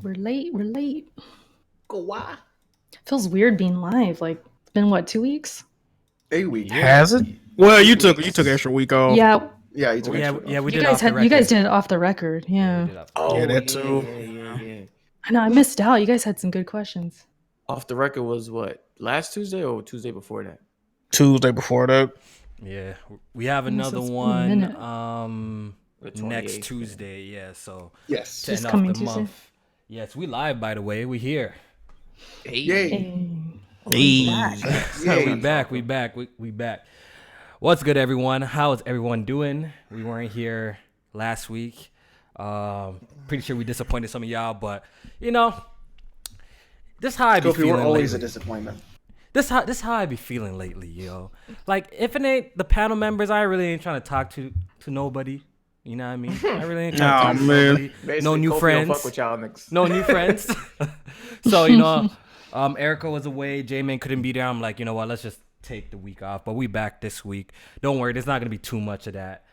We're late. We're late. Go why? Feels weird being live. Like it's been what, 2 weeks? 8 weeks. Has it? Well, you took extra week off. Yeah. Yeah, you took extra Yeah, off. we You did guys off the record. you guys did it off the record. Yeah. Yeah, that too. Yeah. I know. I missed out. You guys had some good questions. Off the record was what? Last Tuesday or Tuesday before that? Tuesday before that. Yeah, we have another it's been a one minute. The next 28th, Tuesday. Yeah, so Yes. to This end off coming the Tuesday? month. Yes, we live, by the way. We here. Yay. Hey. We back. We back. What's good, everyone? How's everyone doing? We weren't here last week. Pretty sure we disappointed some of y'all, but you know, this how I be Kofi, feeling we're always lately. a disappointment. This how I be feeling lately, yo. Like if it ain't the panel members, I really ain't trying to talk to nobody. You know what I mean? I really ain't trying to talk to nobody. Basically, No new Kofi friends. Don't fuck with y'all niggas. No new friends. So, you know, Erica was away. J-Man couldn't be there. I'm like, you know what? Let's just take the week off. But we back this week. Don't worry. There's not going to be too much of that.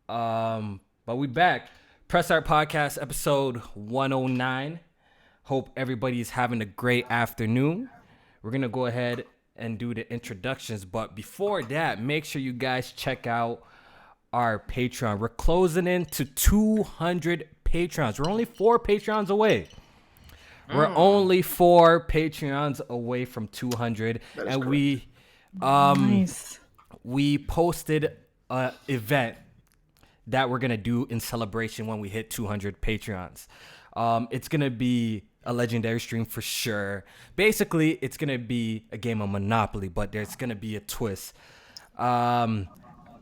But we back. Press Start Podcast, episode 109. Hope everybody's having a great afternoon. We're going to go ahead and do the introductions. But before that, make sure you guys check out our Patreon. We're closing in to 200 Patreons. We're only 4 Patreons away. We're only 4 Patreons away from 200. And we Nice. we posted an event that we're going to do in celebration when we hit 200 Patreons. It's going to be a legendary stream for sure. Basically, it's going to be a game of Monopoly, but there's going to be a twist.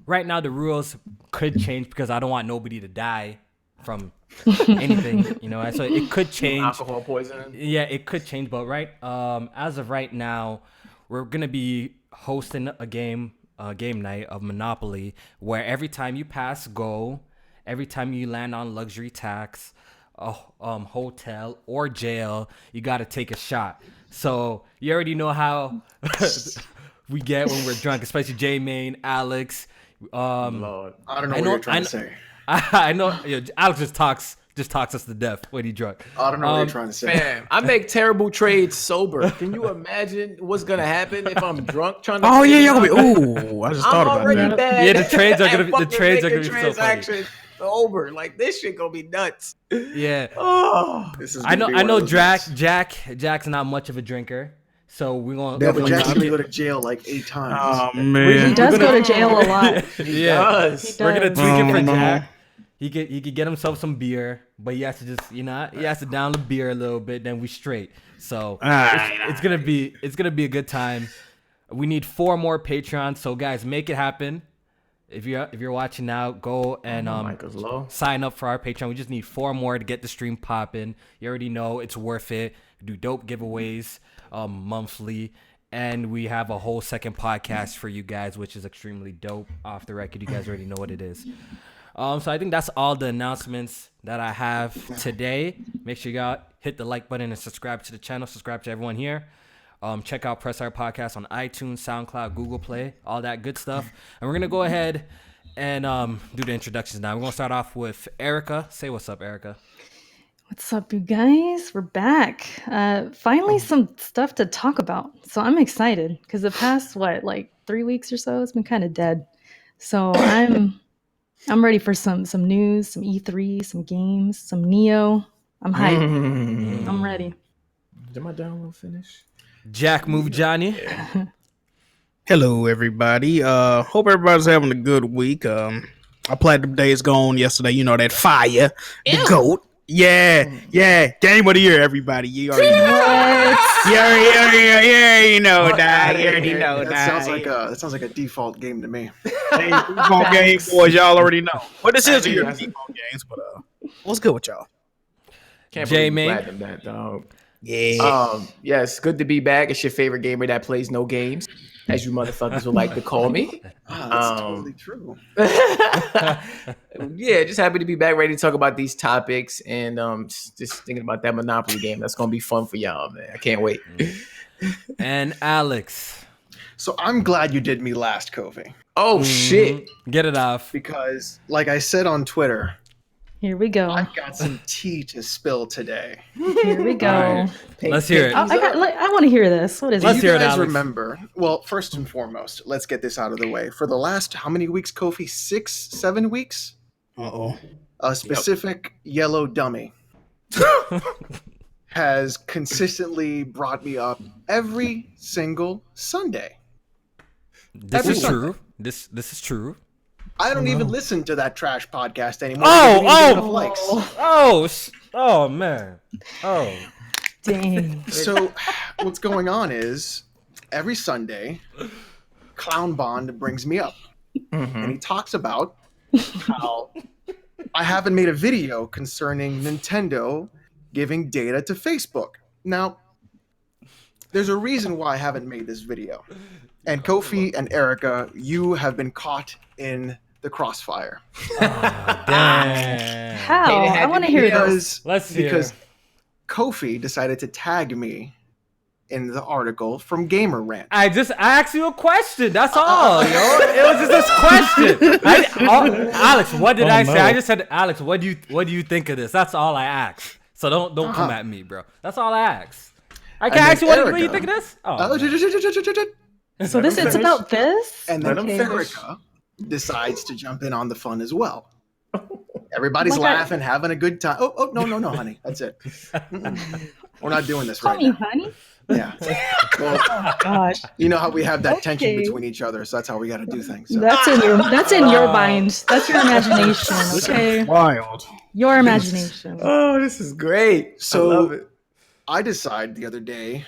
Right now, the rules could change because I don't want nobody to die from anything, you know. So it could change. Alcohol poisoning. Yeah, it could change, but as of right now, we're gonna be hosting a game night of Monopoly where every time you pass go, every time you land on luxury tax, a hotel or jail, you gotta take a shot. So you already know how we get when we're drunk, especially J-Main, Alex. Lord. I don't know Oh, what you're trying to say. I know Alex just talks us to death when he drunk. I don't know what you're trying to say. Man, I make terrible trades sober. Can you imagine what's gonna happen if I'm drunk trying to? Oh yeah, y'all gonna be. Ooh, I just thought I'm about already that. bad. Yeah, the trades are gonna be making so funny. transactions sober. Like this shit gonna be nuts. Yeah. Oh, this is. I gonna be know one of those nights. Jack's not much of a drinker. So we're gonna Yeah, but Definitely Jack's not. gonna go to jail like 8 times. Oh He man. does go to jail a lot. Yes. We're gonna does. tweak it for Oh, no. Jack. He could get himself some beer, but he has to just he has to down the beer a little bit, then we straight. So it's gonna be a good time. We need 4 more Patreons, so guys, make it happen. If you're watching now, go and Mic is low. sign up for our Patreon. We just need 4 more to get the stream popping. You already know it's worth it. We do dope giveaways monthly. And we have a whole second podcast for you guys, which is extremely dope. Off the record, you guys already know what it is. So I think that's all the announcements that I have today. Make sure y'all hit the like button and subscribe to the channel. Subscribe to everyone here. Check out Press Our Podcast on iTunes, SoundCloud, Google Play, all that good stuff. And we're going to go ahead and do the introductions now. We're going to start off with Erica. Say what's up, Erica. What's up, you guys? We're back. Finally, some stuff to talk about. So I'm excited because the past 3 weeks or so, it's been kind of dead. So I'm ready for some news, some E3, some games, some Neo. I'm hyped. I'm ready. Did my download finish? Jack Move Johnny. Hello, everybody. Hope everybody's having a good week. I played the Days Gone yesterday. You know that fire, the goat. Yeah. Game of the year, everybody. You already know. You know that. You already know that. That sounds like a default game to me. Hey, default game, boys. Y'all already know. Well, this is your default games, but what's good with y'all? Can't J-Main. believe you flattened that, dog. Yeah. Yes, good to be back. It's your favorite gamer that plays no games, as you motherfuckers would like to call me. That's totally true. Yeah, just happy to be back, ready to talk about these topics, and just thinking about that Monopoly game. That's gonna be fun for y'all, man. I can't wait. And Alex. So I'm glad you did me last, Kofi, Oh shit! Get it off. because like I said on Twitter, Here we go. I've got some tea to spill today. Here we go. All right. Let's hear it. I want to hear this. What is Let's it? Do hear you it, guys Alex. remember? Well, first and foremost, let's get this out of the way. For the last how many weeks, Kofi? 6, 7 weeks? Uh-oh. A specific yellow dummy has consistently brought me up every single Sunday. This is true. This is true. I don't even listen to that trash podcast anymore. Oh, because it didn't get enough likes. Oh man. Oh. Dang. So what's going on is every Sunday, Clown Bond brings me up, and he talks about how I haven't made a video concerning Nintendo giving data to Facebook. Now, there's a reason why I haven't made this video. And Kofi and Erica, you have been caught in the crossfire. Damn. How? I want to hear this. Because Kofi decided to tag me in the article from Gamer Rant. I asked you a question. That's all, yo. It was just this question. Alex, what did I say? I just said, Alex, what do you think of this? That's all I asked. So don't come at me, bro. That's all I asked. I can ask you what do you think of this? So it's about this? And then Erica decides to jump in on the fun as well. Everybody's laughing, having a good time. Oh, no, honey. That's it. We're not doing this right now. Honey? Yeah. Well, Oh, gosh. you know how we have that tension Okay. between each other, so that's how we got to do things. So. That's in your mind. That's your imagination, okay? Wild. Your imagination. Oh, this is great. So I love it. I decided the other day,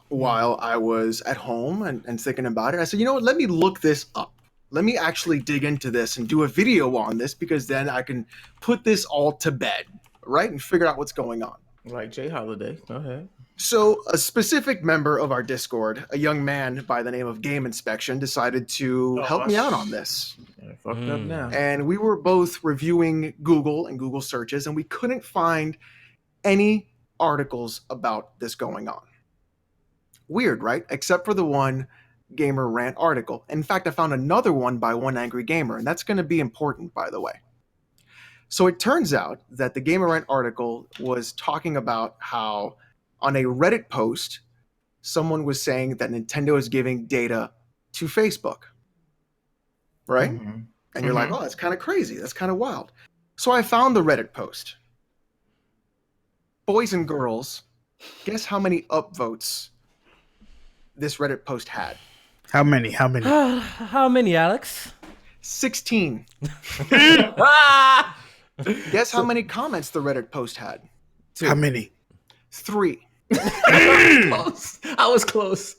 while I was at home and thinking about it, I said, you know what, let me look this up. Let me actually dig into this and do a video on this, because then I can put this all to bed, right? And figure out what's going on. Like Jay Holiday. Go ahead. So a specific member of our Discord, a young man by the name of Game Inspection, decided to help me out on this. Yeah, fucked up now. And we were both reviewing Google and Google searches, and we couldn't find any articles about this going on. Weird, right? Except for the one Gamer Rant article. In fact, I found another one by One Angry Gamer, and that's going to be important, by the way. So it turns out that the Gamer Rant article was talking about how on a Reddit post, someone was saying that Nintendo is giving data to Facebook. Right? Mm-hmm. And you're like, oh, that's kind of crazy. That's kind of wild. So I found the Reddit post. Boys and girls, guess how many upvotes this Reddit post had? How many? How many, Alex? 16. Guess how many comments the Reddit post had? How many? 3. I was close.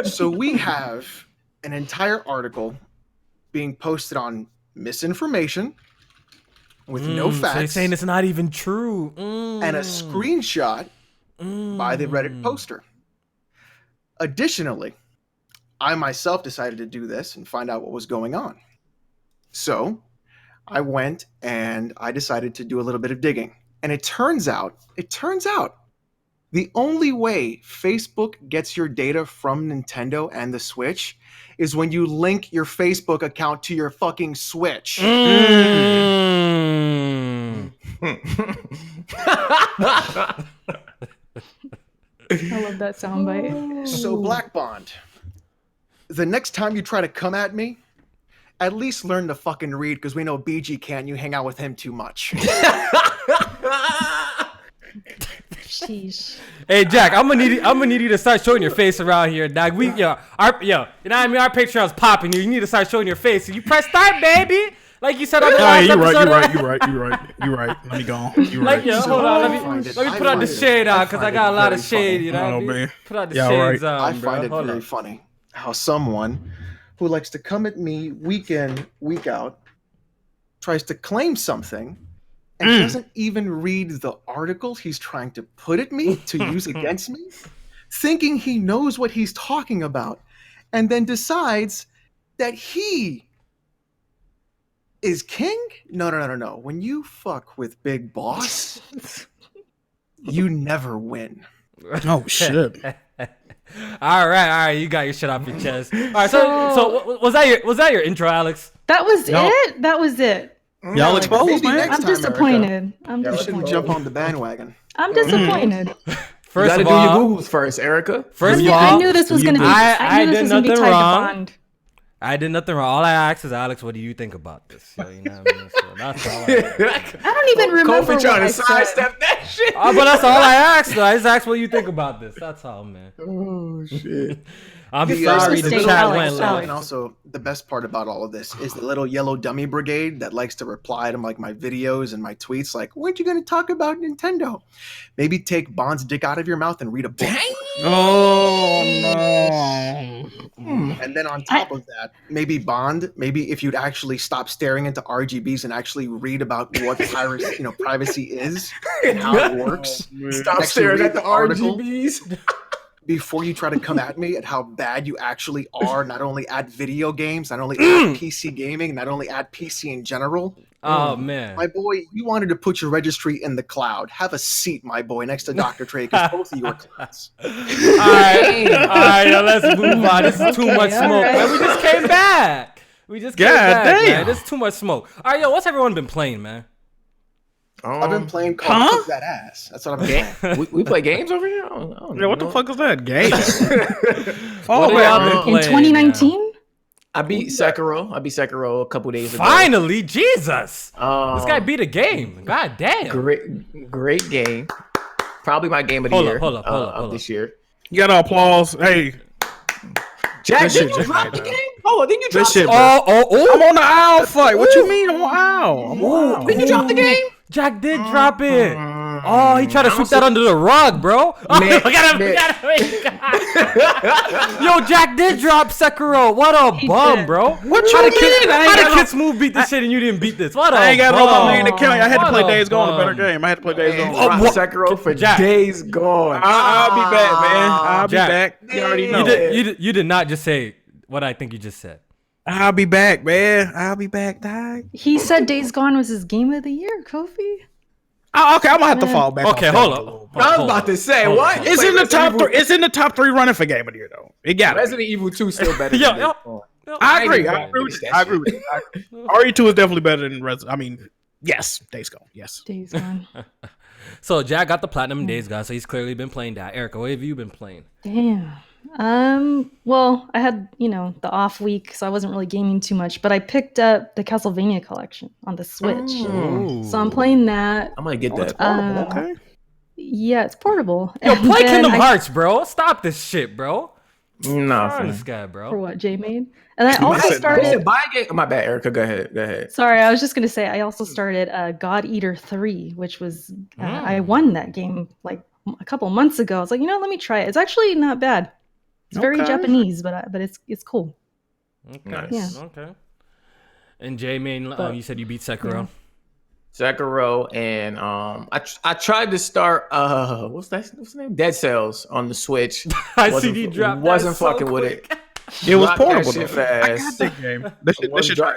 So we have an entire article being posted on misinformation with no facts. So you're saying it's not even true. And a screenshot by the Reddit poster. Additionally, I myself decided to do this and find out what was going on. So I went and I decided to do a little bit of digging. And it turns out, the only way Facebook gets your data from Nintendo and the Switch is when you link your Facebook account to your fucking Switch. I love that soundbite. So Black Bond, the next time you try to come at me, at least learn to fucking read, because we know BG can't. You hang out with him too much. Sheesh. Hey Jack, I'm gonna need you to start showing your face around here, dog. You know what I mean? Our Patreon's popping. You need to start showing your face. You press start, baby. Like you said on the last episode. You're right. Let me go on. You're Like, right. yo, hold on. Let me put on the shade on, because I got a lot of shade, you know. Oh, man. Put on the Yeah, shades right. on, I bro. find it Hold very on. funny how someone who likes to come at me week in, week out, tries to claim something and doesn't even read the article he's trying to put at me to use against me, thinking he knows what he's talking about, and then decides that he is king? No. When you fuck with Big Boss, you never win. Oh shit. All right. You got your shit off your chest. All right. So was that your intro, Alex? That was No. it? That was it. Y'all exposed, Maybe man. next I'm time, disappointed. I'm You shouldn't disappointed. jump on the bandwagon. I'm disappointed. You First gotta of do your all, Googles first, Erica. first of I all, knew this was gonna be. I I knew this did was gonna be nothing tied wrong. to Bond. I did nothing wrong. All I asked is, Alex, what do you think about this? Yo, you know what I mean? So that's all I asked. I don't even remember Kofi what trying I to said. sidestep that shit. But that's all I asked. Though. I just asked what you think about this. That's all, man. Oh shit. I'm The, sorry mistake, the chat Alex, went Alex. left. And also, the best part about all of this is the little yellow dummy brigade that likes to reply to like my videos and my tweets. Like, weren't you going to talk about Nintendo? Maybe take Bond's dick out of your mouth and read a book. Oh no. And then on top of that, maybe Bond. Maybe if you'd actually stop staring into RGBs and actually read about what piracy, privacy is and how it works. Stop Actually staring read at the the article. RGBs. Before you try to come at me at how bad you actually are, not only at video games, not only at PC gaming, not only at PC in general. Oh, man. My boy, you wanted to put your registry in the cloud. Have a seat, my boy, next to Dr. Trey, because both of you are clowns. All right, yo, let's move on. This is too much all smoke, right. man. We just came back. God damn. man. This is too much smoke. All right, yo, what's everyone been playing, man? I've been playing Call Cook That Ass. That's what I've been playing. we play games over here? I don't Yeah, what the fuck is that game? What have y'all been In playing, 2019? I beat Sekiro a couple days ago. Finally, Jesus. Um, This guy beat a game. God damn. great game. Probably my game of the year. Hold up. This year. You got to applause. Hey, Jack, That didn't shit you drop just the made game? Oh, didn't you drop This shit, the bro. Oh. I'm on the owl fight. What you mean I'm on owl? I'm on owl. Didn't you drop the game? Jack did drop it. Oh, he tried to sweep that under the rug, bro. Oh, Man, we gotta. Yo, Jack did drop Sekiro. What a bum, did. bro. What you How the mean? kid, I ain't how got the no- kid Smooth beat this shit and you didn't beat this? What a I ain't got no bum. money in the account. I had to play What a Days Gone, a better bum. game. I had to play Days Gone. Drop what? Sekiro for Jack. days gone. I'll be back, man. I'll be Jack. back. You already know. You did not just say what I think you just said. I'll be back, man. I'll be back, dog. He said Days Gone was his game of the year, Kofi. Oh, okay, I'm gonna have to fall back. Okay, off that hold a up. little. I was about to say, what? It's in the top three. It's in the top three running for game of the year, though. It got it. Resident Evil 2 still better. Yo, than yo. Days Gone. I agree. ain't I gonna agree with finish you. that I agree with you. RE2 is definitely better than Resident. I mean, yes, Days Gone. Yes. Days Gone. So Jack got the platinum Days Gone, so he's clearly been playing that. Erica, what have you been playing? Damn. Well, I had, the off week, so I wasn't really gaming too much, but I picked up the Castlevania collection on the Switch. So I'm playing that. I'm gonna get that. Okay. Yeah, it's portable. Yo, And play then Kingdom I- Hearts, bro. Stop this shit, bro. Nah, Fuck fam. this guy, For bro. what Jay made. And I also said started. Buy a game. My bad, Erica. Go ahead. Sorry, I was just gonna say I also started God Eater 3, which was I won that game like a couple months ago. I was like, let me try it. It's actually not bad. It's very Okay. Japanese, but it's cool. Okay. Nice. Yeah. Okay. And Jay, main, But- you said you beat Sekiro. Sekiro and I tried to start what's the name? Dead Cells on the Switch. I Wasn't- see you drop. Wasn't fucking with it. It was Dropped that portable, shit though. I got fast. that game. That shit Drop-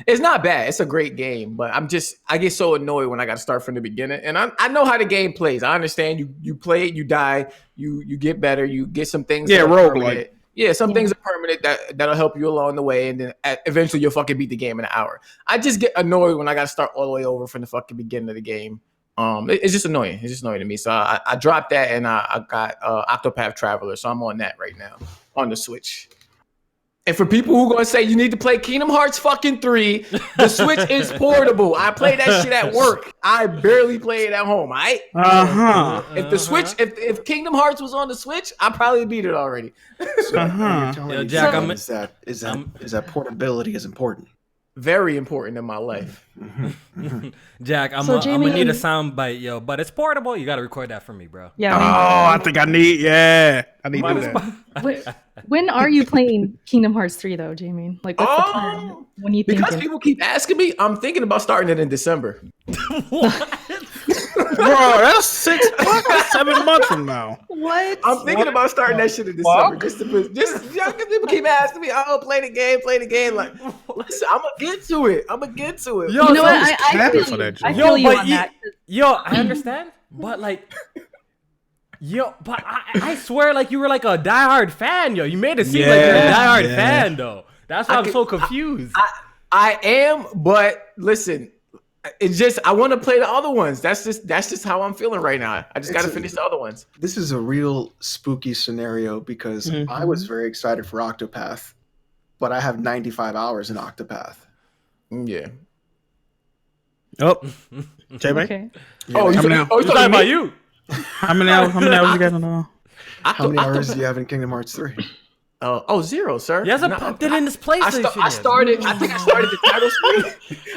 It's not bad. It's a great game, but I get so annoyed when I got to start from the beginning. And I know how the game plays. I understand you play it, you die, you get better, you get some things. Yeah, that are roguelike. permanent. Yeah, some things are permanent that'll help you along the way, and then eventually you'll fucking beat the game in an hour. I just get annoyed when I got to start all the way over from the fucking beginning of the game. It's just annoying. It's just annoying to me. So I dropped that, and I got Octopath Traveler. So I'm on that right now on the Switch. And for people who gonna say you need to play Kingdom Hearts fucking 3, the Switch is portable. I play that shit at work. I barely play it at home. If the Switch, if Kingdom Hearts was on the Switch, I probably beat it already. So what you're telling Yo, me Jack, is that portability is important. Very important in my life. Jack, I'm So, gonna Jamie- need a sound bite, yo. But it's portable. You gotta record that for me, bro. Yeah. Oh, I think I need. Yeah, I need to do Might that. When are you playing Kingdom Hearts 3 though, Jamie? Like what's the plan? When you think Because people keep asking me, I'm thinking about starting it in December. Bro, that's 7 months from now. what? I'm thinking about starting that shit in December. Just because people keep asking me, oh, play the game. Like, listen, I'm gonna get to it. Yo, You know what? I capping feel for that you. I joke. feel you but on you- that. Yo, I understand, but like, but I swear, like you were like a diehard fan, yo. You made it seem like you're a diehard fan, though. That's why I'm so confused. I am, but listen, it's just I want to play the other ones. That's just how I'm feeling right now. I just got to finish the other ones. This is a real spooky scenario because I was very excited for Octopath, but I have 95 hours in Octopath. Yeah. Oh, J-Man? Okay. Oh, How many you hours? talking about you? How many hours you got on the? How many hours do you have in Kingdom Hearts 3? Zero, sir. He hasn't popped it in his PlayStation. I started the title screen.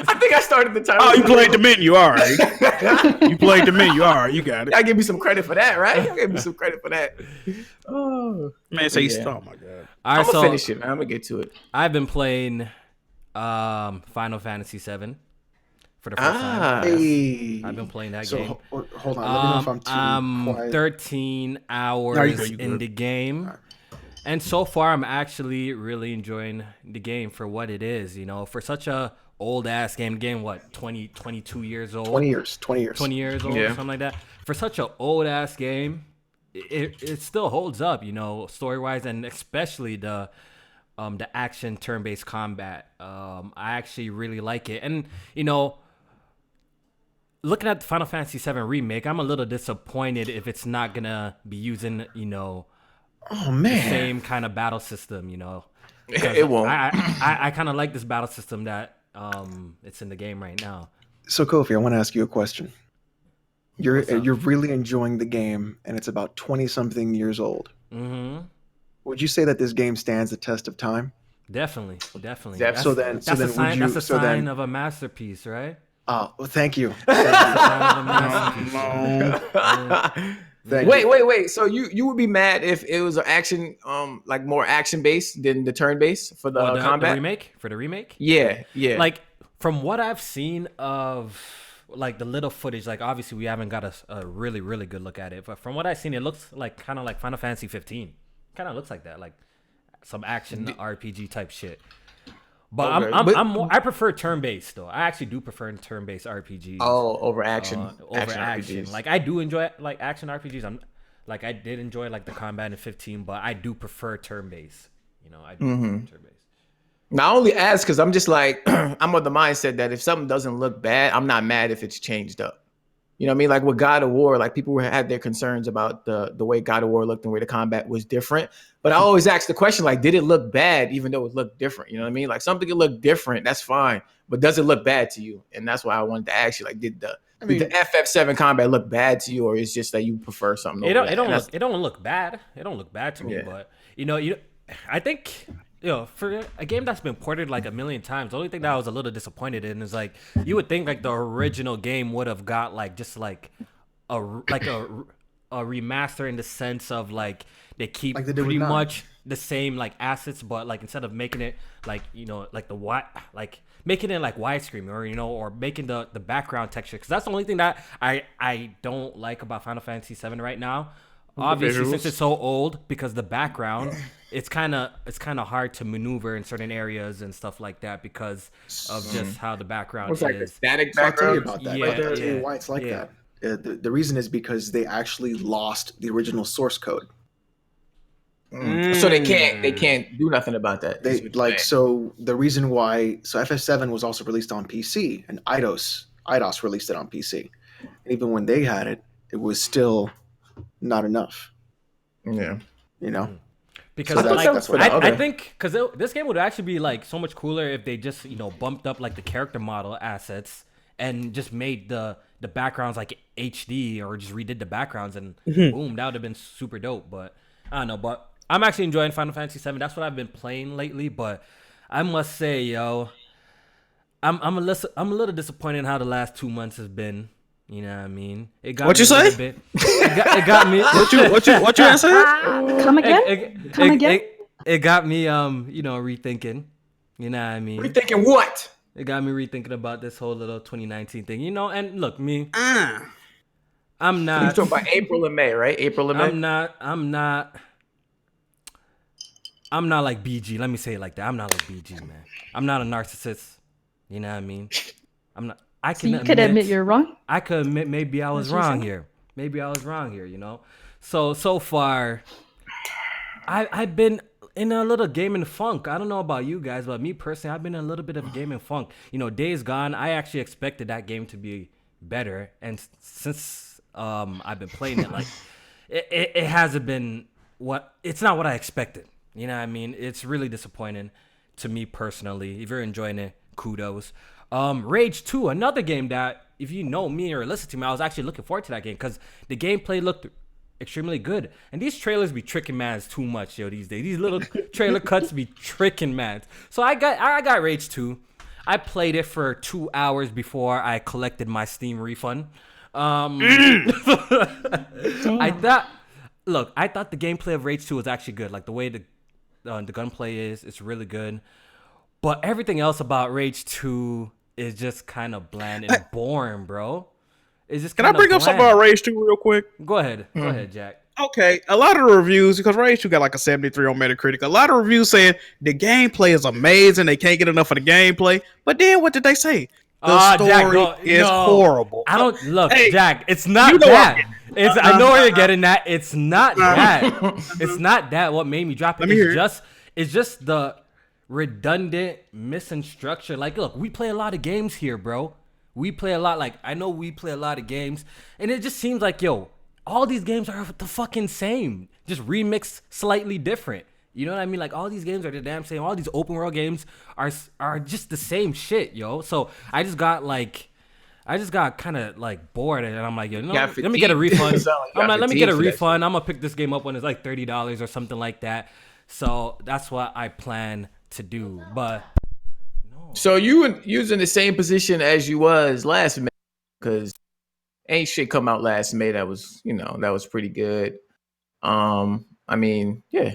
I think I started the title. Oh, you screen. played the menu, all right. You played the menu, all right. You got it. I give me some credit for that, right? I give me some credit for that. Oh Man, say yeah. oh my god. All right, I'm so gonna finish it, man. I'm gonna get to it. I've been playing Final Fantasy VII for the first time. Hey. I've been playing that So game. hold on, let me know if I'm too I'm quiet. 13 No, hours you in good. the game. And so far, I'm actually really enjoying the game for what it is. You know, for such a old ass game, what, 22 years old? 20 years. 20 years. 20 years old, or something like that. For such an old ass game, it still holds up, you know, story wise, and especially the action turn-based combat. I actually really like it, and you know, looking at the Final Fantasy VII remake, I'm a little disappointed if it's not gonna be using, you know, Oh man. same kind of battle system, you know. It won't. I kind of like this battle system that it's in the game right now. So Kofi, I want to ask you a question. What's up? You're really enjoying the game, and it's about 20 something years old. Mm-hmm. Would you say that this game stands the test of time? Definitely. So then That's a would sign. you? That's a so sign then, of a masterpiece, right? well, thank you. Sign of a masterpiece. Thank you. Wait. So you would be mad if it was an action, like more action based than the turn based for the The combat? remake for the remake. Yeah. Like from what I've seen of like the little footage, like obviously we haven't got a really really good look at it, but from what I've seen, it looks like kind of like Final Fantasy 15. Kind of looks like that, like some action RPG type shit. But Okay. I'm more, I prefer turn based though. I actually do prefer turn based RPGs. over action. Over action. RPGs. Like I do enjoy like action RPGs. I did enjoy like the combat in 15, but I do prefer turn based. You know, I do prefer turn based. Now I only ask because I'm just like I'm of the mindset that if something doesn't look bad, I'm not mad if it's changed up. You know what I mean? Like with God of War, like people had their concerns about the way God of War looked and the way the combat was different. But I always ask the question, like, did it look bad even though it looked different? You know what I mean? Like something can look different, that's fine. But does it look bad to you? And that's why I wanted to ask you, like, did the FF7 combat look bad to you, or is just that you prefer something? It don't look bad. It don't look bad to me, Yeah. but I think for a game that's been ported like a million times, the only thing that I was a little disappointed in is like you would think like the original game would have got like just like a remaster in the sense of like they keep Like they did with pretty 9. much the same like assets, but like instead of making it like like making it like widescreen or making the background texture, because that's the only thing that I don't like about Final Fantasy VII right now. Obviously, since it's so old, because the background, it's kind of hard to maneuver in certain areas and stuff like that because of just how the background It's like the is. static So I'll tell you background. about that. Yeah, I'll tell you yeah, why it's like yeah. that. The reason is because they actually lost the original source code. So they can't do nothing about that. They so the reason why FF7 was also released on PC, and IDOS released it on PC. And even when they had it, it was still not enough. Yeah. You know. Because So that's what I think because this game would actually be like so much cooler if they just bumped up like the character model assets and just made the backgrounds like HD, or just redid the backgrounds, and boom, that would have been super dope. But I don't know. But I'm actually enjoying Final Fantasy VII. That's what I've been playing lately. But I must say, I'm a little disappointed in how the last 2 months has been. You know what I mean? It got What me you a little say? bit. It got me. What you answer? Come again? Come again? It got me rethinking. You know what I mean? Rethinking what? It got me rethinking about this whole little 2019 thing. And look, me, I'm You're not talking about April and May, right? April and May. I'm not like BG. Let me say it like that. I'm not like BG, man. I'm not a narcissist. You know what I mean? I'm not. I So can you could admit you're wrong? I could admit maybe I was wrong here. Maybe I was wrong here, So far, I've been in a little gaming funk. I don't know about you guys, but me personally, I've been in a little bit of gaming funk. Days Gone, I actually expected that game to be better, and since I've been playing it, like it hasn't been it's not what I expected. You know what I mean? It's really disappointing to me personally. If you're enjoying it, kudos. Rage 2, another game that if you know me or listen to me, I was actually looking forward to that game because the gameplay looked extremely good. And these trailers be tricking mans too much, these days. These little trailer cuts be tricking mans. So I got Rage 2. I played it for 2 hours before I collected my Steam refund. I thought the gameplay of Rage 2 was actually good. Like the way the gunplay is, it's really good. But everything else about Rage 2 is just kind of bland and boring, bro. It's just. Can I bring up something about Rage 2 real quick? Go ahead, Jack. Okay, a lot of the reviews, because Rage 2 got like a 73 on Metacritic, a lot of reviews saying the gameplay is amazing, they can't get enough of the gameplay. But then what did they say? The story is horrible. I don't look, Jack. It's not that. I know where you're getting at. It's not that. It's not that. What made me drop it? It's just the redundant, missing structure. Like, look, we play a lot of games here, bro. We play a lot. Like, I know we play a lot of games, and it just seems like, all these games are the fucking same, just remixed slightly different. You know what I mean? Like, all these games are the damn same. All these open world games are just the same shit, yo. So I just got kind of like bored, and I'm like, let me get a refund. I'm like, let me get a refund. I'm gonna pick this game up when it's like $30 or something like that. So that's what I plan to do. But no. So you using the same position as you was last May, because ain't shit come out last May that was pretty good. I mean, yeah.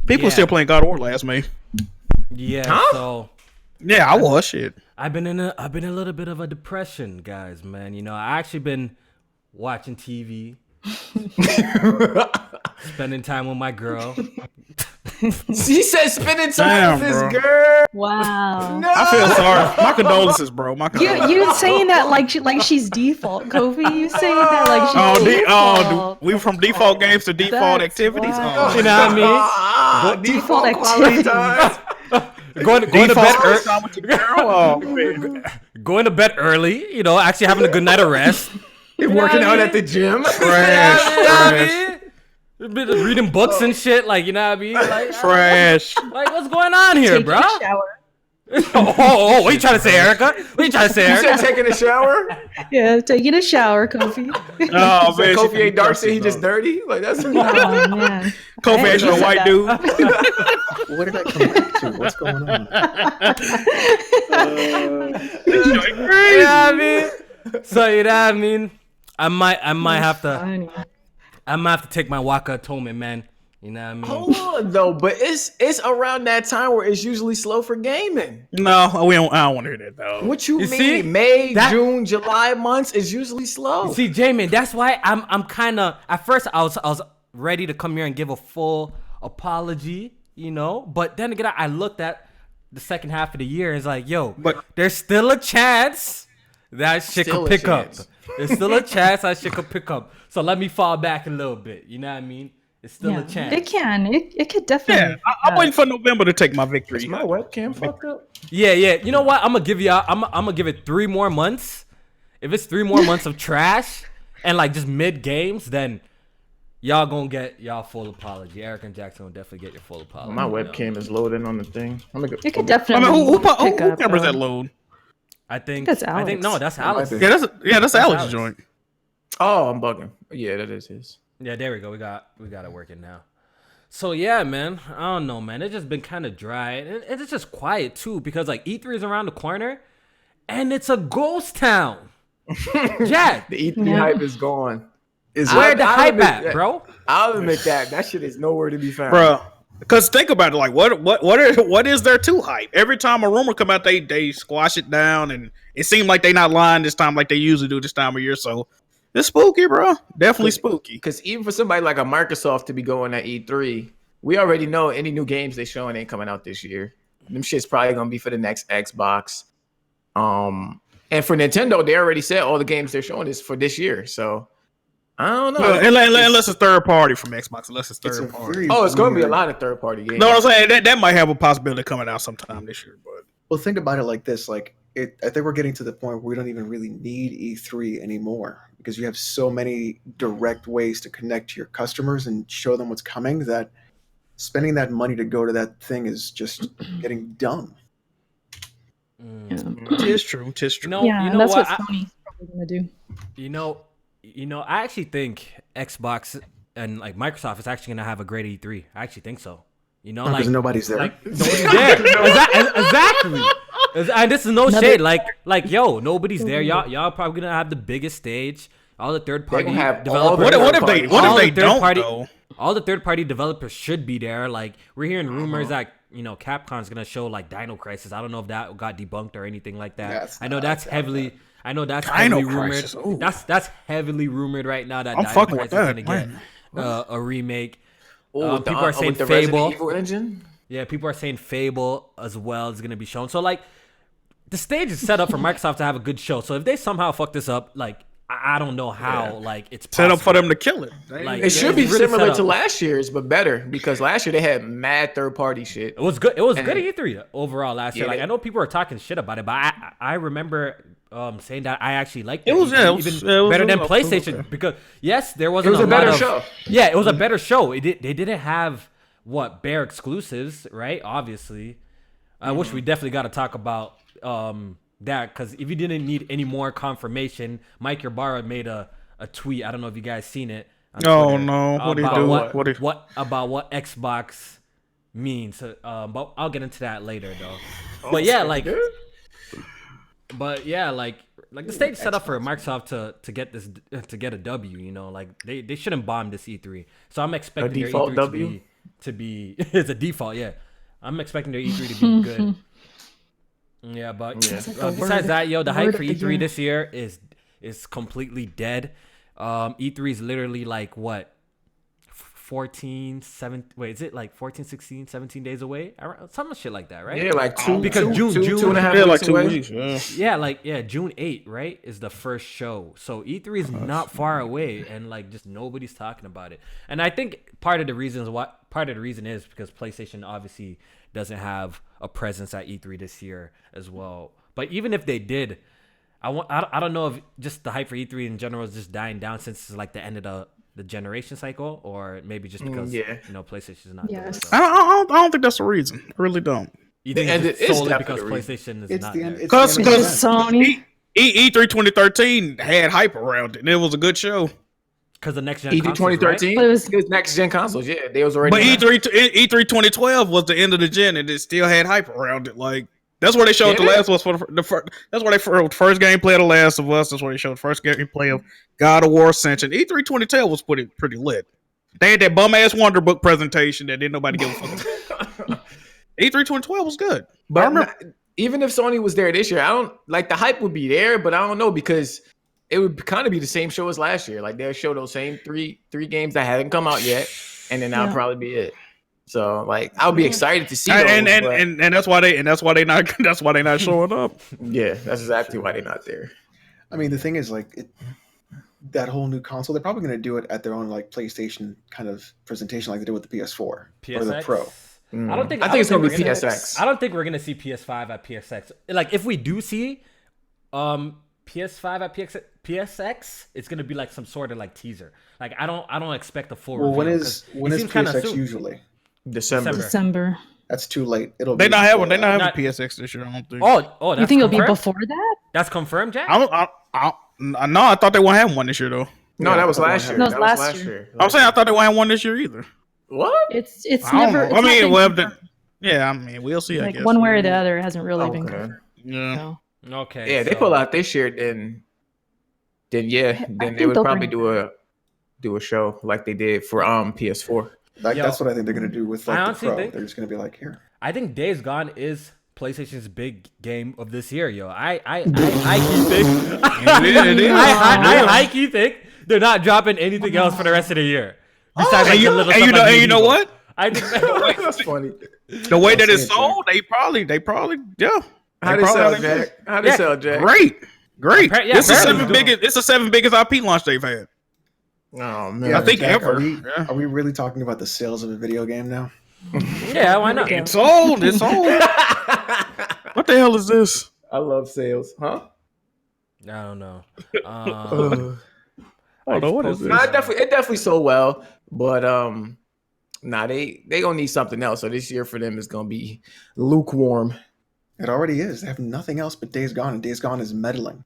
People still playing God of War last May. Yeah, huh? Yeah, I was shit. I've been in a little bit of a depression, guys, man. I actually been watching TV, spending time with my girl. She said spending time with this girl. Wow. No. I feel sorry. My condolences, bro. My condolences. You saying that like she's default, Kofi. You saying that like she's default. We from default games to default activities. Wow. You know what I mean? Default activities. Going to bed early. Going to bed early. Actually having a good night of rest. Working out at the gym. Trash. Reading books and shit, like, you know what I mean? Like, trash. Like, what's going on here, Taking bro? a shower. What are you trying to say, Erica? What are you trying to say, Erica? You said taking a shower? Yeah, taking a shower, Kofi. Oh, man. Kofi ain't dark, so he just dirty? Like, that's... Oh, man. Kofi ain't a white dude. What did I come back to? What's going on? You know what I mean? So, you know what I mean? I might have to take my Waka Atonement, man. You know what I mean? Hold on, though, but it's around that time where it's usually slow for gaming. No, I don't want to hear that, though. What you mean? See? May, June, July months is usually slow. See, J-Man, that's why I'm kind of... At first, I was ready to come here and give a full apology, But then again, I looked at the second half of the year and it's like, but there's still a chance that shit could pick up. There's still a chance that shit could pick up. So let me fall back a little bit. You know what I mean? It's still a chance. It can. It could definitely. Yeah, I'm waiting for November to take my victory. Is my webcam fucked up? Yeah. You know what? I'm gonna give it 3 more months. If it's 3 more months of trash and like just mid games, then y'all gonna get y'all full apology. Eric and Jackson will definitely get your full apology. My webcam is loading on the thing. It could definitely. Who cameras that load? I think that's Alex. No, that's Alex. That's Alex's joint. Oh, I'm bugging. Yeah, that is his. Yeah, there we go. We got it working now. So yeah, man. I don't know, man. It's just been kind of dry, and it's just quiet too because like E3 is around the corner, and it's a ghost town. Jack, the E3 hype is gone. Where the hype at, bro? I'll admit that shit is nowhere to be found, bro. Because think about it, like what is there to hype? Every time a rumor come out, they squash it down, and it seemed like they not lying this time, like they usually do this time of year. So it's spooky, bro. Definitely spooky. Because even for somebody like a Microsoft to be going at E3, we already know any new games they showing ain't coming out this year. Them shit's probably gonna be for the next Xbox. And for Nintendo, they already said all the games they're showing is for this year. So I don't know. Well, unless it's third party from Xbox, unless it's third party. It's going to be a lot of third party games. No, I'm saying that might have a possibility coming out sometime this year. But Well, think about it like this: I think we're getting to the point where we don't even really need E3 anymore because you have so many direct ways to connect to your customers and show them what's coming that spending that money to go to that thing is just getting dumb. Tis true. No, Yeah, you and know that's what? what Sony's probably gonna do. You know, I actually think Xbox and like Microsoft is actually gonna have a great E3. I actually think so. You know, Because nobody's there. like nobody's there. Exactly. And this is no shade. Like, yo, nobody's there. Y'all probably gonna have the biggest stage. All the third party gonna have all developers. the what if they don't party, though? all the third party developers should be there. Like we're hearing rumors that Capcom's gonna show like Dino Crisis. I don't know if that got debunked or anything like that. That's I know not that's like heavily. I know that's Dino heavily Crisis, ooh. rumored. That's heavily rumored right now that I'm Dino fucking Crisis with is that, gonna man. get a remake. With people are saying with the Resident Fable. Evil engine. Yeah, people are saying Fable as well is gonna be shown. So like, the stage is set up for Microsoft to have a good show. So if they somehow fuck this up, like I don't know how. Like it's Set up for possible. them to kill it. Like, It should be it's really similar set to up. last year's, but better because last year they had mad third party shit. It was good. It was And- good at E3 overall last year. Yeah. Like I know people are talking shit about it, but I remember saying that I actually liked It was- E3 yeah, it was- even it was better than okay. PlayStation because yes, there wasn't It was a lot better of- show. Yeah, it was a better show. They didn't have bare exclusives, right? Obviously, which we definitely got to talk about that because if you didn't need any more confirmation, Mike Ybarra made a tweet. I don't know if you guys seen it. on Oh Twitter no! What do you about do? what about what Xbox means. But I'll get into that later though. But yeah, like the stage set up for Microsoft to get this to get a W. You know, like they shouldn't bomb this E3. So I'm expecting their default E3 W? to be it's a default. Yeah, I'm expecting their E3 to be good. Yeah, but besides that, yo, the hype word for of the E3 year. this year is completely dead. E3 is literally like what 14 7 wait, is it like 14 16 17 days away? Some shit like that, right? Yeah, like two Because two and a half Yeah, weeks like 2 away. weeks. Yeah. Yeah, June 8th, right, is the first show. So E3 is not far away, and like just nobody's talking about it. And I think part of the reason is because PlayStation obviously doesn't have a presence at E3 this year as well. But even if they did, I don't know if just the hype for E3 in general is just dying down since it's like the end of the generation cycle, or maybe just because PlayStation is not there. Yes. So. I don't think that's the reason. I really don't. You think And it's it is solely definitely because the reason. PlayStation is It's not the there? end. It's Cause- the end of the cause- event. Sony. E3 2013 had hype around it, and it was a good show. Because the next gen E3 consoles, right? 2013. But it was- It was next gen consoles. Yeah, they was already. But around. E3 2012 was the end of the gen, and it still had hype around it. Like that's where they showed The Yeah. Last of Us for the first. That's where they first gameplay of The Last of Us. That's where they showed the first gameplay of God of War Ascension. E3 2012 was pretty lit. They had that bum ass Wonder Book presentation that didn't nobody give a fuck about. E3 2012 was good. But I remember. even if Sony was there this year, I don't like the hype would be there, but I don't know because it would kind of be the same show as last year. Like they'll show those same three games that hadn't come out yet, and then that'll Yeah. probably be it. So like I'll be excited to see those, And but that's why they not showing up. yeah, that's exactly why they're not there. I mean, the thing is, that whole new console, they're probably going to do it at their own PlayStation kind of presentation, like they did with the PS4 or the PSX? Pro. I don't think it's gonna be we're PSX. I don't think we're gonna see PS5 at PSX. Like if we do see PS5 at PSX, it's gonna be like some sort of like teaser. Like I don't expect a full. Well, when reveal, is 'cause it seems kinda PSX soon. usually? December. December. That's too late. It'll They be not having before that. a PSX this year. I don't think. Oh, that's You think it'll be confirmed? before that? That's confirmed, Jack. No, I thought they won't have one this year though. No, Yeah, that was I thought last they year. No, it That was was last last year. year. I'm saying I thought they won't have one this year either. What? It's I don't never. know. It's not been well, confirmed. yeah, I mean, we'll see. I like guess. one way or the other hasn't really been Okay. confirmed. Yeah. So. Okay. Yeah, they so- pull out this year, then then think they would they'll probably bring do a show like they did for PS4. That's what I think they're going to do with I the honestly Pro. think- They're just going to be like, here. I think Days Gone is PlayStation's big game of this year, yo. I high-key think It is. I high-key think they're not dropping anything else for the rest of the year. Besides, And like, you, the little and stuff you know, like and you know Medieval. what? I think That's funny. The way that I'll it's say it, sold, they probably, yeah. How They they sell, probably- Jack? How they Yeah. sell, Jack? Great. Yeah, It's the apparently. seventh biggest IP launch they've had. Oh man, Yeah, I think Jack, ever. Are we really talking about the sales of a video game now? Yeah, why not? It's old. It's old. What the hell is this? I love sales, huh? I don't know. I don't know what is posted- this. No, it definitely sold well, but they gonna need something else. So this year for them is gonna be lukewarm. It already is. They have nothing else but Days Gone, and Days Gone is meddling.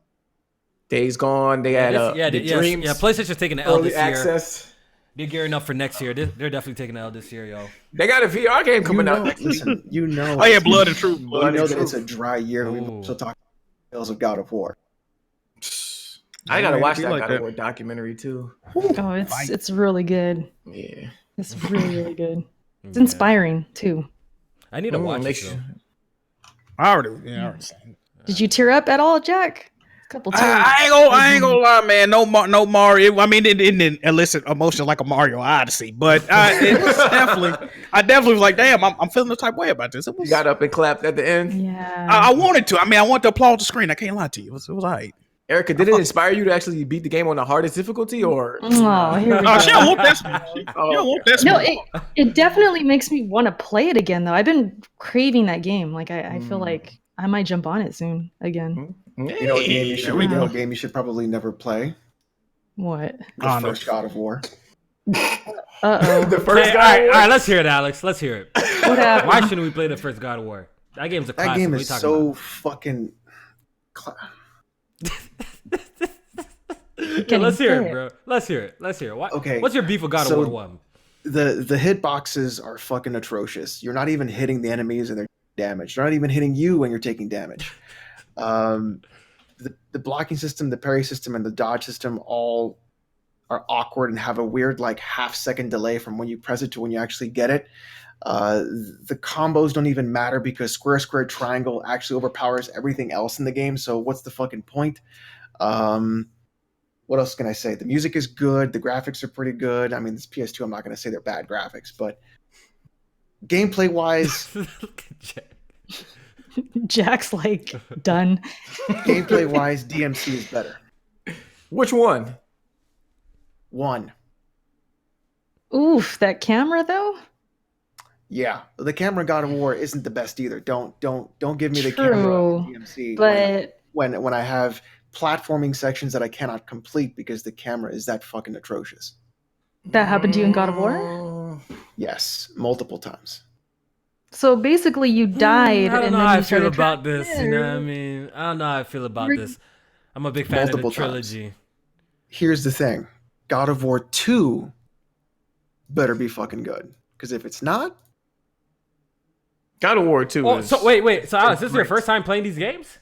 Days Gone. They had the Dreams PlayStation's taking the L early this year. access. They're gearing up for next year. They're definitely taking the L this year, yo. They got a VR game coming out next week. Listen, you know. Oh yeah, Blood and Truth. You Blood know and that it's Truth. a dry year. We Ooh. still talk about Tales of God of War. I gotta Man, watch be that like God that. of War documentary too. Oh, it's really good. Yeah. It's really good. It's Yeah. inspiring too. I need to watch make it, sure. though. I already seen it. Did you tear up at all, Jack? A couple tears. I ain't gonna lie, man. No Mario. I mean, it didn't elicit emotion like a Mario Odyssey, but it was definitely. I definitely was like, damn, I'm feeling the type of way about this. It You was. got up and clapped at the end. Yeah. I wanted to. I mean, I wanted to applaud the screen. I can't lie to you. It was alright. Erica, did it inspire you to actually beat the game on the hardest difficulty, or? Oh, here we Oh, go. she don't want that. She don't want that. No, it definitely makes me want to play it again, though. I've been craving that game. Like, I feel like I might jump on it soon again. You know what game you should? There we You know go. what game you should probably never play? What? The Honor. first God of War. Uh-oh. The first Hey, guy. all right, let's hear it, Alex. Let's hear it. What happened? Why shouldn't we play the first God of War? That game's a classic. That game What are is you talking so about? fucking. Yeah, let's hear Say it, bro. Let's hear it. Let's hear it. What, Okay, What's your beef with God so- of War 1? The hitboxes are fucking atrocious. You're not even hitting the enemies and they're damaged. They're not even hitting you when you're taking damage. The blocking system, the parry system, and the dodge system all are awkward and have a weird like half-second delay from when you press it to when you actually get it. The combos don't even matter because square, square, triangle actually overpowers everything else in the game. So what's the fucking point? What else can I say? The music is good. The graphics are pretty good. I mean, this PS2, I'm not going to say they're bad graphics, but gameplay-wise, Look at Jack. Jack's like done. gameplay-wise, DMC is better. Which one? One. Oof, that camera though. Yeah, the camera in God of War isn't the best either. Don't give me the True, camera in DMC But when I have platforming sections that I cannot complete because the camera is that fucking atrocious. that happened to you in God of War. Yes, multiple times. So basically, you died. I don't and know then how you I feel started about trying- this. You know what I mean? I don't know how I feel about You're- this. I'm a big fan of the Multiple times. trilogy. Here's the thing: God of War 2 better be fucking good. Because if it's not, God of War 2 Oh, is... so wait. So Alex, this is your great. first time playing these games?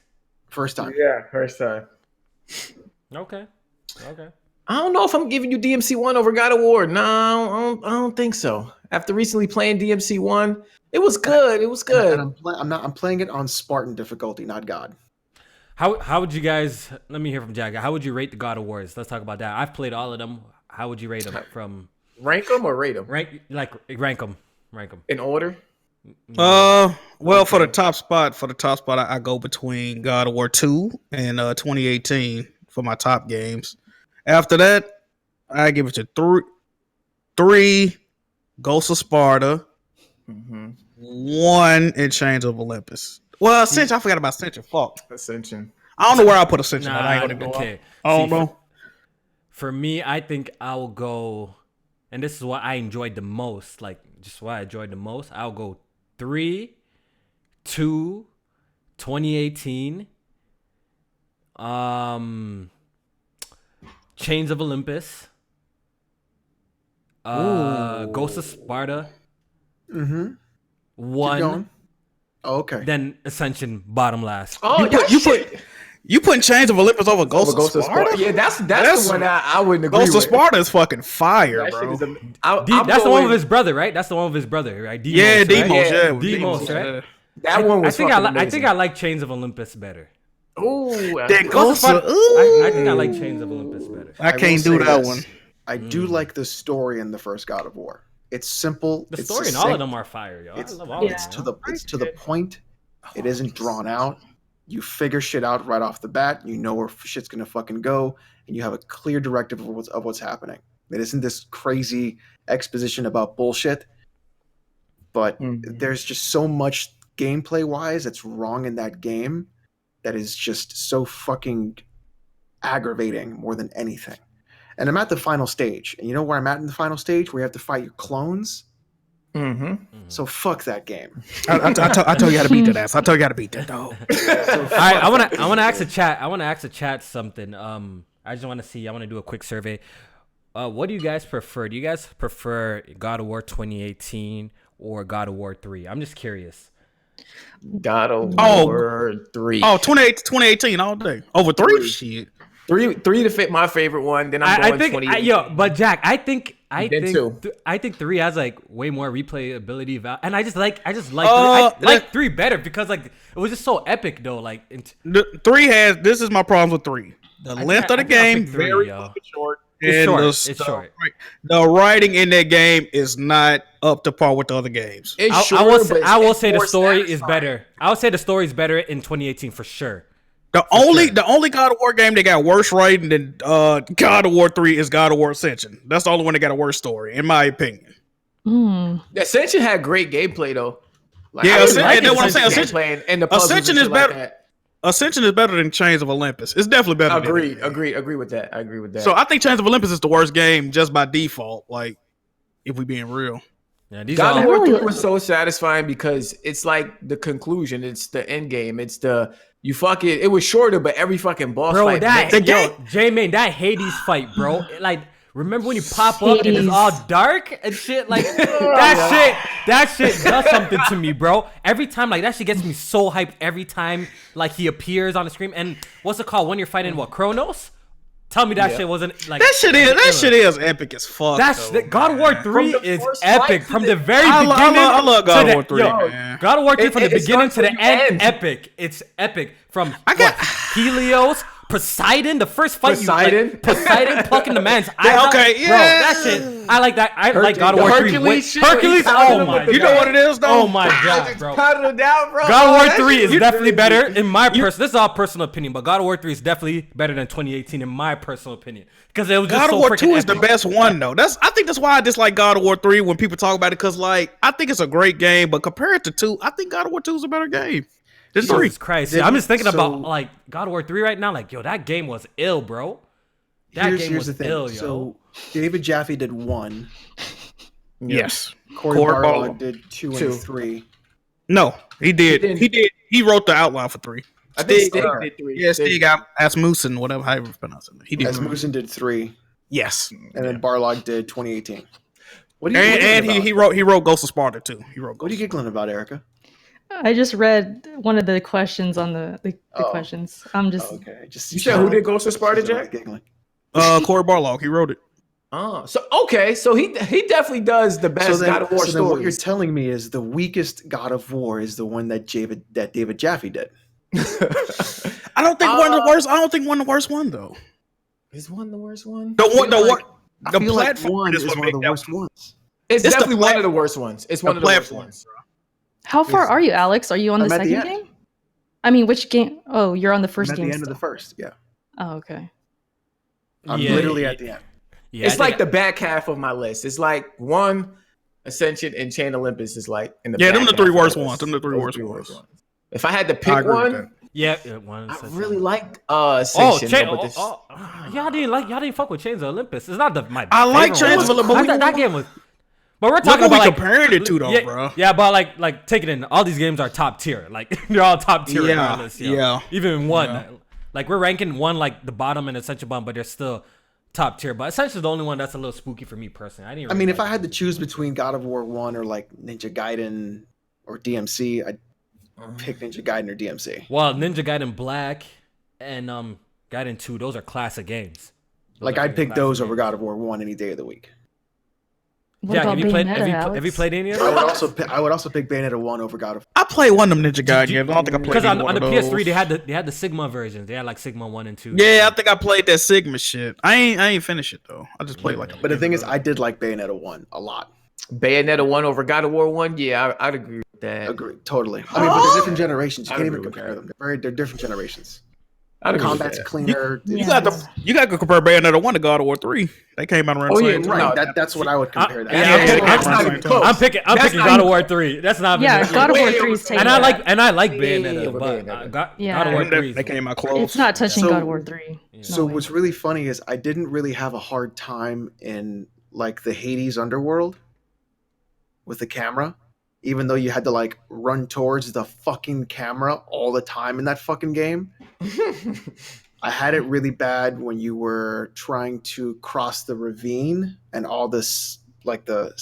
first time. Yeah, first time. Okay. I don't know if I'm giving you DMC 1 over God of War. No, I don't think so. After recently playing DMC 1, it was good. It was good. And I'm playing it on Spartan difficulty, not God. How would you guys? Let me hear from Jack. How would you rate the God of Wars? Let's talk about that. I've played all of them. How would you rate them from Rank them or rate them? rank them? Rank them. In order? Well, for the top spot, I go between God of War 2 and 2018 for my top games. After that, I give it to three Ghosts of Sparta, Mm-hmm. 1 in Chains of Olympus. Well, Ascension, I forgot about Ascension. Fuck. Ascension. I don't know where I put Ascension. Nah, I ain't gonna go okay. up. I don't See, know. For me, I think I'll go, and this is what I enjoyed the most. Like, just what I enjoyed the most. I'll go 3, 2, 2018. Chains of Olympus. Ghost of Sparta. Mm-hmm. Keep 1. going. Oh, okay. Then Ascension bottom last. Oh, You putting Chains of Olympus over Ghosts of Sparta? Yeah, that's the one that I wouldn't agree Ghosts with. of Sparta is fucking fire, That shit bro. is That's the one with his brother, right? That's the one with his brother, right? Demos, Yeah, right? Demos, yeah. Demos, right? That one was I think fucking I amazing. think I like Chains of Olympus better. Ooh, That Ghost of Ghosts of, Sparta, I think I like Chains of Olympus better. I will can't do say that this. one. I do like the story in the first God of War. It's simple. The it's story in all of them are fire, yo. I It's, love all of it's them. to the point. It isn't drawn out. You figure shit out right off the bat. You know where shit's gonna fucking go, and you have a clear directive of what's happening. It isn't this crazy exposition about bullshit. But there's just so much gameplay-wise that's wrong in that game that is just so fucking aggravating more than anything. And I'm at the final stage. And you know where I'm at in the final stage? Where you have to fight your clones? So fuck that game. I told you how to beat that ass. I told you how to beat that dog. All right, I want to ask the chat. I want to ask the chat something. I just want to see. I want to do a quick survey. What do you guys prefer? Do you guys prefer God of War 2018 or God of War 3? I'm just curious. God of War 3. Oh, 2018 all day. Over 3? Shit. 3 to fit my favorite one. Then I'm going 2018. But Jack, I think 3 has like way more replayability value, and I like 3 better because like it was just so epic though. Like 3 has. This is my problem with 3. The length of the game very short. It's short. The writing in that game is not up to par with the other games. I will say the story is better. I would say the story is better in 2018 for sure. The only God of War game that got worse writing than God of War 3 is God of War Ascension. That's the only one that got a worse story, in my opinion. Ascension had great gameplay though. Like, that's what I'm saying. Ascension is better. Like Ascension is better than Chains of Olympus. It's definitely better. Agree with that. I agree with that. So I think Chains of Olympus is the worst game just by default. Like, if we being real. Yeah, God of War 3 was so satisfying because it's like the conclusion. It's the end game. It's the it was shorter, but every fucking boss fight. J-Man, that Hades fight, bro. Like, remember when you pop up and it's all dark and shit? Like that shit does something to me, bro. Every time, like, that shit gets me so hyped every time like he appears on the screen. And what's it called when you're fighting Kronos? Tell me that shit wasn't like that shit is epic as fuck. God of War 3 is epic from the very beginning. I love God of War 3. God of War 3 from the beginning to the end, epic. It's epic from Helios, Poseidon, the first fight Poseidon plucking the man's eyes. Okay, yeah. Bro, that shit. I like that. I like God of War 3. Hercules, oh my god. You know what it is though? Oh my god, bro. Down, bro. God of War 3 is definitely better in my this is all personal opinion, but God of War 3 is definitely better than 2018 in my personal opinion. Because it was just God of War 2 is epic. The best one though. I think that's why I dislike God of War 3 when people talk about it, because like I think it's a great game, but compared to 2, I think God of War 2 is a better game. Jesus Christ. I'm just thinking about like God of War 3 right now. Like, yo, that game was ill, bro. Here's the thing. Ill, yo. So David Jaffe did 1. Yes. Corey Barlog did 2 and 3. No, he did. He wrote the outline for 3. I think Stig did 3. Yeah, Stig got Asmussen, whatever, however you pronounce it. He did. Asmussen did 3. Yes. And then Barlog did 2018. He wrote Ghost of Sparta too. What are you giggling about, Erica? I just read one of the questions on the questions. I'm just okay. You said who did Ghost of Sparta, Jack? Giggling. Corey Barlog. He wrote it. Oh, so he definitely does the best God of War stories. What you're telling me is the weakest God of War is the one that David Jaffe did. I don't think one of the worst. I don't think one of the worst one though. Is one the worst one? I feel like one is one of the worst ones. It's definitely one of the worst ones. It's one of the worst ones. How far are you, Alex? Are you on the second game? I mean, which game? Oh, you're on the first game. At the end of the first, yeah. Oh, okay. I'm literally at the end. Yeah, it's like the back half of my list. It's like 1, Ascension, and Chain Olympus is like in the back them the 3 worst ones. Them the 3 worst ones. If I had to pick one, one. I really liked Ascension. Y'all didn't fuck with Chains of Olympus. It's not I like Chains of Olympus. That game was. But we're talking about comparing it to though, bro. Yeah, but like take it in. All these games are top tier. Like they're all top tier on our list. Yeah. Even 1. Like we're ranking 1 like the bottom and Essential Bomb, but they're still top tier. But Essential is the only one that's a little spooky for me personally. If I had to choose between God of War 1 or like Ninja Gaiden or DMC, I'd pick Ninja Gaiden or DMC. Well, Ninja Gaiden Black and Gaiden 2, those are classic games. I'd pick those over God of War 1 any day of the week. What about Bayonetta, have you played any of those? those? I would also pick Bayonetta 1 over God of War. I played one of them Ninja Gaiden games. I don't think I played because on the PS3 they had the Sigma versions. They had like Sigma 1 and 2. Yeah, I think I played that Sigma shit. I ain't finished it though. I just played But the thing is, I did like Bayonetta 1 a lot. Bayonetta 1 over God of War 1? Yeah, I'd agree with that. Agree, totally. But they're different generations. You can't even compare them. They're different generations. I don't Combat's cleaner. You got to compare Bayonetta 1 to God of War 3. They came out around the same time. Right. That's what I would compare that. I'm picking God of War 3. That's not. God of War 3 is taking. And I like Bayonetta, but God of War 3. They came out close. It's not touching God of War 3. So what's really funny is I didn't really have a hard time in like the Hades underworld with the camera, even though you had to like run towards the fucking camera all the time in that fucking game. I had it really bad when you were trying to cross the ravine and all this like the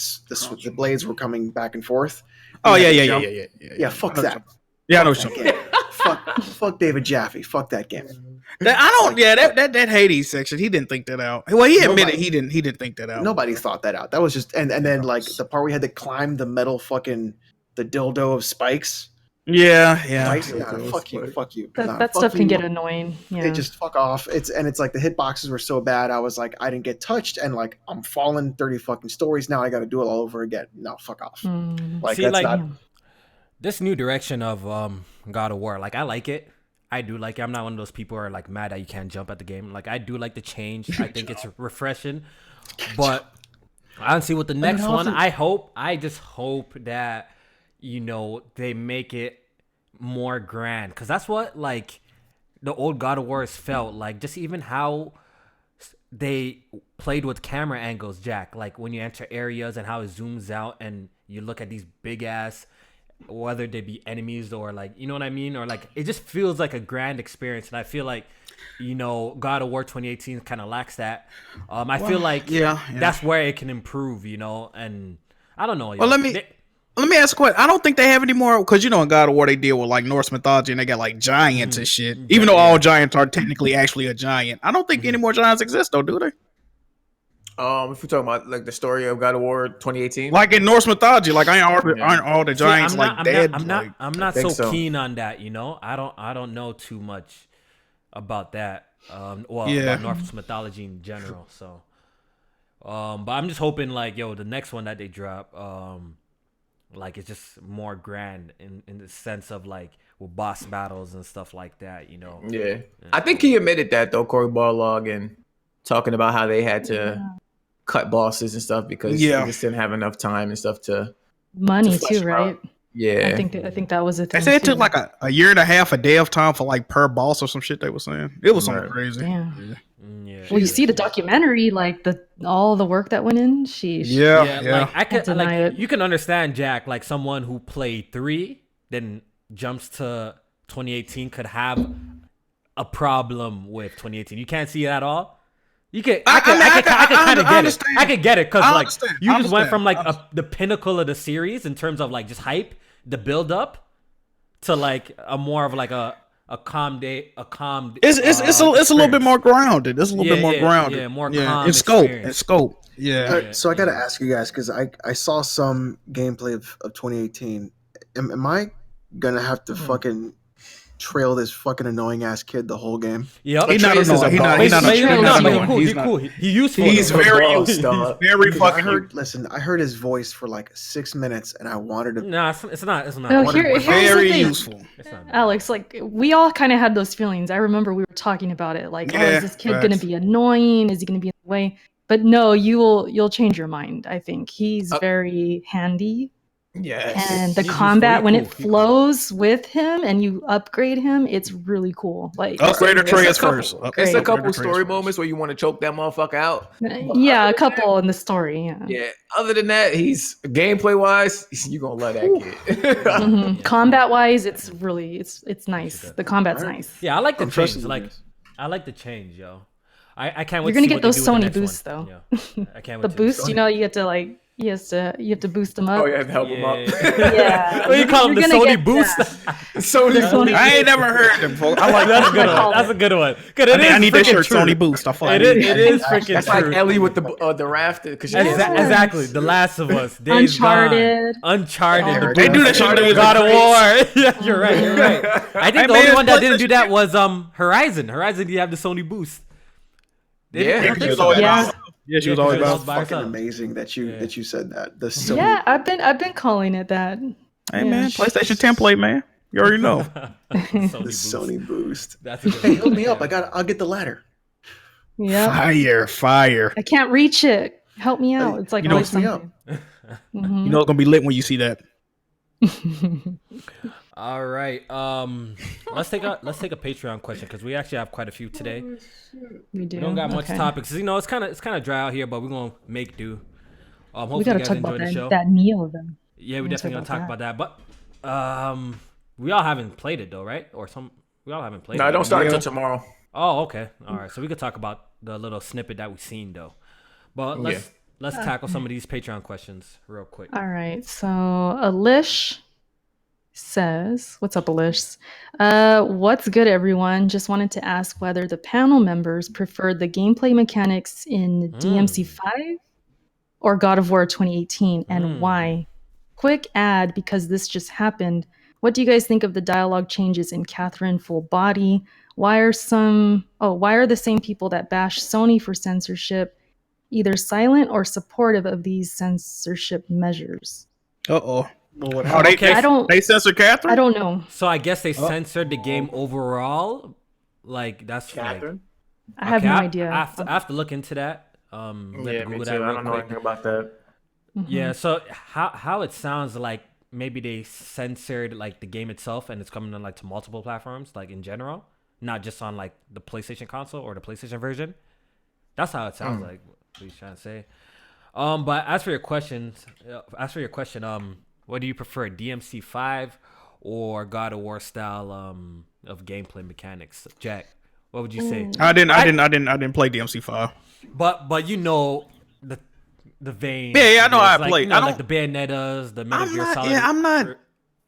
blades were coming back and forth. Oh yeah. Fuck that. Yeah, I know what you're talking. Fuck David Jaffe. Fuck that game. That Hades section, he didn't think that out. Well, he admitted he didn't think that out. Nobody thought that out. That was just and then like the part where we had to climb the metal fucking the dildo of spikes. Yeah. Fuck you. That stuff can get annoying. Yeah. It just fuck off. It's like the hitboxes were so bad. I was like, I didn't get touched, and like I'm falling 30 fucking stories now. I got to do it all over again. No, fuck off. Like that's not. This new direction of God of War, like I like it. I do like it. I'm not one of those people who are like mad that you can't jump at the game. Like I do like the change. I think it's refreshing. But honestly, with the next one, I just hope that they make it more grand, because that's what like the old God of Wars felt like. Just even how they played with camera angles, Jack. Like when you enter areas and how it zooms out and you look at these big ass, whether they be enemies or like, you know what I mean? Or like, it just feels like a grand experience. And I feel like, God of War 2018 kind of lacks that. I feel like that's where it can improve, and I don't know. Well, let me ask a question. I don't think they have any more, because in God of War they deal with like Norse mythology and they got like giants and shit. Even though all giants are technically actually a giant, I don't think any more giants exist though, do they? If we're talking about like the story of God of War 2018, like in Norse mythology, like aren't all the giants dead? I'm not so keen on that. I don't know too much about that. About Norse mythology in general. So, but I'm just hoping like the next one that they drop, like it's just more grand in the sense of like with boss battles and stuff like that. Yeah, I think he admitted that though, Cory Barlog, and talking about how they had to cut bosses and stuff because they just didn't have enough time and stuff to money too, right? Yeah, I think that was a thing. They said it took like a year and a half a day of time for like per boss or some shit. They were saying it was something crazy. Damn. Yeah. Well, you see the documentary, like all the work that went in. Sheesh. Yeah. Like I could like you can understand Jack, like someone who played 3 then jumps to 2018 could have a problem with 2018. You can't see it at all. You can. I kind of get it. I could get it because like you just went from like the pinnacle of the series in terms of like just hype, the build up, to like a more of like a calm day, It's a little bit more grounded. It's a little bit more grounded. Yeah, more calm. In scope. Yeah. So I got to ask you guys, because I saw some gameplay of 2018. Am I gonna have to fucking trail this fucking annoying ass kid the whole game? Yep. He's not annoying. He's cool. He's useful. He's very useful. He's very fucking. I heard his voice for like 6 minutes, and I wanted to. Nah, it's not. No, here's very the thing. useful. Alex, like we all kind of had those feelings. I remember we were talking about it. Like, is this kid gonna be annoying? Is he gonna be in the way? But no, you'll change your mind. I think he's very handy. Yes. And the combat when it flows with him and you upgrade him, it's really cool. Like upgrade Atreus first. It's a couple story moments where you want to choke that motherfucker out. Yeah, a couple in the story. Yeah. Other than that, he's gameplay wise, you gonna love that kid. Combat wise, it's nice. The combat's nice. Yeah, I like the change. I like the change, yo. I can't wait. You're gonna get those Sony boosts though. Yeah. I can't wait. The boost, you get to like. You have to boost them up. Oh, you have to help them up. Yeah. What do you call them? The Sony boost? Sony. I ain't never heard them, folks. I like that's a good one. That's a good one. I need that shirt, Sony boost. It is freaking true. That's like Ellie with the rafter. Exactly. The Last of Us. Uncharted. They do that shit with God of War. Yeah, you're right. I think the only one that didn't do that was Horizon. Horizon, you have the Sony boost. Yeah, she was always about. Fucking amazing that you said that. Yeah, I've been calling it that. Hey man, PlayStation template, man. You already know. The Sony boost. That's a good Hey, one. hook me up. I'll get the ladder. Yeah. Fire. I can't reach it. Help me out. It's like You know, always hook me up. something. You know it's gonna be lit when you see that. All right. Let's take a Patreon question because we actually have quite a few today. We do. We don't got much Okay. topics. You know, it's kind of dry out here, but we're gonna make do. Hopefully We gotta you guys talk enjoy about the show. that Neo then. Yeah, we We're definitely gonna gonna talk talk about that. But we all haven't played it though, right? We all haven't played it. No, I don't start Yeah. until tomorrow. Oh, okay. All right. So we could talk about the little snippet that we've seen though. But let's tackle some of these Patreon questions real quick. All right. So Alish says, "What's up, Alish? What's good, everyone? Just wanted to ask whether the panel members preferred the gameplay mechanics in DMC5 or God of War 2018, and why? Quick ad, because this just happened. What do you guys think of the dialogue changes in Catherine Full Body? Why are the same people that bash Sony for censorship either silent or supportive of these censorship measures?" Uh-oh. Well, what Oh, they, I they censored Catherine? I don't know. So I guess they censored the game overall. Like that's Catherine? I have no idea. I have to look into that. We have to Yeah, me Google too. that I real don't know quick. anything about that. Yeah, so how it sounds like maybe they censored like the game itself and it's coming on like to multiple platforms, like in general, not just on like the PlayStation console or the PlayStation version. That's how it sounds like. What he's trying to say. But as for your question, what do you prefer, DMC5 or God of War style of gameplay mechanics? Jack, what would you say? I didn't play DMC5. But you know the vein. Yeah, I know how I like, play. You know, I don't like the Bayonettas, the Metal Gear Solid. I'm not.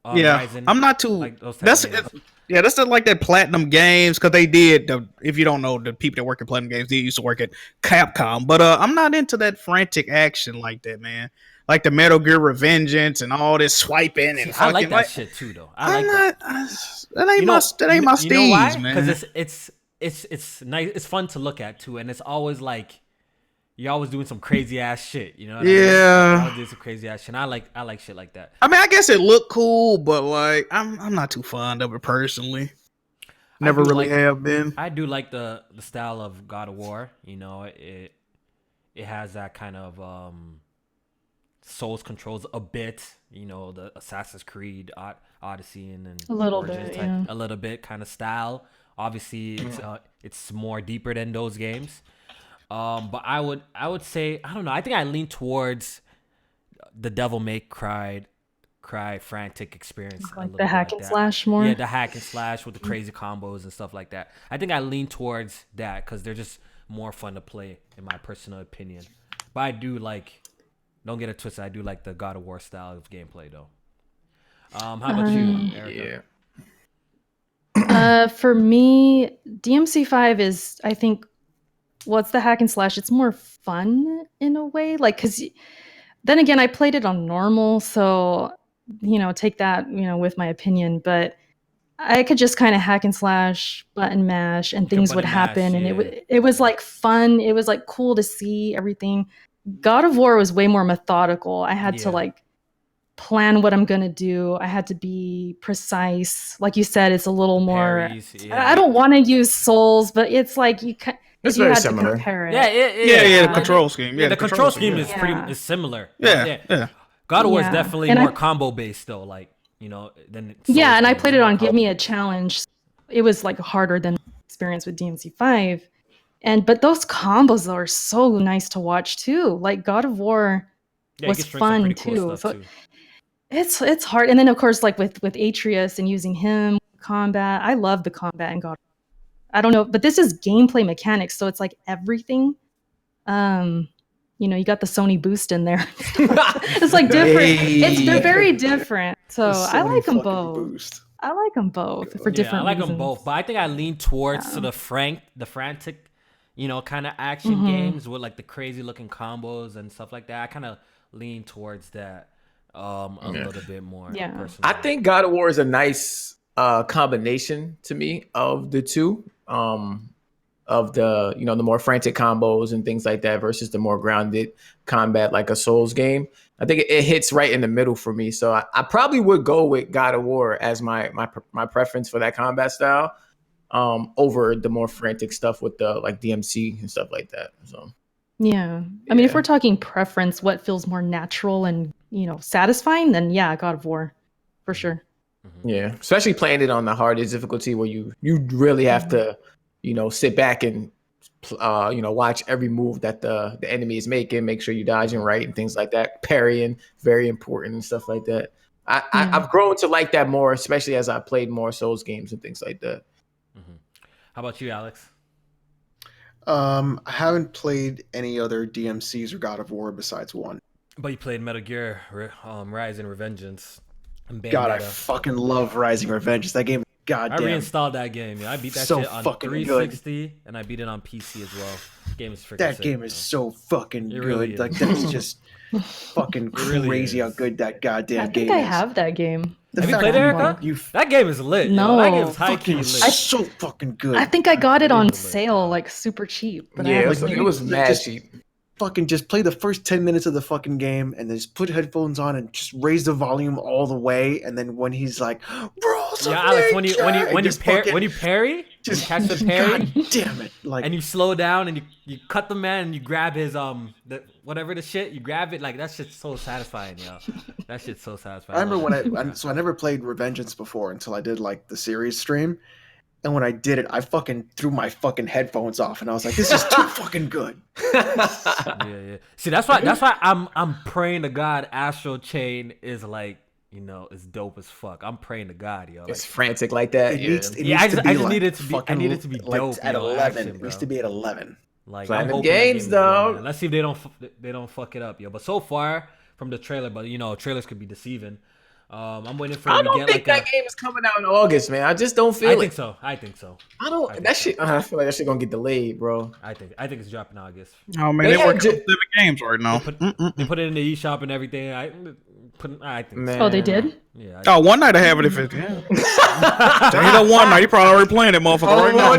Ryzen, I'm not too. like those type of games. That's like that Platinum Games because they did. If you don't know, the people that work at Platinum Games, they used to work at Capcom. But I'm not into that frantic action like that, man. Like the Metal Gear Revengeance and all this swiping and I like fucking, that shit too, though. I like that. That ain't my steez, You know why? man. Because it's nice. It's fun to look at too, and it's always like you're always doing some crazy ass shit. You know? What I mean? Yeah. I always do some crazy ass shit. And I like shit like that. I mean, I guess it looked cool, but like I'm not too fond of it personally. Never really have been. I do like the style of God of War. You know, it has that kind of Souls controls a bit. You know, the Assassin's Creed, Odyssey, and A little Origins bit, type, yeah. a little bit kind of style. Obviously, it's more deeper than those games. But I would say, I don't know. I think I lean towards the Devil May Cry frantic experience. Like the hack and slash more. Yeah, the hack and slash with the crazy combos and stuff like that. I think I lean towards that because they're just more fun to play, in my personal opinion. But I do like, don't get it twisted, I do like the God of War style of gameplay though. How about you, Erica? Yeah. For me, DMC5 is, I think, it's the hack and slash. It's more fun in a way, like, because then again, I played it on normal, so take that with my opinion. But I could just kind of hack and slash, button mash, and things would happen, and it was like fun. It was like cool to see everything. God of War was way more methodical. I had to like plan what I'm gonna do. I had to be precise. Like you said, it's a little more. I don't want to use Souls, but it's like It's you very had similar. to compare it. Yeah. The control scheme. Yeah, the control scheme is is similar. Yeah. God of War is definitely more combo based though. Like than Souls and I games. played it on Give Me a Challenge. It was like harder than experience with DMC5. But those combos are so nice to watch too. Like God of War was fun too. So it's hard. And then of course, like with Atreus and using him combat, I love the combat in God of War. I don't know, but this is gameplay mechanics, so it's like everything. You got the Sony boost in there. It's like different. They're very different. So I like them both. Boost. I like them both for different I like reasons. them both, but I think I lean towards the frantic, kind of action games with like the crazy looking combos and stuff like that. I kind of lean towards that a little bit more. Yeah. Personally. I think God of War is a nice combination to me of the two. of the the more frantic combos and things like that versus the more grounded combat like a Souls game. I think it hits right in the middle for me. So I probably would go with God of War as my preference for that combat style, over the more frantic stuff with the like DMC and stuff like that. So Yeah. I mean, if we're talking preference, what feels more natural and, satisfying, then yeah, God of War, for sure. Yeah, especially playing it on the hardest difficulty where you really have to, sit back and watch every move that the enemy is making, make sure you're dodging right and things like that. Parrying, very important and stuff like that. I've grown to like that more, especially as I played more Souls games and things like that. How about you, Alex? I haven't played any other DMCs or God of War besides one. But you played Metal Gear Rise and Revengeance. And God, I fucking love Rising Revengeance. That game, goddamn. I reinstalled that game. I beat that shit on 360, and I beat it on PC as well. Game is freaking that sick, game is so fucking good. Really like that's just fucking crazy how good that goddamn game is. I think I have that game. Have you played Erica? That game is lit. No, that game is high key lit. So fucking good. I think I got it on sale, like super cheap. But it was mad cheap. Fucking just play the first 10 minutes of the fucking game and then just put headphones on and just raise the volume all the way. And then when he's like, bro, Alex, when you parry, just catch the parry, God damn it! Like, and you slow down and you cut the man and you grab his whatever the shit, you grab it, like that shit's so satisfying, yo. That shit's so satisfying. I remember I never played Revengeance before until I did like the series stream. And when I did it, I fucking threw my fucking headphones off, and I was like, "This is too fucking good." Yeah. See, that's why I'm praying to God. Astral Chain is like, is dope as fuck. I'm praying to God, yo. It's frantic like that. It needs to be I need it to be dope at 11. Action, it needs to be at 11. Like I'm games though. Let's see if they don't fuck it up, yo. But so far from the trailer, but trailers could be deceiving. I'm waiting for. I don't think that game is coming out in August, man. I just don't feel it. I think so. I don't. That shit. I feel like that shit gonna get delayed, bro. I think it's dropping August. Oh man, they work 7 games right now. They put it in the eShop and everything. I think. Man. Oh, they did. Yeah. One night I have it if it. Yeah. One night you probably already playing that motherfucker right now.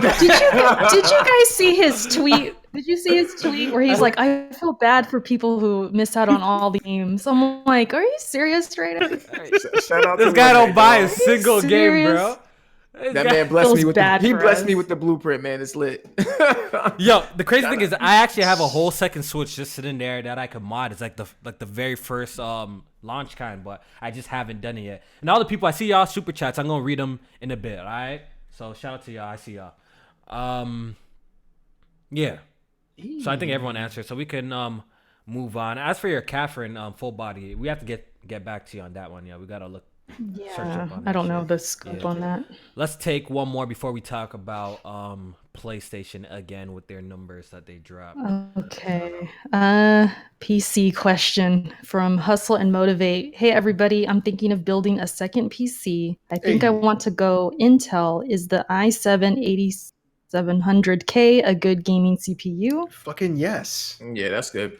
Did you guys see his tweet? Did you see his tweet where he's like, I feel bad for people who miss out on all the games. I'm like, are you serious right now? Shout out this guy don't buy a single game, bro. That man blessed me with me with the blueprint, man. It's lit. Yo, the crazy thing is I actually have a whole second Switch just sitting there that I could mod. It's like the very first launch kind, but I just haven't done it yet. And all the people, I see y'all super chats. I'm gonna read them in a bit, all right? So shout out to y'all. I see y'all. Yeah. So I think everyone answered. So we can move on. As for your Catherine full body, we have to get back to you on that one. Yeah, we gotta look. Yeah, I don't know the scope on that. Let's take one more before we talk about PlayStation again with their numbers that they dropped. Okay. PC question from Hustle and Motivate. Hey everybody, I'm thinking of building a second PC. I think I want to go Intel. Is the i7 8700K a good gaming CPU? Fucking yes. Yeah, that's good.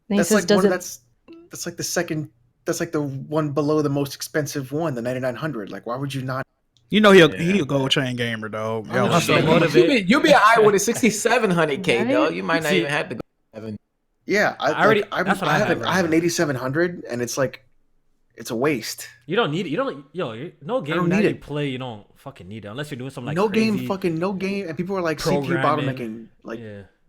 That's like that's like the second. That's like the one below the most expensive one, the 9900. Like, why would you not? He'll gold chain gamer, dog. You'll be an eye with a 6700K, right? Though. You might not even have to go 7. Yeah, I have an 8700, and it's like, it's a waste. You don't need it. No game that you play, you don't fucking need it unless you're doing something like no game. And people are like CPU bottlenecking. Like,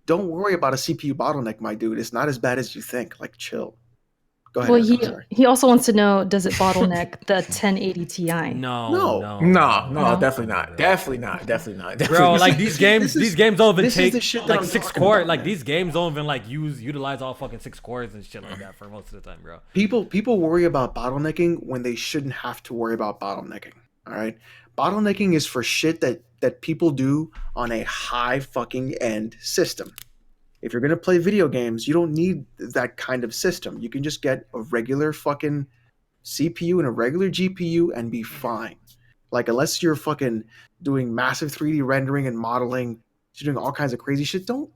don't worry about a CPU bottleneck, my dude. It's not as bad as you think. Like, chill. Go ahead. Well, he also wants to know, does it bottleneck the 1080 Ti? No, definitely not. Definitely not. Bro, like these games don't even take like 6 cores. Like these games don't even like utilize all fucking 6 cores and shit like that for most of the time, bro. People worry about bottlenecking when they shouldn't have to worry about bottlenecking. All right, bottlenecking is for shit that people do on a high fucking end system. If you're going to play video games, you don't need that kind of system. You can just get a regular fucking CPU and a regular GPU and be fine. Like, unless you're fucking doing massive 3D rendering and modeling, you're doing all kinds of crazy shit, don't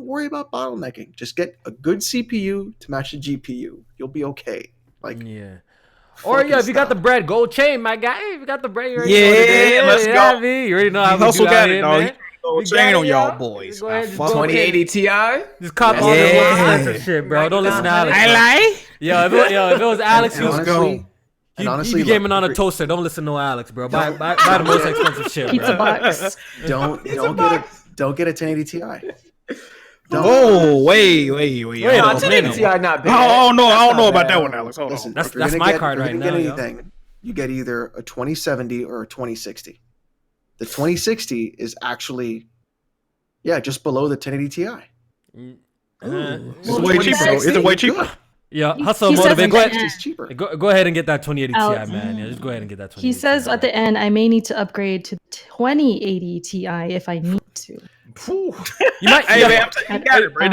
worry about bottlenecking. Just get a good CPU to match the GPU. You'll be okay. Like, yeah. Or if you got the bread, gold chain, my guy. If you got the bread, you already know what it is. Let's go. You already know how we do got it, dog. man. Oh, chain on y'all boys. Go ahead, just Fuck go with 2080 Ti. Just cop all the expensive shit, bro. Don't listen to Alex. I lie. Yo, if it was Alex, And he was honestly, and honestly, be gaming look, on a toaster. Don't listen to Alex, bro. Buy the most expensive shit, Pizza bro. box. don't get a 1080 Ti. Oh, wait. Wait, No, a 1080 minute. Ti not bad. No, I don't know not about bad. that one, Alex. Hold Listen, on. That's if you're gonna my get- card if right you're now, gonna yo. get anything, you get either a 2070 or a 2060. The 2060 is actually, just below the 1080 Ti. It's way cheaper. Though. Is it way cheaper? Yeah, He- hustle he says motivate. at Go the ahead. end- It's cheaper. Go ahead and get that 2080 Ti, Alex. man. Yeah, just go ahead and get that 2080 He says Ti. at the end, I may need to upgrade to 2080 Ti if I need to. You might. Hey, Yeah, man, you got it, bro.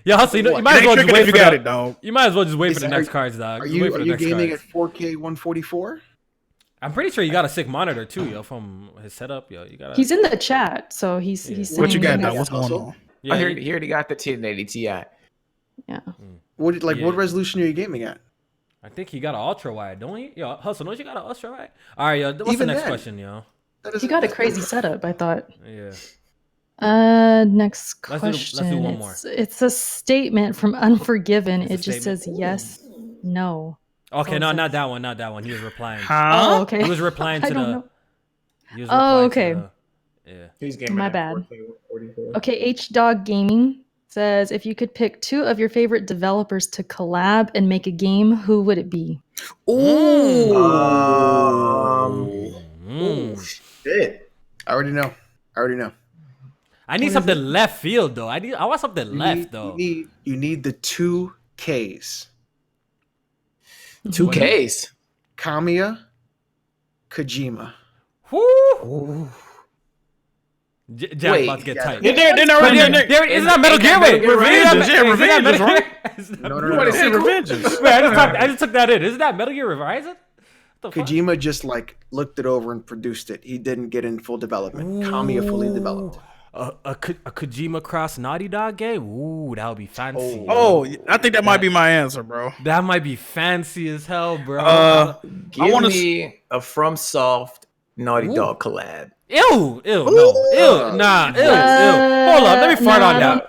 yeah, hustle. You It might as ain't well just tricking wait if you for got the- it, dog. You might as well just wait for the Is- next cards, dog. Are Just wait you for the next gaming cards. at 4K 144? I'm pretty sure you got a sick monitor too, yo, from his setup, yo. You got. He's in the chat, so he's saying. What you got, that- dog? What's going on? Yeah, I heard he already got the 1080 Ti. Yeah. What Yeah. what resolution are you gaming at? I think he got an ultra wide, don't he? Yo, hustle. Don't you got an ultra wide? All right, yo. What's the Even next then. question, yo? He got a crazy setup, I thought. Yeah. Next Let's do question. one more. It's a statement from Unforgiven. It's a It just statement. says yes, no. Okay, So no, it not says- that one. Not that one. He was replying. Oh, okay. He was replying I to don't the. know. He was Oh, replying to okay. Yeah. He's gaming My at bad. 4K 144. Okay, H Dog Gaming says if you could pick two of your favorite developers to collab and make a game, who would it be? Ooh. Shit. I already know. I need something left field though. I want something You left need, though. You need the 2 Ks. 2Ks. Kamiya, Kojima. Woo! Jack Wait, about to get tight. Then already in there. Isn't that Metal Ain't Gear? that Wait, Metal Gear Revengeance? Yeah, Revengeance, right? No. You want to see Revengeance. Wait, I just took that in. Isn't that Metal Gear Revised? What the fuck? Kojima just looked it over and produced it. He didn't get in full development. Kamiya fully developed. A Kojima cross Naughty Dog game? Ooh, that would be fancy. Oh, I think that might be my answer, bro. That might be fancy as hell, bro. Give I wanna me a FromSoft Naughty Dog collab. Ew, nah, ew. Hold on, let me fart on that.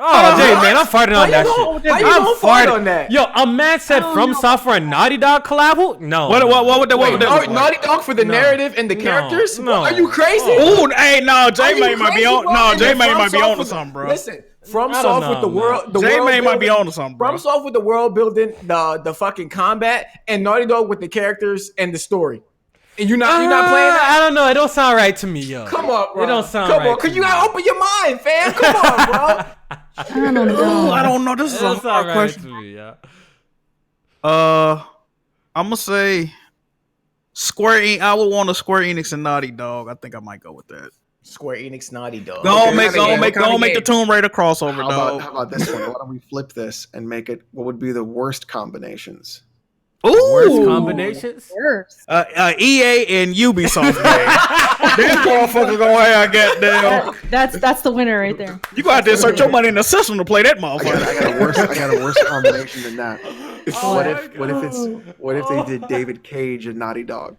Oh, Jay, man, I'm farting on that shit. How you I'm gonna fart farting on that? Yo, a man said From Software and Naughty Dog collab? Who? No. What would that? What would that look like? Naughty Dog for the narrative and the No, characters? no. Are you crazy? Ooh, hey, no, Are J you May might be crazy, on. bro? No, And J then May might be FromSoft on to with- something, bro. Listen, I FromSoft don't with the know, world, the J world May might be building- on to something, bro. FromSoft with the world building, the fucking combat, and Naughty Dog with the characters and the story. And you're not playing that? I don't know. It don't sound right to me, yo. Come on, bro. It don't sound Come right. on, cause to you me. gotta open your mind, fam. Come on, bro. I don't know. Ooh, I don't know. This It is a don't sound hard right question. to me, yeah. I'm gonna say Square Enix. I would want a Square Enix and Naughty Dog. I think I might go with that. Square Enix Naughty Dog. Go Okay, make what kind of the game? Tomb Raider crossover, dog. How about this one? Why don't we flip this and make it what would be the worst combinations? Ooh, Worst combinations? Worst. EA and Ubisoft game. This motherfucker gonna have goddamn. That's the winner right there. You gonna have to insert your money in the system to play that motherfucker. I got a worse combination than that. Oh What if they did David Cage and Naughty Dog?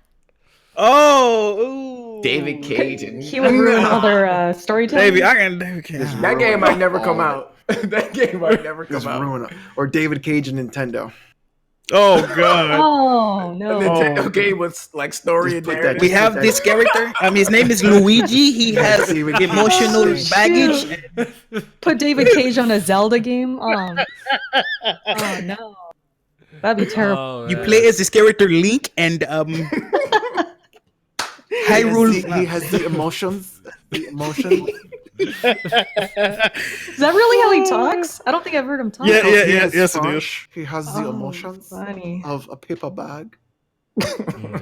Oh, ooh. David Cage and He would ruin all their storytelling. David Cage. that game might never come out. That game might never Just come out. ruin it. Or David Cage and Nintendo. Oh god. Oh no. A Nintendo game with like story Just and put that- narrative. We have this character. His name is Luigi. He has David emotional Cage. baggage. Put David Cage on a Zelda game. Oh no. That'd be terrible. Oh, You man. play as this character Link and Hyrule. He has the emotions. The emotions. Is that really how he talks? I don't think I've heard him talk. Yeah, He has yes, it is. fun. He has the Oh, emotions funny. of a paper bag. Yeah.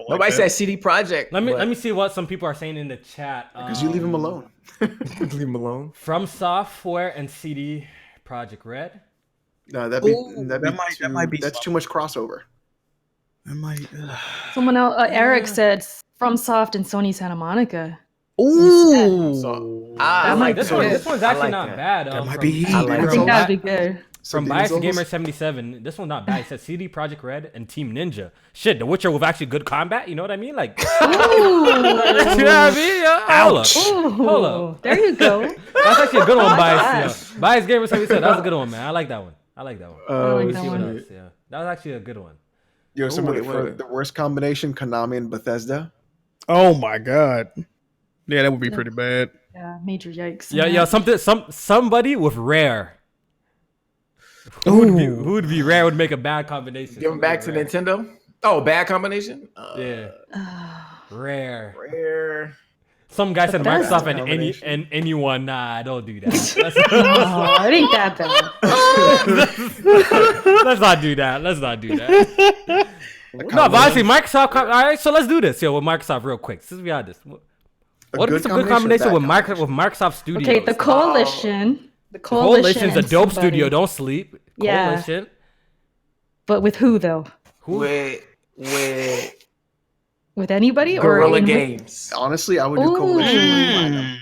Nobody said CD Projekt. Let me see what some people are saying in the chat. Because you leave him alone. leave him alone. From Software and CD Project Red. No, that might be that's too much crossover. Someone else, Eric said FromSoft and Sony Santa Monica. Ooh. So, That might This be one, good. this one's actually like not that. bad. That might from- be heat. I like I it. think that'd be good. From Demon Bias Souls? Gamer 77, this one's not bad. It says CD Projekt Red and Team Ninja. Shit, The Witcher with actually good combat. You know what I mean? Like, you know what I mean? Yeah, hold up. There you go. That's actually a good one, that. Bias. Yeah. Bias Gamer 77. That was a good one, man. I like that one. I like Let that me see what one. else. Yeah, that was actually a good one. Yo, somebody wait, for wait. the worst combination, Konami and Bethesda. Oh my god. Yeah, that would be pretty bad. Yeah, major yikes. Yeah, somebody with Rare. Who would be Rare would make a bad combination. Give them back to Nintendo. Oh, bad combination. Yeah, Rare. Rare. Some guy said Bethesda Microsoft and anyone. Nah, don't do that. Oh, it ain't that bad. Let's not do that. No, but honestly, Microsoft. All right, so let's do this. Yo, with Microsoft, real quick. Let's be honest. What is a good combination with Microsoft Studios? Okay, the Coalition. The Coalition's a and dope somebody. studio. Don't sleep. Yeah. Coalition. But with who though? Who? With anybody Guerrilla or Games. Honestly, I would do Coalition.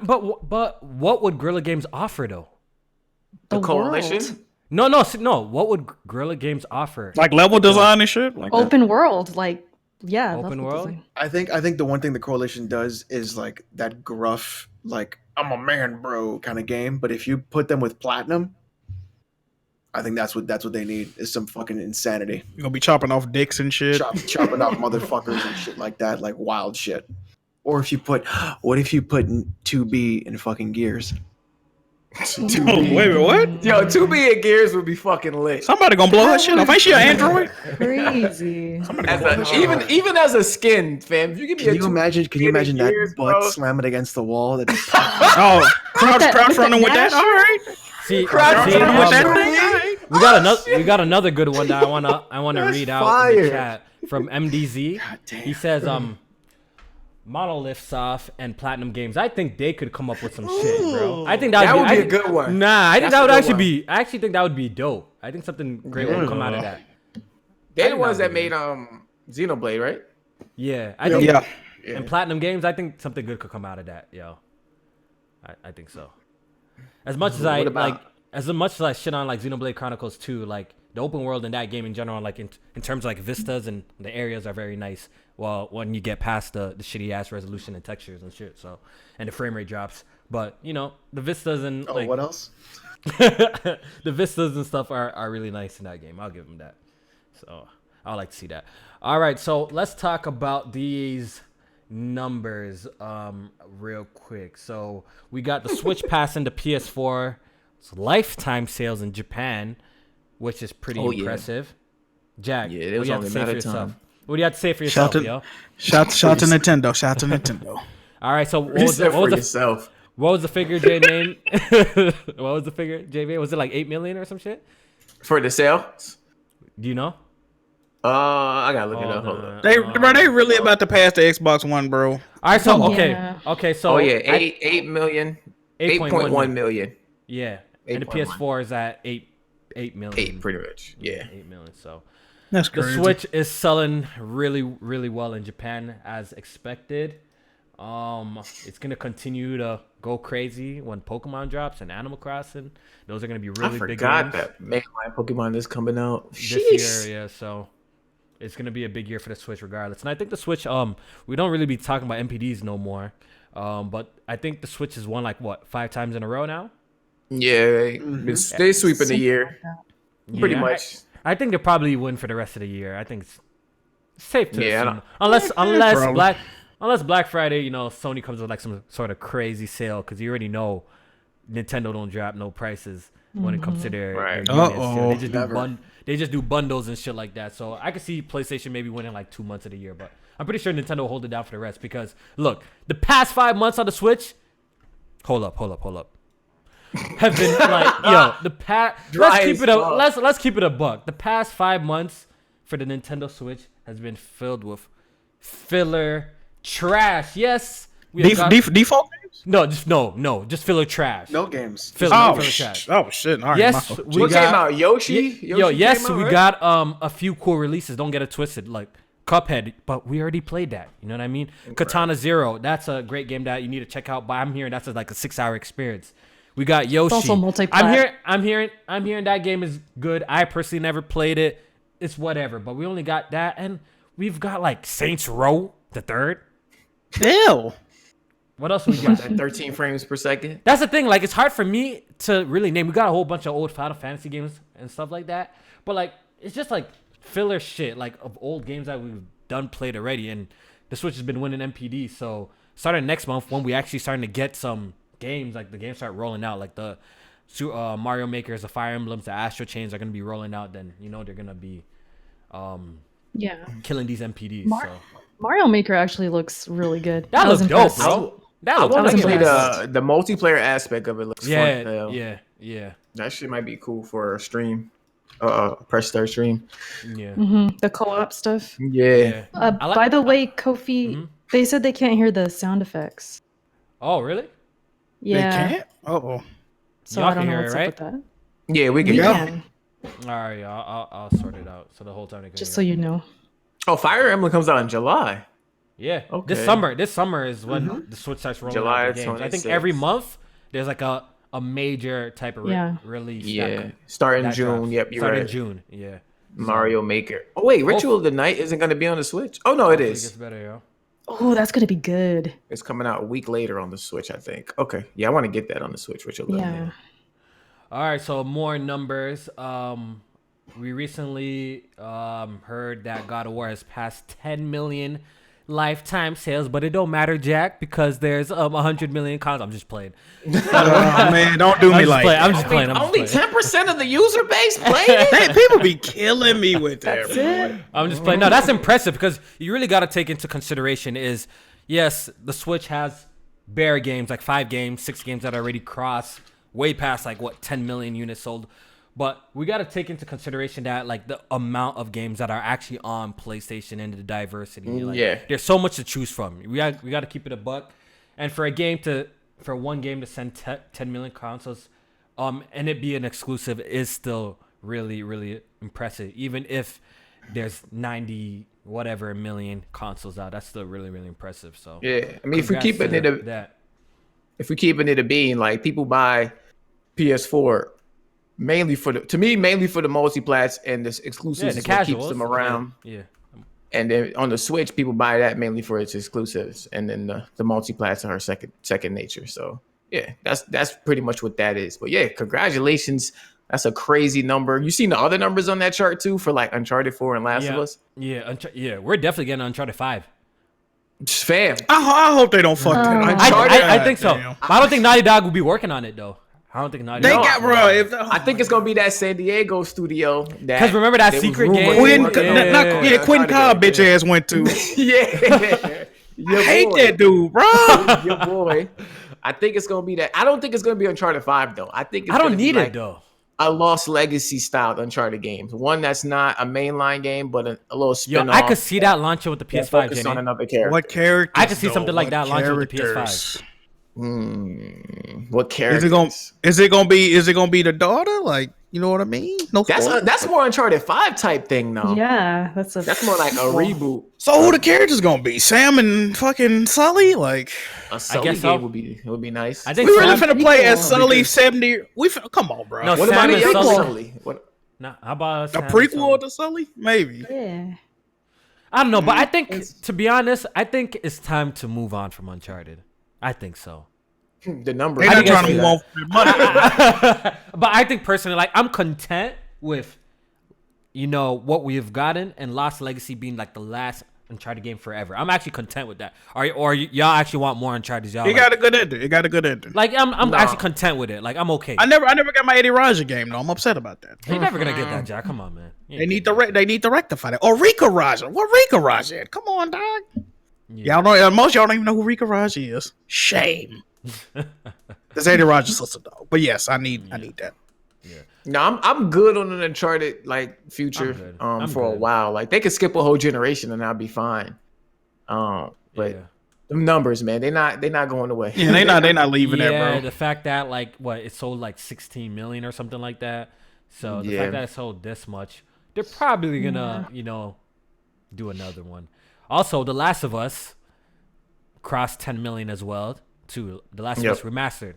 But what would Guerrilla Games offer though? The world. Coalition. No. What would Guerrilla Games offer? Like level design and shit. Like that. Open world, like Open level world? design. I think the one thing the Coalition does is like that gruff, like I'm a man, bro, kind of game. But if you put them with Platinum, I think that's what they need is some fucking insanity. You're gonna be chopping off dicks and shit. Chopping off motherfuckers and shit like that, like wild shit. Or what if you put 2B in fucking Gears? Oh, wait, what? Yo, 2B and Gears would be fucking lit. Somebody gonna blow her shit off. Ain't she an android? Crazy. Even as a skin, fam. If you give me Can you imagine that Gears, butt bro. slamming against the wall? That'd be Oh, crouch running with that. All right. See, Crouch running with that thing. we got another good one that I wanna That's read out in the fire. chat from MDZ. God damn. He says Monolith Soft and Platinum Games. I think they could come up with some shit, bro. I think that would be a good one. Nah, I think That's that would a good actually one. be. I actually think that would be dope. I think something great would come out of that. They're the ones that made Xenoblade, right? Yeah, I think. Yeah. And Platinum Games, I think something good could come out of that, yo. I think so. As much as I What about- like, as much as I shit on like Xenoblade Chronicles 2, like the open world in that game in general, like in terms of like vistas and the areas are very nice. Well, when you get past the shitty ass resolution and textures and shit, so and the frame rate drops. But you know the vistas and like what else? the vistas and stuff are really nice in that game. I'll give them that. So I would like to see that. All right, so let's talk about these numbers real quick. So we got the Switch passing the PS4 lifetime sales in Japan, which is pretty impressive. Jack, Yeah, it what was do you have only to say a for matter of yourself? time. What do you have to say for yourself, yo? Shout to Nintendo. Shout to Nintendo. All right, so what You was, said what, was for the, yourself. what was the figure, J name? What was the figure, JV? Was it like 8 million or some shit? For the sales? Do you know? I gotta look it up. Hold up. They really about to pass the Xbox One, bro. All right, so Yeah. okay, so Oh yeah, 8 million, 8.1 million. Yeah, and the 8.1. PS4 is at 8 million. 8 pretty much. Yeah. 8 million. So That's the crazy. Switch is selling really, really well in Japan as expected. It's gonna continue to go crazy when Pokemon drops and Animal Crossing. Those are gonna be really I big forgot games that mainline Pokemon is coming out this Sheesh. year. Yeah, so it's gonna be a big year for the Switch regardless. And I think the Switch, we don't really be talking about MPDs no more. But I think the Switch has won like what 5 times in a row now. Yeah, they sweeping the year pretty Yeah, much. I think they'll probably win for the rest of the year. I think it's safe to Yeah, I assume. Unless Probably. Black Friday, you know, Sony comes with like some sort of crazy sale because you already know Nintendo don't drop no prices when it comes to their Right. units. You know, Uh-oh. they just do bundles and shit like that. So I could see PlayStation maybe winning like 2 months of the year, but I'm pretty sure Nintendo will hold it down for the rest because look, the past 5 months on the Switch. Hold up. Have been like the past. Dry as fuck. Let's keep it a buck. The past 5 months for the Nintendo Switch has been filled with filler trash. Yes, we have got- Default games? just filler trash. No games. Filler trash. Oh shit! All right, Yes, my fault. we What got came out? Yoshi? yes, came out, we right? got a few cool releases. Don't get it twisted, like Cuphead, but we already played that. You know what I mean? Katana Zero, that's a great game that you need to check out. But I'm hearing that's like a 6-hour experience. We got Yoshi. It's also multi-plat. I'm hearing that game is good. I personally never played it. It's whatever, but we only got that, and we've got like Saints Row the third. Ew. What else we got? At 13 frames per second. That's the thing. Like, it's hard for me to really name. We got a whole bunch of old Final Fantasy games and stuff like that, but like, it's just like filler shit, like of old games that we've done played already. And the Switch has been winning MPD. So starting next month, when we actually starting to get some games, like the games start rolling out, like the Mario Makers, the Fire Emblems, the Astro Chains are gonna be rolling out. Then they're gonna be killing these MPDs. So Mario Maker actually looks really good. that looks dope, impressed. bro. That I looks want to play impressed. the multiplayer aspect of it. Looks fun. Hell. Yeah. That shit might be cool for a stream. Press start stream. Yeah. The co-op stuff. Yeah. By the way, Kofi, they said they can't hear the sound effects. Oh, really? Yeah. They can't? Uh-oh. So Y'all I don't can know hear what's it, up with that. Yeah, we can. We Yeah. can, All right, I'll sort it out. So the whole time they can just hear so you know. Oh, Fire Emblem comes out in July. Yeah. Okay. This summer is when the Switch starts rolling July out the games. I think 26th. every month there's like a major type of release. Yeah. Starting that June. drops. Yep, you're Starting right. June. Yeah. Mario Maker. Oh wait, Ritual of the Night isn't going to be on the Switch. Oh no, it Hopefully it gets is. better, yo. Oh, that's gonna be good. It's coming out a week later on the Switch, I think. Okay, yeah, I want to get that on the Switch. Ritual of the Yeah. Night. All right, so more numbers. We recently heard that God of War has passed 10 million lifetime sales, but it don't matter, Jack, because there's 100 million consoles. I'm just playing. Oh, man, don't do me like that. I'm just playing. Only 10% of the user base played it. Hey, people be killing me with that. That's it. I'm just playing. No, that's impressive because you really got to take into consideration is, yes, the Switch has bare games, like 5 games, 6 games that already cross way past like 10 million units sold. But we got to take into consideration that like the amount of games that are actually on PlayStation and the diversity. Like, Yeah. there's so much to choose from. We got to keep it a buck. And for one game to send 10 million consoles, and it be an exclusive is still really, really impressive. Even if there's 90 whatever million consoles out, that's still really, really impressive. So Yeah, I mean, if we congrats keep to it a that. if we keeping it a bean, like people buy PS4 mainly for the multiplats and the exclusives the is what casuals keeps them around. Yeah. And then on the Switch, people buy that mainly for its exclusives, and then the multiplats are second nature. So yeah, that's pretty much what that is. But yeah, congratulations. That's a crazy number. You seen the other numbers on that chart too for like Uncharted 4 and Last of Us? Yeah, we're definitely getting Uncharted 5. Fam. I hope they don't fuck that up. I think so. Damn. I don't think Naughty Dog will be working on it though. I don't think Naughty They Dog. got, bro. If I think it's gonna be that San Diego studio. Because remember that was secret rumored game? to Quinn, work on. Quentin Cobb bitch ass went to. Yeah. I hate that dude, bro. Your boy. I think it's gonna be that. I don't think it's gonna be Uncharted 5 though. I think it's I don't gonna be need like it though. a Lost Legacy style Uncharted game. One that's not a mainline game, but a little Yo, spin-off. I could see that launching with the PS5, focus on Jamie. another character. What characters? I could see though? something like What that launching with the characters? PS5. What character? Is it gonna be the daughter? Like, you know what I mean? No. spoilers. That's more Uncharted 5 type thing though. Yeah, that's That's more like a reboot. So who the characters gonna be? Sam and fucking Sully? Like, A Sully guess so. game would be nice. I think we really Sam- finna play as prequel. Sully 70. Come on, bro. No, what Sam about and the younger Sully. Sully? What? Nah, how about a Sam and prequel Sully? to Sully? Maybe. Yeah. I don't know, but I think, to be honest, I think it's time to move on from Uncharted. I think so. The number. They I not think trying to it's- move on from their money. But I think personally, like, I'm content with, what we have gotten and Lost Legacy being like the last Uncharted game forever. I'm actually content with that. Or y'all actually want more Uncharted? Y'all It like, got a good ending. It got a good ending. like I'm No. actually content with it. Like, I'm okay. I never got my Eddie Raja game though. I'm upset about that. You're never gonna get that, Jack. Come on, man. You They ain't need getting to they need to rectify that. Or Rika Raja. What Rika Raja at? Come on, dog. Yeah. Y'all know most y'all don't even know who Rika Raja is. Shame. That's Eddie Raja's sister though. But yes, I need that. No, I'm good on an Uncharted like future I'm good. I'm for a good. while. Like they could skip a whole generation and I'll be fine. But Yeah. them numbers, man, they're not going away. Yeah, they not leaving Yeah, that, bro. the fact that it sold like 16 million or something like that. So the Yeah. fact that it sold this much, they're probably gonna, do another one. Also, The Last of Us crossed 10 million as well too. The Last of Yep. Us remastered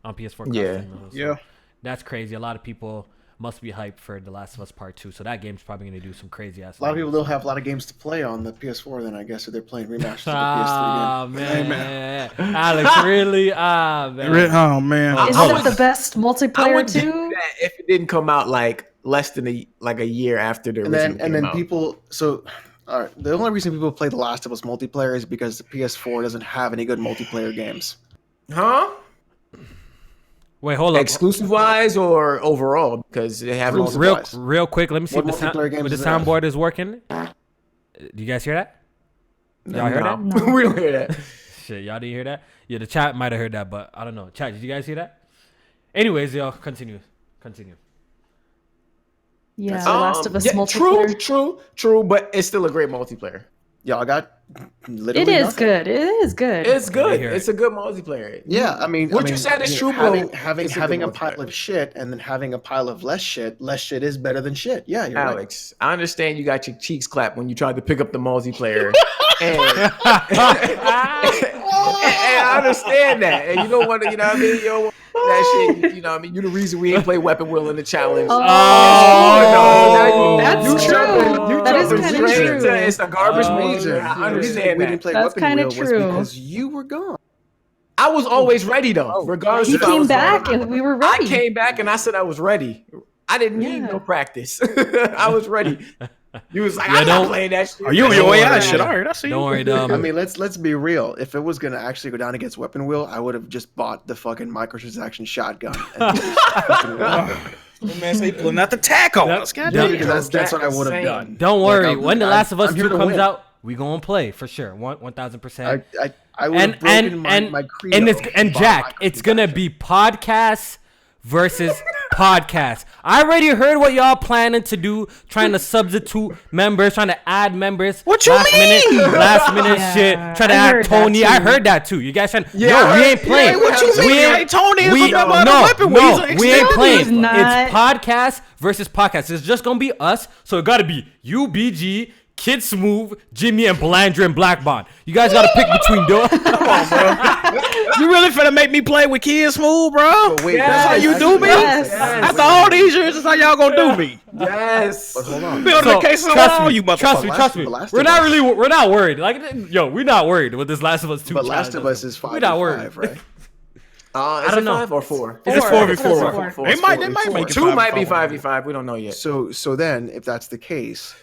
on PS4. Yeah. Yeah. That's crazy. A lot of people must be hyped for The Last of Us Part 2. So that game's probably going to do some crazy ass. A lot of people don't have a lot of games to play on the PS4. Then I guess if they're playing remasters of the PS3 Ah, game. man. Alex, really? Ah, man. Oh man. Is I it the best I multiplayer would do too? that if it didn't come out like less than a year after the original And then came out. people. So, all right. The only reason people play The Last of Us multiplayer is because the PS4 doesn't have any good multiplayer games. Huh? Wait, hold up. Exclusive wise or overall? Because they have Exclusive. Real quick, let me see What if the, multiplayer games the does it have? soundboard is working. Do you guys hear that? Y'all heard that? No. We don't hear that. Shit, y'all didn't hear that? Yeah, the chat might have heard that, but I don't know. Chat, did you guys hear that? Anyways, y'all, continue. Yeah, The Last of Us yeah, multiplayer. true, but it's still a great multiplayer. Y'all got literally It is nothing. good. It is good. It's good. hear it. It's a good multiplayer. Yeah, I mean, What you said is true, bro. Having It's a having good a pile multiplayer. of shit and then having a pile of less shit is better than shit. Yeah, you're right. Alex, I understand you got your cheeks clapped when you tried to pick up the multiplayer. and I understand that. And you don't want to, you know what I mean? You don't want that shit, you know what I mean? You're the reason we ain't play Weapon Wheel in the challenge. Oh, That's that's true. That is jumping kinda straight true. into It's a garbage The major. reason I we understand didn't that. play That's Weapon kinda Wheel was true. because you were gone. I was always ready though, regardless He if I came was back ready. and we were I ready. came back and I said I was ready. I didn't need Yeah. no practice. I was ready. You was like, Yeah, I'm not don't- playing that shit. Are you on Don't your way worry. out? Shit, all right. I see. Don't worry, I mean, let's be real. If it was gonna actually go down against Weapon Wheel, I would have just bought the fucking microtransaction shotgun. And just fucking run. Man, say pulling out the tackle. That- Let's that- get Because that's what I would have Insane. done. Don't worry. Like, When The Last of Us I'm here 2 to comes win. out, we gonna play for sure. 1000%. I would have broken my credo. And Jack, it's gonna be podcast versus podcast. I already heard what y'all planning to do, trying to substitute members, trying to add members. What you last mean? Last minute Yeah, shit. Trying to I add heard that Tony. I too. heard that too. You guys trying? Yeah, no, I we heard- ain't playing. yeah, what you mean? We Hey, Tony is we, a member of the no, Weapon Wheel. no, He's we ain't extended. playing. He's not. It's podcast versus podcast. It's just gonna be us. So it gotta be you, BG, Kid Smooth, Jimmy, and Blandra and Black Bond. You guys gotta pick between those. You really finna make me play with Kids Smooth, bro? But wait, That's how you do me? Yes. After all these years, that's how y'all gonna do me. Yes. But hold on. Building a case of all you trust me, motherfuckers. trust me. The Last We're of not Us. really, we're not worried. Like, yo, we're not worried with this Last of Us 2. But Last challenge. of Us is 5 We're not v worried. 5, right? Is I don't it know. 5 or 4? It's Four. 4v4. Four. They might make it 2 might be 5v5. 5v5. We don't know yet. So then, if that's the case,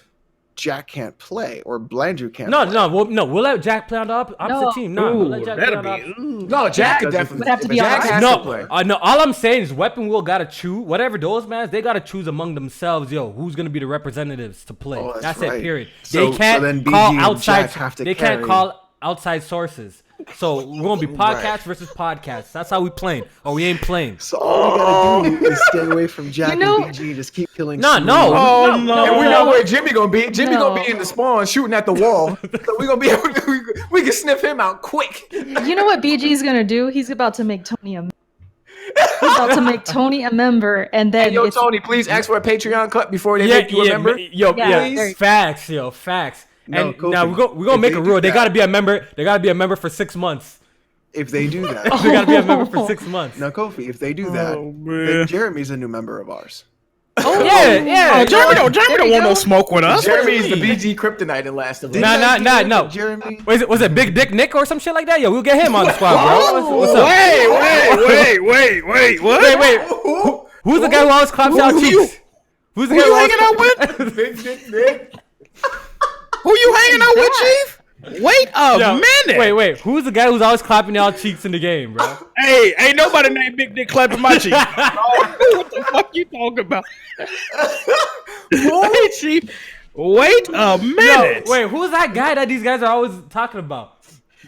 Jack can't play or Blandrew can't No, play. we'll let Jack play on the opposite No. team. No, we'll let Ooh, Jack play that'll on the opposite. be. Ooh. No, Jack could Would definitely. have to be Jack on has to play. No, all I'm saying is Weapon Wheel gotta choose whatever those mans they gotta choose among themselves. Yo, who's gonna be the representatives to play? Oh, that's that's it. right. Period. So- They can't so then BG call and outside. Jack have to They can't carry- call outside sources. So we're gonna be podcast Right. versus podcast. That's how we playing. Or we ain't playing. So all we gotta do is stay away from Jack You know- and BG. Just keep killing. No, Smooth. no. Oh, And no. we know where Jimmy gonna be. Jimmy No. gonna be in the spawn shooting at the wall. So we gonna be able to, we can sniff him out quick. You know what BG's gonna do? He's about to make Tony a. He's about to make Tony a member, and then Hey, yo, it's, Tony, please ask for a Patreon cut before they make you a member. Yo, Yeah, yeah, very- facts, yo, facts. No, And Kofi, now we're gonna if make they a do rule. They that- gotta be a member. They gotta be a member for 6 months. If they do that, They gotta be a member for 6 months. now Kofi, if they do that, Oh, then man. Jeremy's a new member of ours. Oh yeah. Oh, Jeremy don't There want you no go. smoke with us. Jeremy is the What do you mean? BG kryptonite in Last of Us. Didn't Nah, I nah, do nah, that no. with Jeremy. Was it Big Dick Nick or some shit like that? Yo, we'll get him on the spot, bro. What's up? Wait. What? Wait. Who's the guy who always claps out Who cheeks? Who's the Who guy you always hanging out with? Big Dick Nick. Who you hanging out with, Chief? Wait a Yo, minute. Wait. Who's the guy who's always clapping y'all cheeks in the game, bro? Hey, ain't nobody named Big Dick clapping my cheek. What the fuck you talking about? Hey, Chief. Wait a minute. Yo, wait, who's that guy that these guys are always talking about?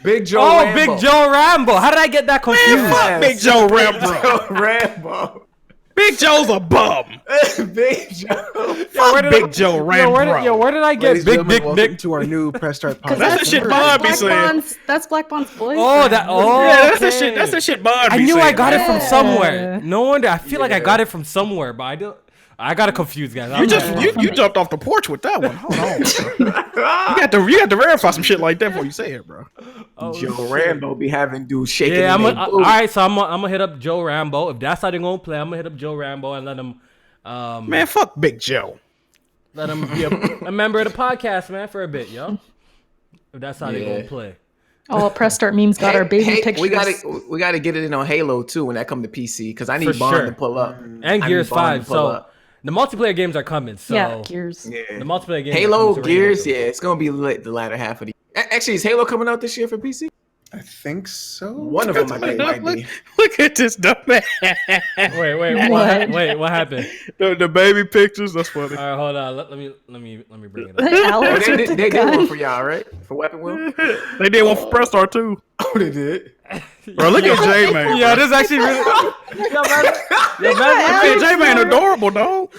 Big Joe Oh, Rambo. Big Joe Rambo. How did I get that confused? Man, fuck Big Joe Rambo. Joe Rambo. Big Joe's a bum. Big Joe. Fuck Big Joe Rambo. Where did I get Ladies and Big gentlemen, Dick welcome Nick? to our new Press Start podcast. That's the shit Bond be saying. That's Black Bond's boyfriend. Oh, that. Oh, Yeah, that's the okay. shit. That's the shit Bond be I knew saying. I got it from Yeah. somewhere. No wonder. I feel like I got it from somewhere, but I got confused, guys. You jumped off the porch with that one. Hold on. you got to verify some shit like that before you say it, bro. Joe Rambo be having dudes shaking. Yeah, all right. So I'm gonna hit up Joe Rambo. If that's how they're gonna play, I'm gonna hit up Joe Rambo and let him. Man, fuck Big Joe. Let him be a member of the podcast, man, for a bit, yo. If that's how they're gonna play. All Press Start memes got our baby pictures. We gotta get it in on Halo too when that come to PC because I need Bond to pull up and Gears 5. So the multiplayer games are coming. So yeah, Gears. Yeah, the multiplayer games. Halo, Gears. Yeah, it's gonna be lit the latter half of the. Actually, is Halo coming out this year for PC? I think so. One of them might be. Look at this dumb man. Wait, what happened? The baby pictures. That's funny. All right, hold on. Let me bring it up. Alex They did one for y'all, right? For Weapon Wheel. They did one for Press Start too. Oh, they did. Bro, look at J Man. Yeah, this is actually really. J Man adorable, dog.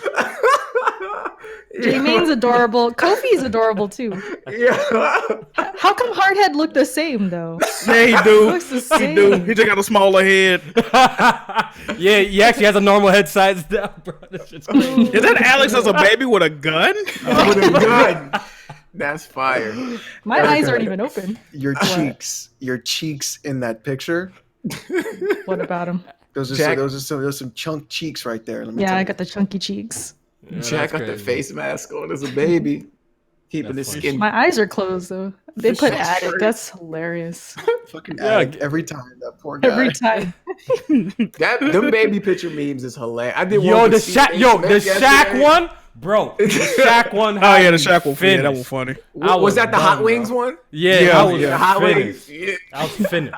J-Main's adorable. Kofi's adorable too. Yeah. How come Hardhead look the same though? Yeah, he do. Looks the same. He do. He just got a smaller head. Yeah, he actually has a normal head size now, bro. This shit's crazy. Is that Alex as a baby with a gun? With a gun. That's fire. My eyes aren't even open. Your cheeks in that picture. What about him? Those are some chunk cheeks right there. Let me tell Yeah, I you. got the chunky cheeks. Yeah, Jack got the face mask on as a baby, keeping his skin. My eyes are closed though. They put addict. That's hilarious. Fucking addict every time. That poor guy. Every time. Them baby picture memes is hilarious. I did Yo, one. the Shaq one, bro. The Shaq one. Oh yeah, the Shaq one. Yeah, that was funny. Was that the Hot Wings one? Yeah, I was Hot finished. Wings. Yeah. I was finished.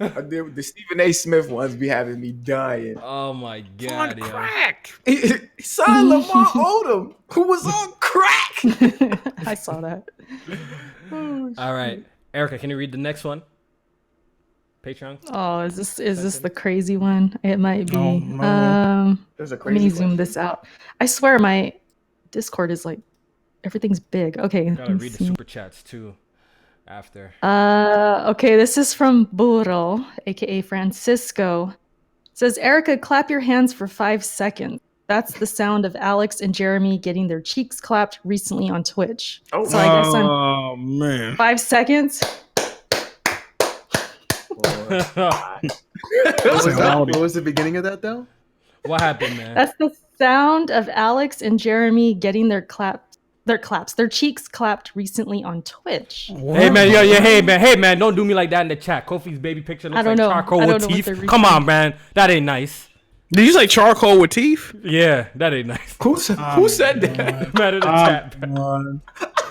I did the Stephen A. Smith ones be having me dying. Oh my god, On crack. Son Lamar Odom, who was on crack. I saw that. All right, Erica, can you read the next one? Patreon. Oh, is this the crazy one? It might be. No. There's a Let crazy me zoom this out. I swear my Discord is like everything's big. Okay. Gotta read the super chats too. After. Okay, this is from Burro, aka Francisco. It says, Erica, clap your hands for 5 seconds. That's the sound of Alex and Jeremy getting their cheeks clapped recently on Twitch. Oh, so I guess Oh man. 5 seconds. What was the beginning of that though? What happened, man? That's the sound of Alex and Jeremy getting their cheeks clapped recently on Twitch. Hey man, hey man, don't do me like that in the chat. Kofi's baby picture looks like charcoal with teeth. Come on, man, that ain't nice. Did you say charcoal with teeth? Yeah, that ain't nice. Who said that? Man in the chat.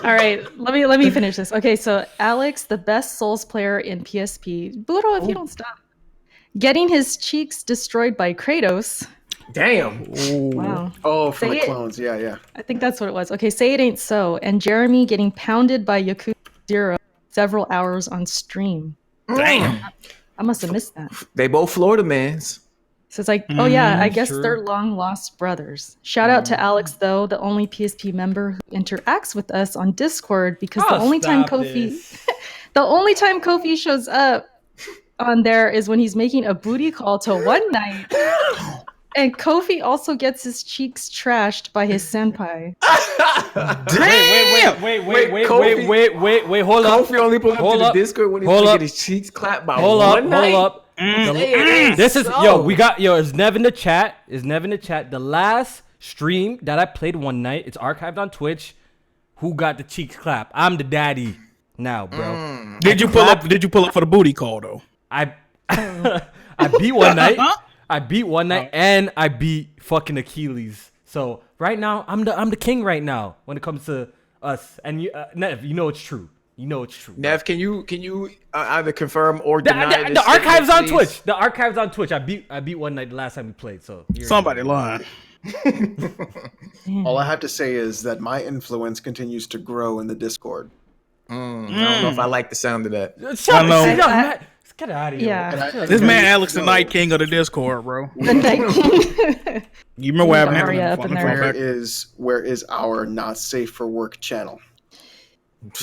All right, let me finish this. Okay, so Alex, the best Souls player in PSP, Buro, if you don't stop, getting his cheeks destroyed by Kratos. Damn. Wow. Oh, from Say the it. clones. Yeah. I think that's what it was. Okay, say it ain't so. And Jeremy getting pounded by Yakuza 0 several hours on stream. Damn. I must have missed that. They both Florida mans. So it's like, oh yeah, I guess true. they're long lost brothers. Shout out to Alex though, the only PSP member who interacts with us on Discord because the only time Kofi shows up on there is when he's making a booty call to One Night. And Kofi also gets his cheeks trashed by his senpai. Wait, hold up. Kofi only put up to the Discord when he's getting his cheeks clapped by One Night. Hold up. This is is Nev in the chat. The last stream that I played one night, it's archived on Twitch. Who got the cheeks clapped? I'm the daddy now, bro. Did you pull up for the booty call though? I beat one night. And I beat fucking Achilles. So right now, I'm the king right now when it comes to us. And Nev, you know it's true. Nev, can you either confirm or deny the archives on Twitch? The archives on Twitch. I beat one night the last time we played. So somebody lying. All I have to say is that my influence continues to grow in the Discord. I don't know if I like the sound of that. I know. Let's get out of here. Yeah. This man Alex, the Night King of the Discord, bro. The Night King. You remember what happened? Maria up in there. Where is our not safe for work channel?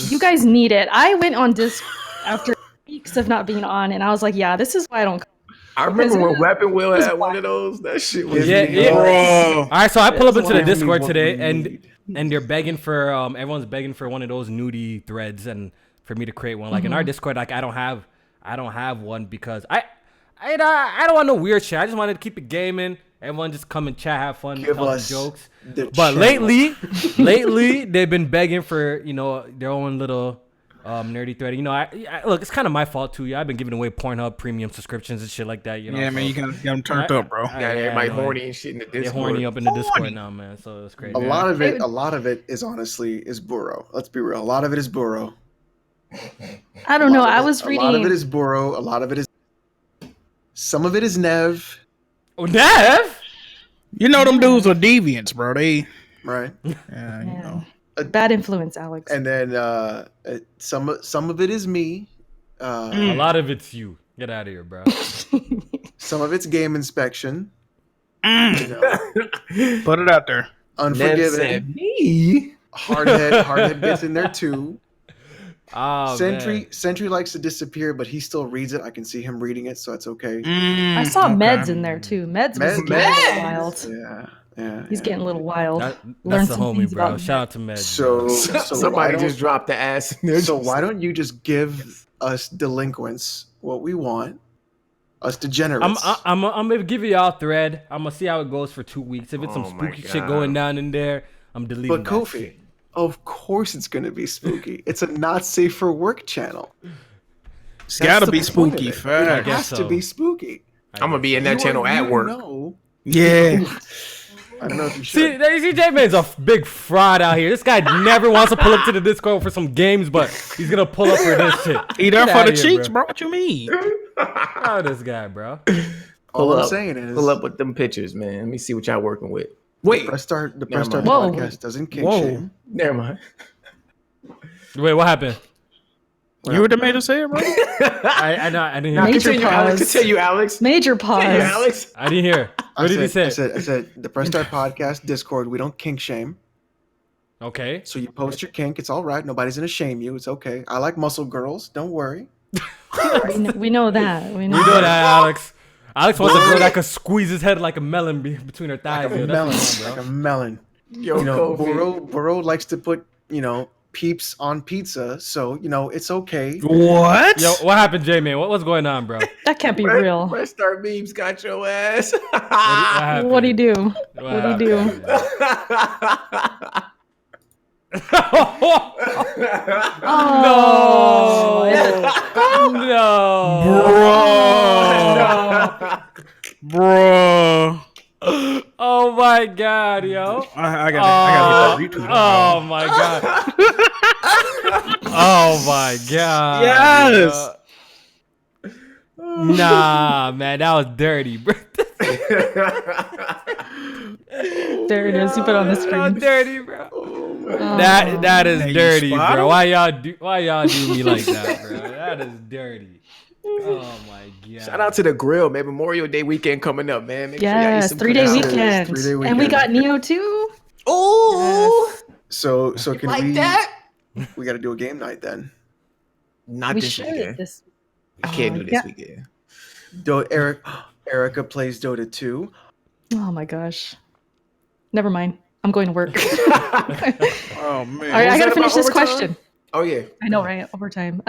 You guys need it. I went on Discord after weeks of not being on, and I was like, yeah, this is why I don't come. I remember when Weapon Wheel was had one wild. of those. That shit was Yeah, yeah. Bro. All right, so I pull up into the Give me Discord what today, we and need. they're begging for everyone's begging for one of those nudie threads and for me to create one. Like in our Discord, like I don't have one because I don't want no weird shit. I just wanted to keep it gaming. Everyone just come and chat, have fun, Give tell us some jokes. the But channel. lately they've been begging for their own little nerdy thread. I look, it's kind of my fault too. Yeah, I've been giving away Pornhub premium subscriptions and shit like that. Yeah, man, you gotta get them turned up, bro. Got everybody horny and shit in the They're Discord. horny up in the Discord now, man. So it's crazy. A lot of it is honestly burrow. Let's be real. A lot of it is burrow. I don't know. I was A lot of it reading. is burrow. A lot of it is. Some of it is Nev. Oh, Nev? You know them dudes are deviants, bro. They, Right. yeah, you know. Bad influence, Alex. And then some of it is me. A lot of it's you. Get out of here, bro. Some of it's game inspection. Mm. You know, Put it out there. Nev Unforgiven. said me. Hardhead gets in there too. Oh, Sentry likes to disappear, but he still reads it. I can see him reading it, so it's okay. I saw Meds in there too. Meds was getting a little wild. Yeah. He's getting a little wild. That's Learn the some homie, things bro. about Shout out to Med. So Somebody just dropped the ass in there. So why don't you just give us delinquents what we want? Us degenerates. I'm gonna give y'all a thread. I'm gonna see how it goes for 2 weeks. If it's some Oh my spooky shit God. going down in there, I'm deleting. But that Kofi, shit. of course it's going to be spooky. It's a not safe for work channel. It's gotta the be point spooky, of it. fact. It guess has to so. be spooky. I'm gonna be in that channel at work. No, Yeah. I don't know if you should. See, J-Man's a big fraud out here. This guy never wants to pull up to the Discord for some games, but he's gonna pull up for this shit. He there Get for outta the here, cheeks, bro. bro. What you mean? How this guy, bro? All Pull I'm up. saying is, Pull up with them pictures, man. Let me see what y'all working with. Wait, the Press Start mind. Whoa. podcast doesn't kink Whoa. shame. never mind. Wait, what happened? You were the man to say it, bro? I didn't hear. Now Major continue, Alex. pause. Continue, Alex. Major Continue, pause. Alex. I didn't hear. What did he say? I said the Press Start podcast Discord. We don't kink shame. Okay. So you post your kink. It's all right. Nobody's gonna shame you. It's okay. I like muscle girls. Don't worry. We know that. We know You know that. that, Alex. Alex wants a girl that could squeeze his head like a melon between her thighs. Like yo. a That's melon. what's on, Like bro. a melon. Yo, You know, Kofi. Burrow likes to put peeps on pizza. So it's okay. What? Yo, what happened, J-Man? What's going on, bro? That can't be real. Press Start Memes got your ass. happened? What'd he do? What What'd he do? No. Bro. Oh my god, yo. I gotta hit that retweet. Oh my god. Oh my god. Yes. Nah, man, that was dirty, bro. There it is. You put it on the That was screen. dirty, bro. Oh. That is Hey, you dirty, spot bro. him? Why y'all do me like that, bro? That is dirty. Oh my god. Shout out to the grill, man. Memorial Day weekend coming up, man. Make Yes, some 3-day cookies. weekend. 3-day And we weekend. got Neo too. Ooh, So can like we? that? We got to do a game night then. Not We this should. weekend. This. I can't do this yeah. weekend. Erica plays Dota 2. Oh my gosh. Never mind. I'm going to work. Oh man. All right, I was gotta that finish about this overtime? question. Oh yeah. I know, right? Overtime.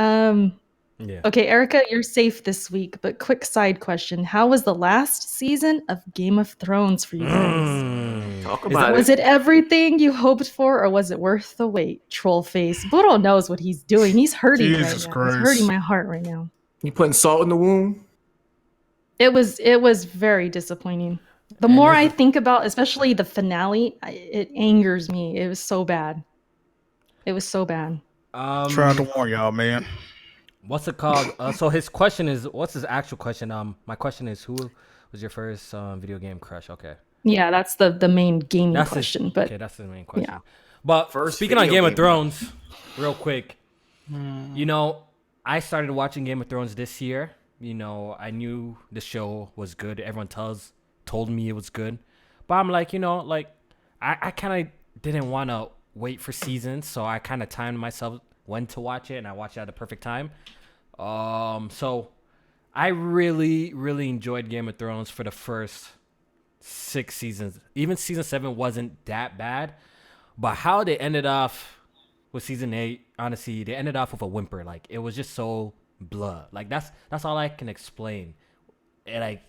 Yeah. Okay, Erica, you're safe this week, but quick side question. How was the last season of Game of Thrones for you guys? Talk Is about Was it everything you hoped for, or was it worth the wait? Troll face. Buro knows what he's doing. He's hurting Jesus right now. Christ. He's hurting my heart right now. You putting salt in the wound? It was very disappointing. The more I think about, especially the finale, it angers me. It was so bad. It was so bad. Trying to warn y'all, man. What's it called? So his question is, what's his actual question? My question is, who was your first video game crush? Okay. Yeah, that's the main gaming That's question. But okay, that's the main question. yeah. But First speaking on video Game of game. Thrones, real quick, I started watching Game of Thrones this year. I knew the show was good. Everyone told me it was good, but I'm like, I kind of didn't want to wait for seasons, so I kind of timed myself when to watch it, and I watched it at the perfect time. So I really, really enjoyed Game of Thrones for the first 6 seasons. Even season 7 wasn't that bad, but how they ended off with season 8, honestly, they ended off with a whimper. Like it was just so blah. Like that's all I can explain. And like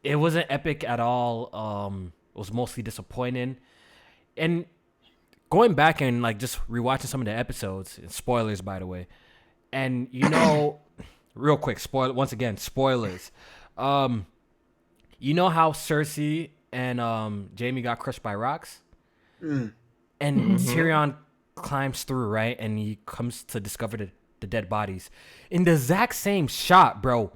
it wasn't epic at all. It was mostly disappointing. And going back and like just rewatching some of the episodes, and spoilers by the way, and real quick, once again, spoilers. You know how Cersei and Jaime got crushed by rocks? And Tyrion climbs through, right? And he comes to discover the dead bodies. In the exact same shot, bro,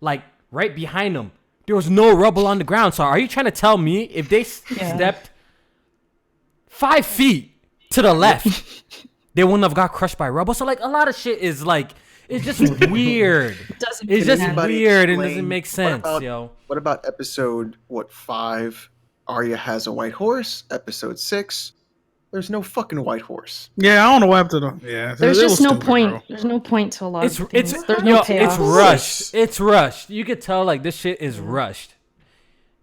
like right behind him, there was no rubble on the ground. So are you trying to tell me if they stepped 5 feet to the left, they wouldn't have got crushed by rubble? So like a lot of shit is like, it's just weird. It's just weird and doesn't make sense, yo. What about episode 5? Arya has a white horse. Episode 6, there's no fucking white horse. Yeah, I don't know what happened to them. Yeah, there's just no point. Bro. There's no point to a lot of things. There's no payoff. It's rushed. It's rushed. You could tell like this shit is rushed.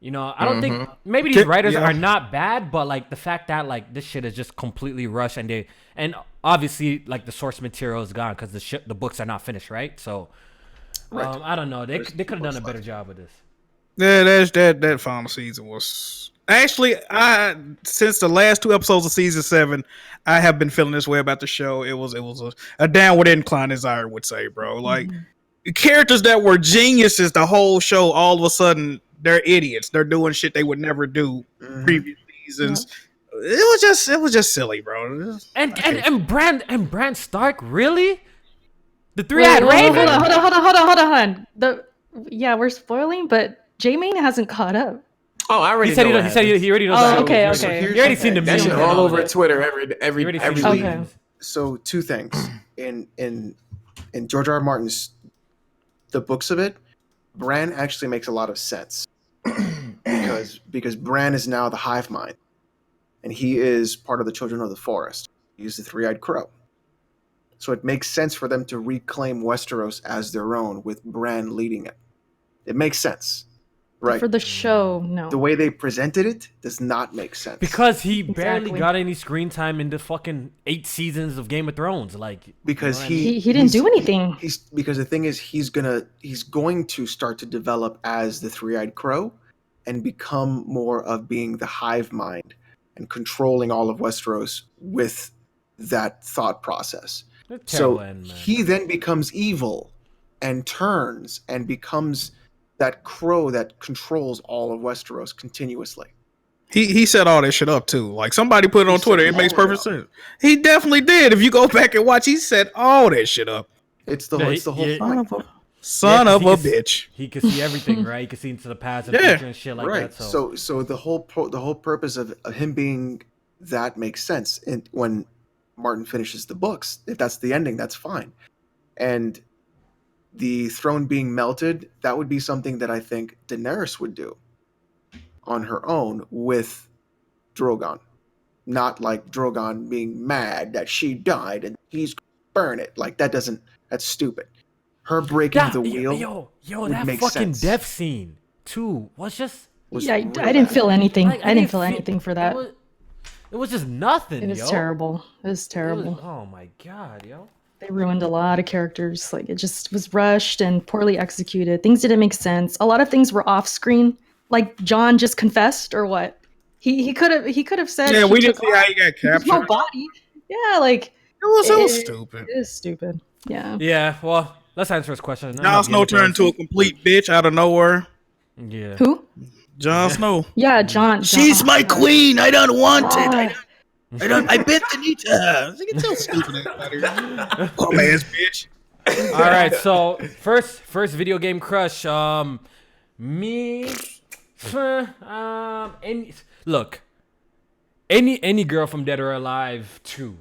You know, I don't think maybe these writers are not bad, but like the fact that like this shit is just completely rushed and obviously like the source material is gone because the books are not finished, right? So I don't know. They could have done a better job with this. Yeah, that final season was actually since the last 2 episodes of season 7, I have been feeling this way about the show. It was a downward incline, as I would say, bro. Like characters that were geniuses the whole show, all of a sudden they're idiots. They're doing shit they would never do previous seasons. Yeah. It was just silly, bro. And Bran Stark, really? The 3-eyed Raven. Hold on. We're spoiling, but Jaime hasn't caught up. Oh, I already. He said he already knows. Oh, okay. You already seen the that shit all over Twitter every week. Okay. So 2 things in George R. R. Martin's the books of it, Bran actually makes a lot of sense because Bran is now the hive mind, and he is part of the children of the forest. He's the 3-eyed crow. So it makes sense for them to reclaim Westeros as their own with Bran leading it. It makes sense. Right. For the show, no. The way they presented it does not make sense. Because he barely got any screen time in the fucking 8 seasons of Game of Thrones. Like because he didn't do anything. Because the thing is he's going to start to develop as the 3-eyed crow and become more of being the hive mind and controlling all of Westeros with that thought process. So he then becomes evil and turns and becomes that crow that controls all of Westeros continuously. He set all that shit up too. Like somebody put it on Twitter. It makes perfect sense. He definitely did. If you go back and watch, he set all that shit up. It's the whole son of a bitch. He could see everything, right? He could see into the past and future and shit like that. So the whole purpose of him being that makes sense. And when Martin finishes the books, if that's the ending, that's fine. And the throne being melted, that would be something that I think Daenerys would do on her own with Drogon. Not like Drogon being mad that she died and he's burn it. Like that's stupid. Her breaking the wheel. Yo, that fucking death scene too I didn't feel anything. Like, I didn't feel anything for that. It was just nothing. It was terrible. Oh my god, yo. They ruined a lot of characters. Like it just was rushed and poorly executed. Things didn't make sense. A lot of things were off screen. Like Jon just confessed or what? He could have said. Yeah, we didn't see how he got captured. No body. Yeah, like it was stupid. It is stupid. Yeah. Yeah. Well, let's answer his question. Jon Snow turned into a complete bitch out of nowhere. Yeah. Who? Jon Snow. Yeah, Jon. She's my queen. I don't want it. I bent the knee to her. It's so stupid. Poor man's bitch. All right, so first video game crush. Me. Any girl from Dead or Alive 2.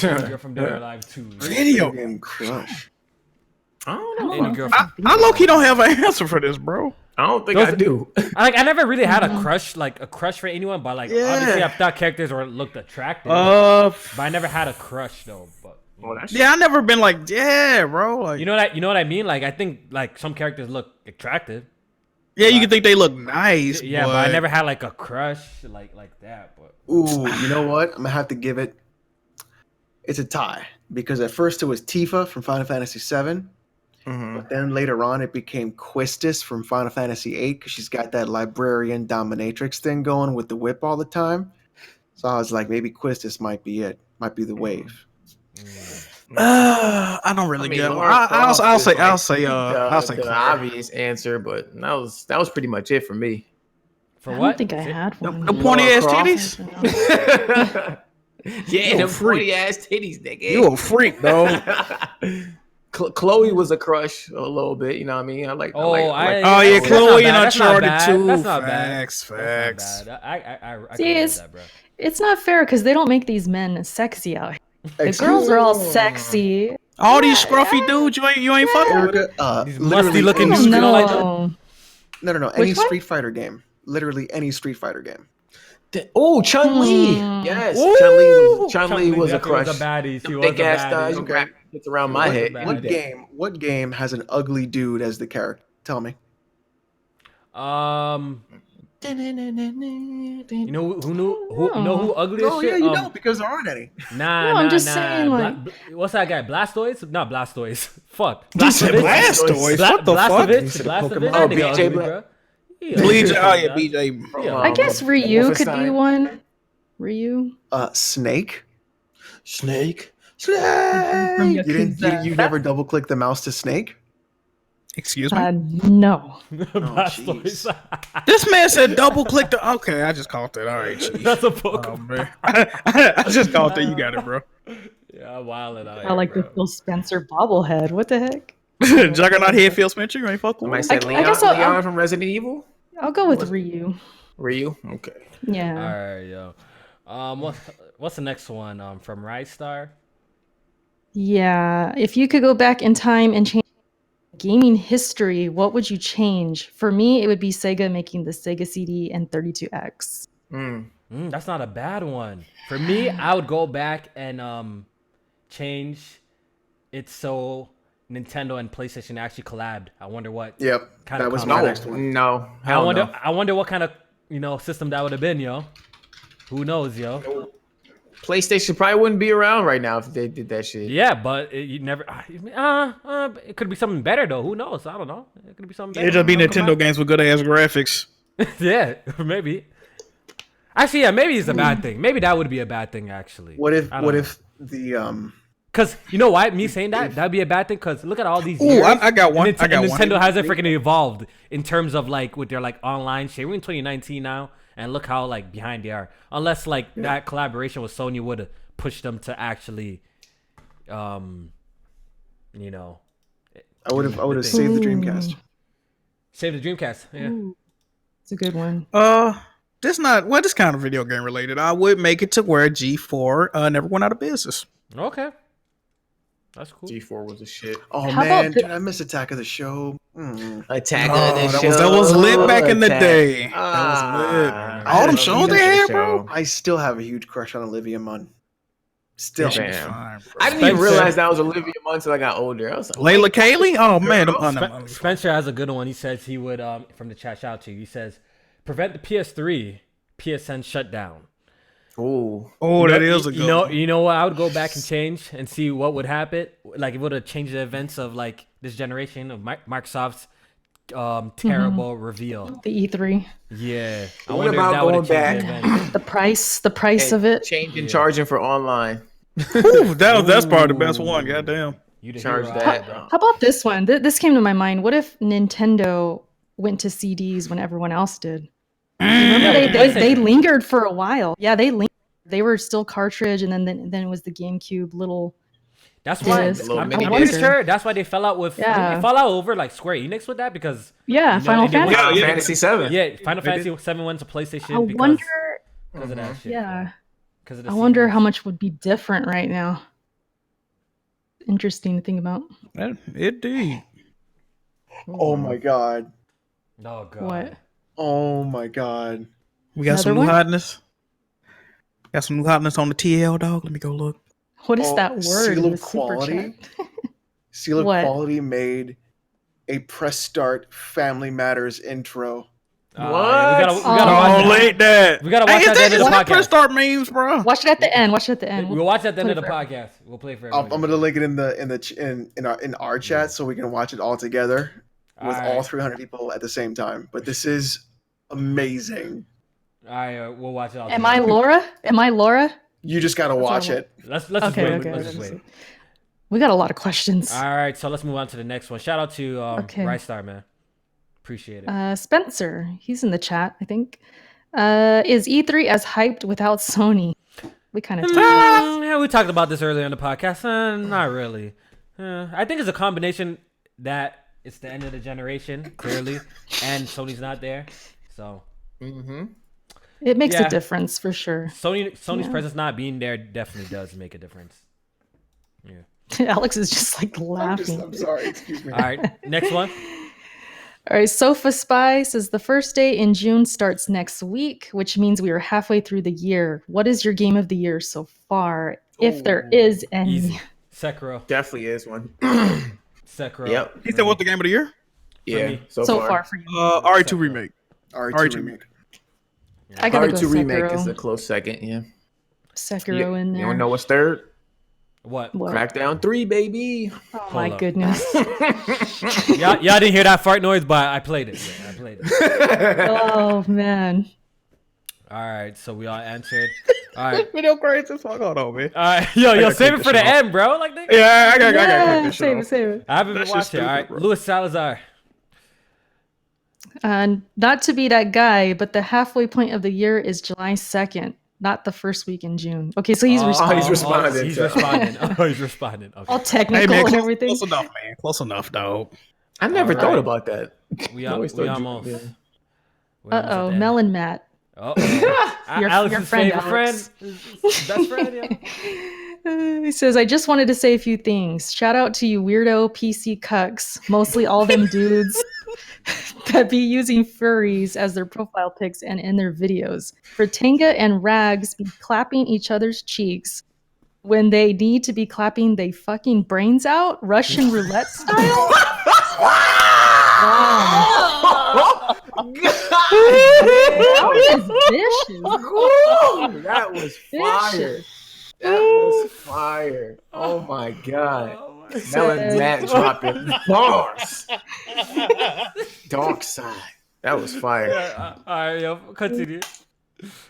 Any girl from Dead or Alive 2. Video game crush. I don't know. Any girl. I low-key don't have an answer for this, bro. I don't think I do. I never really had a crush for anyone, but obviously I thought characters looked attractive. But I never had a crush though. But Well, that's Yeah, I never been like, yeah, bro. Like, You know what I mean? Like I think like some characters look attractive. yeah, you can think they look nice, Yeah, but I never had like a crush like that. But Ooh, you know what? I'm gonna have to give it. It's a tie because at first it was Tifa from Final Fantasy VII, but then later on it became Quistis from Final Fantasy VIII because she's got that librarian dominatrix thing going with the whip all the time. So I was like, maybe Quistis might be it. Might be the wave. I don't really get. Lara Croft I'll is, say the Claire. obvious answer, but that was pretty much it for me. for I what? don't think I had one. The pointy ass Lara Croft. titties. Yeah, You a them freak. pointy ass titties, nigga. You a freak, dog. Chloe was a crush a little bit, you know what I mean? I like. Oh yeah, that's not Chloe and bad, that's not Uncharted bad, 2. that's not bad. Facts, That's facts. not bad. I See, can live with it's that, bro. it's not fair because they don't make these men sexy out here. The girls are all sexy. All these scruffy dudes, you ain't fucking with it. Erica, These literally musty looking any dudes, you Street- don't like that? No. Any Which one? Street Fighter game. Literally any Street Fighter game. Oh, Chun Li. Hmm. Yes, Ooh! Chun Li was a definitely crush. was a baddie. She Them was a thick ass baddie. thighs, you Okay. wrap it around my was a head. baddie. What game has an ugly dude as the character? Tell me. You know who ugly as Oh shit? yeah, you don't because there aren't any. Nah, No, I'm just saying, like- what's that guy? Blastoise? Not Blastoise. Fuck. He said Blastoise. What the fuck? Blastoise. Oh, That nigga BJ ugly, Black. bro. He BJ, ugly, oh yeah, bro. BJ. Yeah. I guess Ryu could be Wolfenstein. one. Ryu. Snake. Snake. From You didn't. Yakuza. You never double click the mouse to Snake. Excuse me. No. Blastoise. This man said double click the. Okay, I just called it. All right, chief. That's a Oh, Pokemon. man. I just called it. You got it, bro. Yeah, I'm wilding out. I like the Phil Spencer bobblehead. What the heck? Juggernaut head, Phil Spencer. You ain't fucking Somebody with said I Leon, guess Leon from Resident Evil. I'll go with Ryu. Ryu. Okay. Yeah. All right, yo. What's the next one? From Ristar. Yeah. If you could go back in time and change gaming history, what would you change? For me, it would be Sega making the Sega CD and 32X. That's not a bad one. For me, I would go back and change it so Nintendo and PlayStation actually collabed. I wonder what. Yep. Kinda That was common. my No, next one. no. I Hell wonder. no. I wonder what kind of system that would have been, yo. Who knows, yo? PlayStation probably wouldn't be around right now if they did that shit. Yeah, but you never. It could be something better though. Who knows? I don't know. It could be something better. It just be Come Nintendo games with good ass graphics. back. Yeah, maybe. Actually, yeah, maybe it's a bad thing. Maybe that would be a bad thing. Actually, What if? I don't What know. if the Because you know why? Me saying that'd be a bad thing. Because look at all these. Ooh, years, I got one. and I got one. Nintendo hasn't freaking evolved in terms of like with their like online shit. We're in 2019 now, and look how like behind they are. Unless like that collaboration with Sony would have pushed them to actually, I would have saved the Dreamcast. save the Dreamcast. Yeah. Ooh, it's a good one. This kind of video game related. I would make it to where G4 never went out of business. Okay. That's cool. G4 was a shit. Oh How man, about the- did I miss Attack of the Show? Attack Oh, of the that Show. was- that was lit back in the day. That That was lit. All them shows they had, bro. I still have a huge crush on Olivia Munn. Still. Damn. Fine, bro. I didn't even Spencer. realize that was Olivia Munn until I got older. I was like, Layla Kaylee? Oh man, Spencer has a good one. He says he would from the chat shout out to you. He says prevent the PS3 PSN shutdown. ooh. Oh, that is a good one. You know what? I would go back and change and see what would happen. Like it would have changed the events of like this generation of Microsoft's terrible reveal. The E3. Yeah. I What wonder if about that would have going changed the back? event. The price of it. Changing charging for online. Ooh, that's probably the best one. Goddamn. You the Charge hero, that. bro. How about this one? This came to my mind. What if Nintendo went to CDs when everyone else did? Remember they lingered for a while. Yeah, they lingered. They were still cartridge, and then it was the GameCube little. That's why Disc. I'm mini pretty disc. sure that's why they fell out with Yeah. they fell out over like Square Enix with that because Yeah, You know, Final and they went- Fantasy. Yeah. Fantasy 7. yeah, Final Fantasy 7 went to PlayStation I because wonder. of that shit. Yeah, Because of the I wonder CDs. how much would be different right now. Interesting to think about. Indeed. Oh my god. Oh god. What? Oh my god. We got some Another new one? hotness. Got some new hotness on the TL, dog. Let me go look. What is that word Seal in the of super Quality. chat? Seal of What? Quality made a Press Start Family Matters intro. We gotta Oh, watch Oh, that. late that. We gotta watch that at the end of the Is that Press podcast. Start memes, bro? Watch it at the end. Watch it at the end. We'll watch it at the end put of the it podcast. We'll play for I'm everyone. gonna link it in our chat so we can watch it all together with all Alright. 300 people at the same time. But this is amazing. All right, we'll watch it all. Am I Laura? Am I Laura? You just gotta watch it. Let's just Okay, wait. okay. Let's just wait. We got a lot of questions. All right, so let's move on to the next one. Shout out to Okay. Rice Star, man. Appreciate it. Spencer, he's in the chat, I think. Is E3 as hyped without Sony? We kind of talked about Yeah, we talked about this earlier in the podcast. Not really. I think it's a combination that it's the end of the generation, clearly, and Sony's not there. So it makes Yeah. a difference for sure. Sony's presence not being there definitely does make a difference. Yeah. Alex is just like laughing. I'm sorry, excuse me. All right, next one. All right, Sofa Spy says the first day in June starts next week, which means we are halfway through the year. What is your game of the year so far, if there is any? Easy. Sekiro. Definitely is one. Sekiro. Yep. He said, "What's the game of the year?" Yeah. me. So, So far. far for you. RE2 remake. RE2 remake. I gotta go RE2 remake Sekiro. is a close second. Yeah. Sekiro in there. You don't know what's third? What? What? Crackdown 3, baby. Oh my Hold up. goodness. Y'all didn't hear that fart noise, but I played it. Yeah, I played it. Oh man. All right, so we all answered. All right. Video crazy as fuck. Hold on, man. All right, yo, gotta save click it for this the shit off. end, bro. Like, they, Yeah, I got Yeah, this shit save off. it, save it. I haven't That been shit's watching. All stupid, right, bro. Luis Salazar. Not to be that guy, but the halfway point of the year is July 2nd, not the first week in June. Okay, so he's responding. he's responding. He's responding. Oh, he's responding. Okay. All Hey technical man, and close, everything. close enough, man. Close enough, dog. I never All thought right. about that. We I always thought you- almost. yeah. we almost at Uh-oh, the end. Melon Matt. Your Alex's friend, favorite Alex. friend. Best friend, yeah. He says, I just wanted to say a few things. Shout out to you weirdo PC cucks, mostly all them dudes that be using furries as their profile pics and in their videos. For Tenga and Rags be clapping each other's cheeks when they need to be clapping they fucking brains out, Russian roulette style. Wow. That was vicious. Ooh, that was fire. Vicious. That was fire. Oh my god. Melon Matt dropping bars. Dark side. That was fire. All right, yo, continue.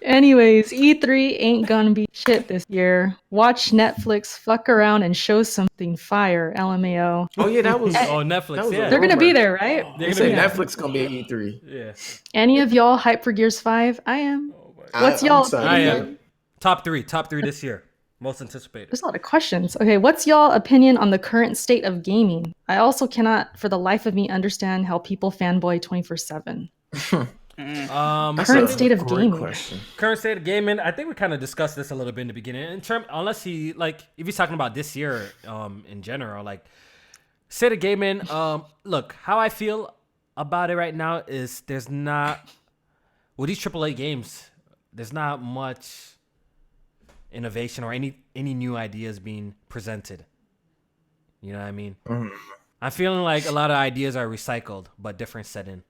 Anyways, E3 ain't gonna be shit this year. Watch Netflix fuck around and show something fire, LMAO. Oh yeah, that was. Oh, Netflix, That was yeah. a They're gonna be rumor. there, right? They're They gonna say be there. Netflix gonna be at E3. Yeah. Any of y'all hype for Gears 5? I am. What's I'm y'all excited. I opinion? am. Top three this year. Most anticipated. There's a lot of questions. Okay, what's y'all opinion on the current state of gaming? I also cannot for the life of me understand how people fanboy 24/7. That's Current a state of great gaming. question. Current state of gaming. I think we kind of discussed this a little bit in the beginning. In term, unless he like, if he's talking about this year, in general, like state of gaming. Look, how I feel about it right now is there's not with these AAA games. There's not much innovation or any new ideas being presented. You know what I mean? I'm feeling like a lot of ideas are recycled, but different setting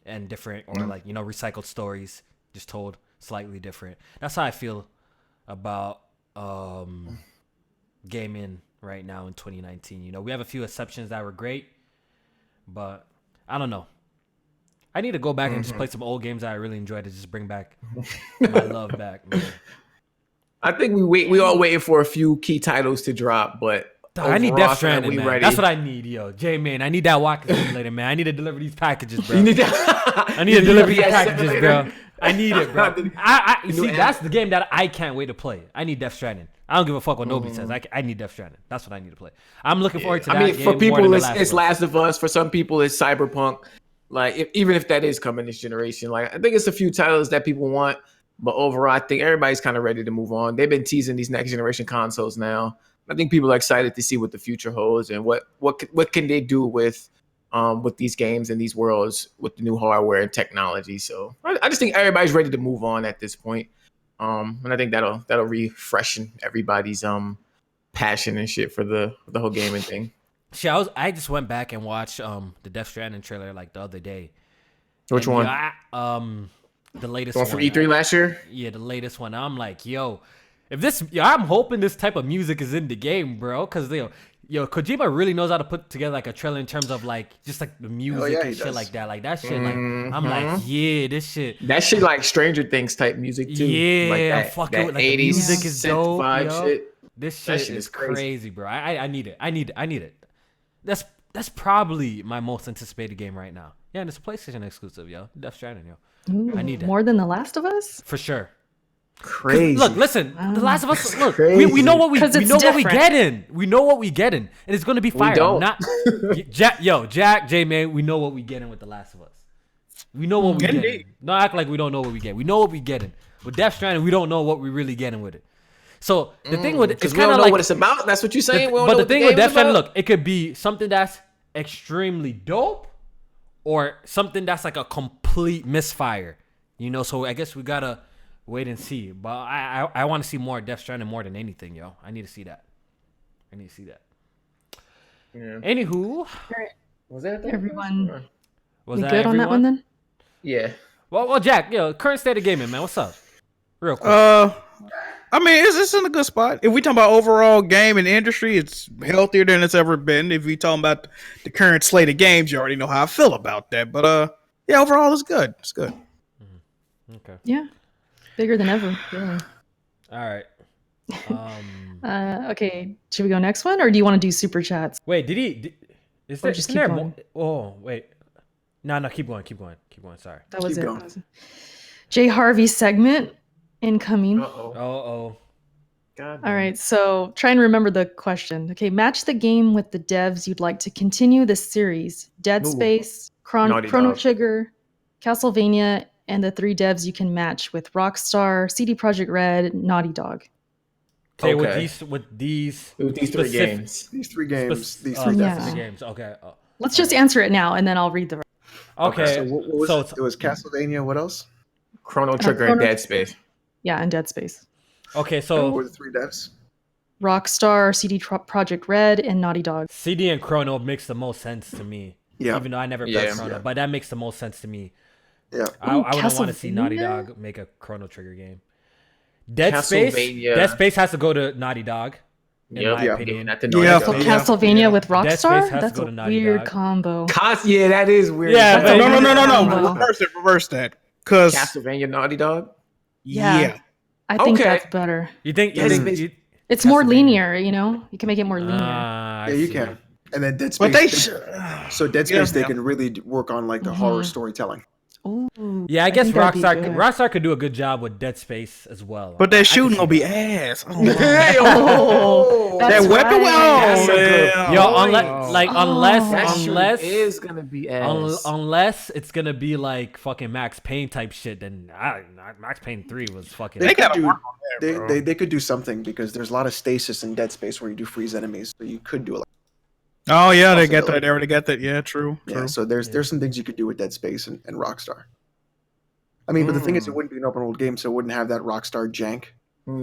and different, or like, you know, recycled stories just told slightly different. That's how I feel about gaming right now in 2019. You know, we have a few exceptions that were great, but I don't know. I need to go back and just play some old games that I really enjoyed to just bring back my love back, man. I think we all waiting for a few key titles to drop, but Dog, I need overall, Death Stranding, we man. ready. That's what I need, yo. J-Man, I need that walking simulator, man. I need to deliver these packages, bro. You need I need to deliver these that packages, bro. simulator. I need it, bro. You See, know, that's the game that I can't wait to play. I need Death Stranding. I don't give a fuck what nobody says. I need Death Stranding. That's what I need to play. I'm looking forward to that I mean, game for more people, than The it's Last Last of Us. For some people, it's Cyberpunk. Like, even if that is coming this generation, like I think it's a few titles that people want, but overall, I think everybody's kind of ready to move on. They've been teasing these next generation consoles now. I think people are excited to see what the future holds and what can they do with these games and these worlds with the new hardware and technology. So I just think everybody's ready to move on at this point. And I think that'll refreshen everybody's passion and shit for the whole gaming thing. See, I just went back and watched the Death Stranding trailer like the other day. Which one? Yeah, the latest The one from E3 last year? Yeah, the latest one. I'm like, yo, I'm hoping this type of music is in the game, bro, because Kojima really knows how to put together like a trailer in terms of like just like the music and shit like that. Like that shit, like I'm like, yeah, this shit. That shit like Stranger Things type music too. Yeah, like I'm fucking with like the music is dope, yo. Shit. This shit is crazy, bro. I need it. I need it. That's probably my most anticipated game right now. Yeah, and it's a PlayStation exclusive, yo. Death Stranding, yo. Ooh, I need that. More than The Last of Us? For sure. Crazy. Look, listen. The Last of Us. Look, we know what we getting. We know what we getting, and it's gonna be fire. We don't. Not Jack, J-Man. We know what we getting with The Last of Us. We know what we getting. Don't act like we don't know what we get. We know what we getting. With Death Stranding, we don't know what we really getting with it. So the thing with it's kind of like what it's about. That's what you're saying. But the thing with Death Stranding, look, it could be something that's extremely dope, or something that's like a complete misfire. So I guess we gotta wait and see. But I want to see more Death Stranding more than anything, yo. I need to see that. Yeah. Anywho, was that everyone? Was we that good everyone? on that one then? Yeah. Well, Jack, current state of gaming, man. What's up? Real quick. I mean, it's in a good spot. If we talking about overall game and industry, it's healthier than it's ever been. If we talking about the current slate of games, you already know how I feel about that. But yeah, overall, it's good. It's good. Okay. Yeah, bigger than ever. Really. All right. Okay, should we go next one, or do you want to do super chats? Wait, is there just isn't there keep more? going. Oh, wait. No, keep going. Sorry. That was Keep it. going. That was it. Jay Harvey segment incoming. Oh. God. All right, so try and remember the question. Okay, match the game with the devs you'd like to continue the series: Dead Space, Chrono Trigger, Castlevania, and the 3 devs you can match with Rockstar, CD Projekt Red, Naughty Dog. Okay, Okay. with these three games. These three games. These three three Yeah. devs. games. Okay. Let's just answer it now, and then I'll read the rest. Okay. So what was it? Was Castlevania? What else? Chrono Trigger and Dead Space. Yeah, and Dead Space. Okay, And so what were the 3 devs? Rockstar, CD Projekt Red, and Naughty Dog. CD and Chrono makes the most sense to me. Yeah. Even though I never played Chrono, Yeah. but that makes the most sense to me. Yeah. I wouldn't want to see Naughty Castlevania? Dog make a Chrono Trigger game. Dead Space has to go to Naughty Dog. In my opinion. Yeah. So Castlevania with Dead Space Rockstar? has to That's go a to Naughty weird Dog. combo. Yeah, that is weird. Yeah, but- No. Reverse that. Because Castlevania, Naughty Dog. yeah. I think Okay. that's better. You think? It's more Castlevania. linear, you can make it more linear. Yeah, you can. And then Dead Space. But they so Dead Space, they Yeah. can really work on like the horror storytelling. Ooh, Yeah, I guess think that'd be good. Rockstar could do a good job with Dead Space as well. But I that can shooting see gonna be that. ass. Oh, my. Oh, That that's weapon. right. That's a good Oh, Yo, yeah. unless is gonna be ass. unless it's gonna be like fucking Max Payne type shit, then Max Payne 3 was fucking. They could gotta do. work on that, bro. They could do something because there's a lot of stasis in Dead Space where you do freeze enemies, so you could do a lot. Oh yeah, they got that. They already got that. Yeah, true. Yeah, so there's some things you could do with Dead Space and Rockstar. I mean, but the thing is, it wouldn't be an open world game, so it wouldn't have that Rockstar jank.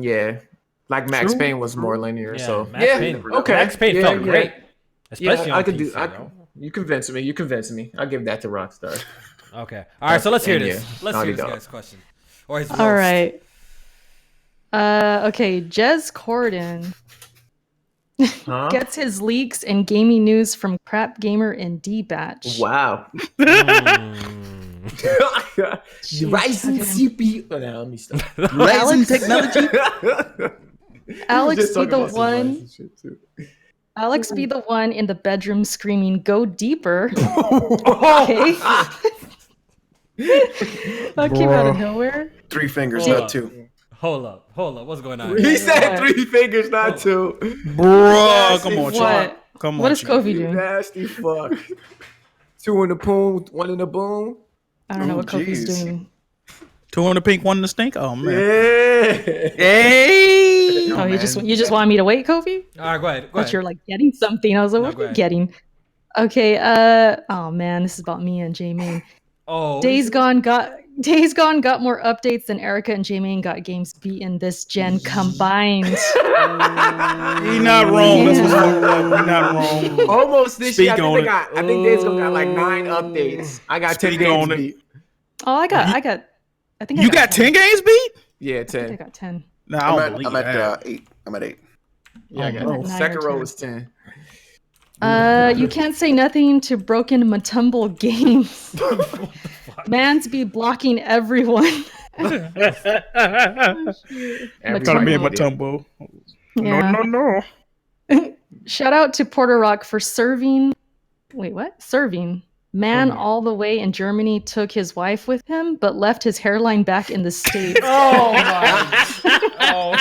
Yeah. Like Max True. Payne was more linear, so Max Payne, okay. Max Payne felt great, especially Yeah, on I could PC, do. bro. You convinced me. I'll give that to Rockstar. Okay, all right. So let's hear And this. yeah, Let's Naughty hear this Dog. guy's question. Or his All roast. right. Okay, Jez Corden Huh? gets his leaks and gaming news from Crap Gamer and D-Batch. Wow. Jeez, Rising okay. CPU. Oh, no, let me stop. Alex, technology. Alex Just be talking the about some one. rising shit, too. Alex be the one in the bedroom screaming, "Go deeper!" Okay. That came out of nowhere. 3 fingers, Hold not up. 2. Hold up. What's going on? He here? said What? 3 fingers, not 2. Bro, come on, Chief. What? Come on. What is Chief. Kofi You doing? nasty fuck. 2 in the pool, 1 in the boom. I don't know Oh, what Kofi's jeez. doing. 2 on the pink, 1 in the stink. Oh man. Yeah. Hey. Oh, you just man. want me to wait, Kofi? All right, go ahead. But you're like getting something. I was like, No, what go are you ahead. getting? Okay. Oh man, this is about me and J Main. Oh, Days Gone got Days Gone got more updates than Erica and J-Main got games beaten this gen combined. He not wrong. That's what's fucked up. He not wrong. Almost this year. Speak on it. I think Days Gone got like 9 updates. I got 10 Speak games on it. beat. Oh, I think You got 10 games beat? Yeah, I 10. got 10. Nah, I don't I'm believe at that. 8. I'm at 8. Yeah, I got Oh, I'm at 9 second or row 10. was 10. You can't say nothing to Broken Matumble games. Mans be blocking everyone. Trying to be in my tumble. Yeah. No. Shout out to Porter Rock for serving. Wait, what? Serving. Man Mhm. all the way in Germany took his wife with him, but left his hairline back in the States. Oh my! Oh,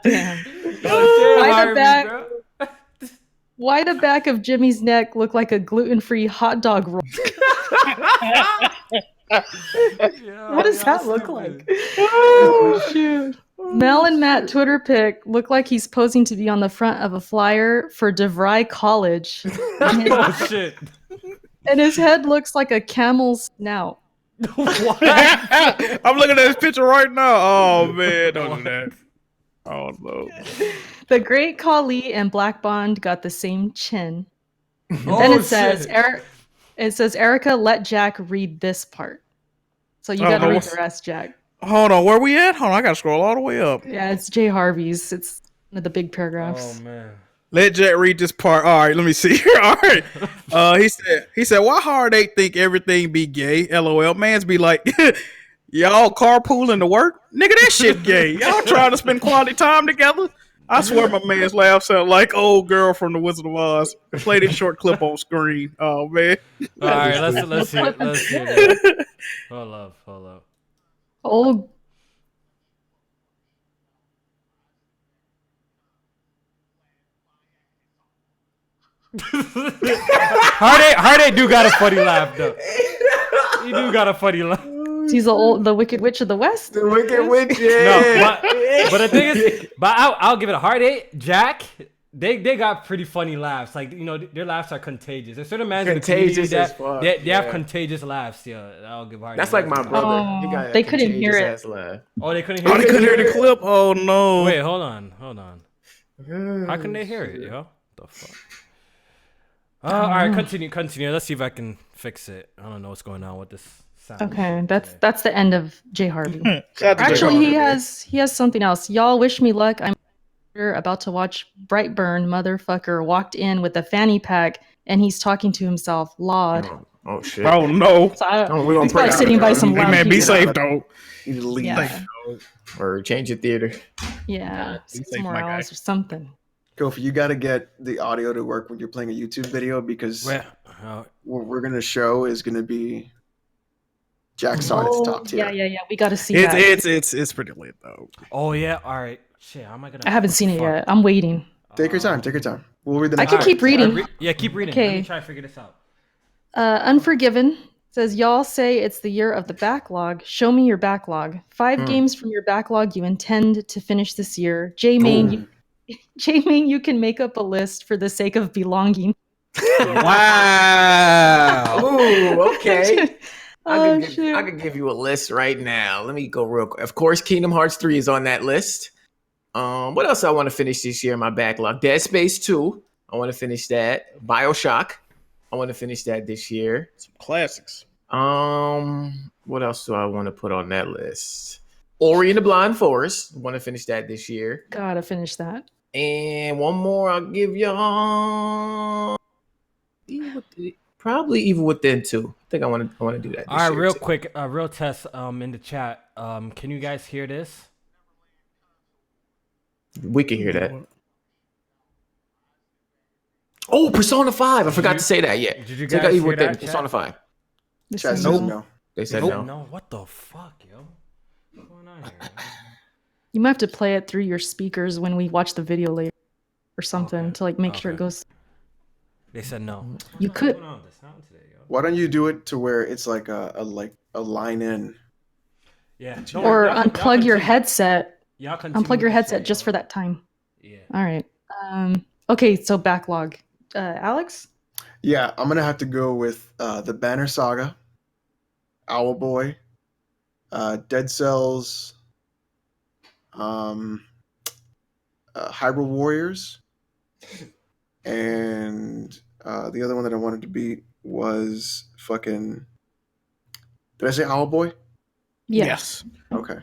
Damn. Jay Why the Harvey, back? bro. Why the back of Jimmy's neck look like a gluten-free hot dog roll? What does that look like? Oh, shoot. Mel and Matt Twitter pic look like he's posing to be on the front of a flyer for DeVry College. Oh shit! And his head looks like a camel's snout. What? I'm looking at this picture right now. Oh man, don't do that. Oh no. The Great Khali and Black Bond got the same chin. Oh, Then it says, shit. it says, Erica, let Jack read this part. So you got to read the rest, Jack. Hold on, where we at? Hold on, I gotta scroll all the way up. Yeah, it's Jay Harvey's. It's one of the big paragraphs. Oh man. Let Jack read this part. All right, let me see here. All right. He said, why hard they think everything be gay? LOL. Mans be like, y'all carpooling to work? Nigga, that shit gay. Y'all trying to spend quality time together? I swear my man's laugh sound like old girl from the Wizard of Oz. Play this short clip on screen. Oh man. All right, let's see it. Let's see it. Hold up. Old. Hard eight do got a funny laugh though. He do got a funny laugh. He's the Wicked Witch of the West. The Wicked Witch, yeah. No, but the thing is, I'll give it a hard eight. Jack, they got pretty funny laughs. Like, you know, their laughs are contagious. There's certain mans in the Contagious community as that fuck, they have yeah. contagious laughs. Yeah, I'll give hard. That's eight. like my brother. Oh, He got a they couldn't hear contagious it. ass laugh. Oh, they couldn't hear. Oh, they couldn't hear the clip? Oh no. Wait, hold on. How can they hear it, yo? The fuck? All right, continue. Let's see if I can fix it. I don't know what's going on with this sound. Okay, that's the end of Jay Harvey. Shout out to Actually, Jay he Harvey. has something else. Y'all wish me luck. I'm about to watch Brightburn. Motherfucker walked in with a fanny pack and he's talking to himself. Lord. Oh shit. Oh no. So I, Oh, we're gonna he's probably pray sitting out, by bro. some Hey loud man, be people. safe though. You need to leave. Yeah, Or change your theater. yeah. Be safe, Somewhere my guy. else or something. Kofi, you got to get the audio to work when you're playing a YouTube video because Well, what we're going to show is going to be Jack Sonnet's top tier. Yeah. We got to see that. It's pretty lit though. oh yeah. All right. Shit. How am I gonna? I haven't seen it fuck. yet. I'm waiting. Take your time. Take your time. We'll read the I next could part. keep reading. Yeah, keep reading. Let Okay. me try to figure this out. Unforgiven says, y'all say it's the year of the backlog. Show me your backlog. 5 games from your backlog you intend to finish this year. J-Main, you can make up a list for the sake of belonging. Wow. Ooh, okay. Oh, I shit. could give you a list right now. Let me go real quick. Of course, Kingdom Hearts 3 is on that list. What else I want to finish this year in my backlog? Dead Space 2. I want to finish that. BioShock. I want to finish that this year. Some classics. What else do I want to put on that list? Ori and the Blind Forest. I want to finish that this year. Gotta finish that. And one more I'll give y'all. Probably Evil Within 2. I think I want to do that this All right, year real too. quick, real test in the chat. Can you guys hear this? We can hear that. Oh, Persona 5. I forgot to say that yet. Did you Check guys out Evil hear that, Within. chat? Persona 5. This Chat is- says Nope. no. They said Nope. no. No, what the fuck, yo? What's going on here? You might have to play it through your speakers when we watch the video later or something Okay. to like make sure it Okay. goes. They said no. You could. What's going on with the sound today, yo? Why don't you do it to where it's like a line in? Yeah. Or unplug your headset. headset. Unplug your headset just for that time. Yeah. All right. Okay, so backlog. Alex? Yeah, I'm gonna have to go with the Banner Saga. Owlboy, Dead Cells, Hyrule Warriors, and the other one that I wanted to beat was fucking. Did I say Owlboy? Yeah, Yes. Okay.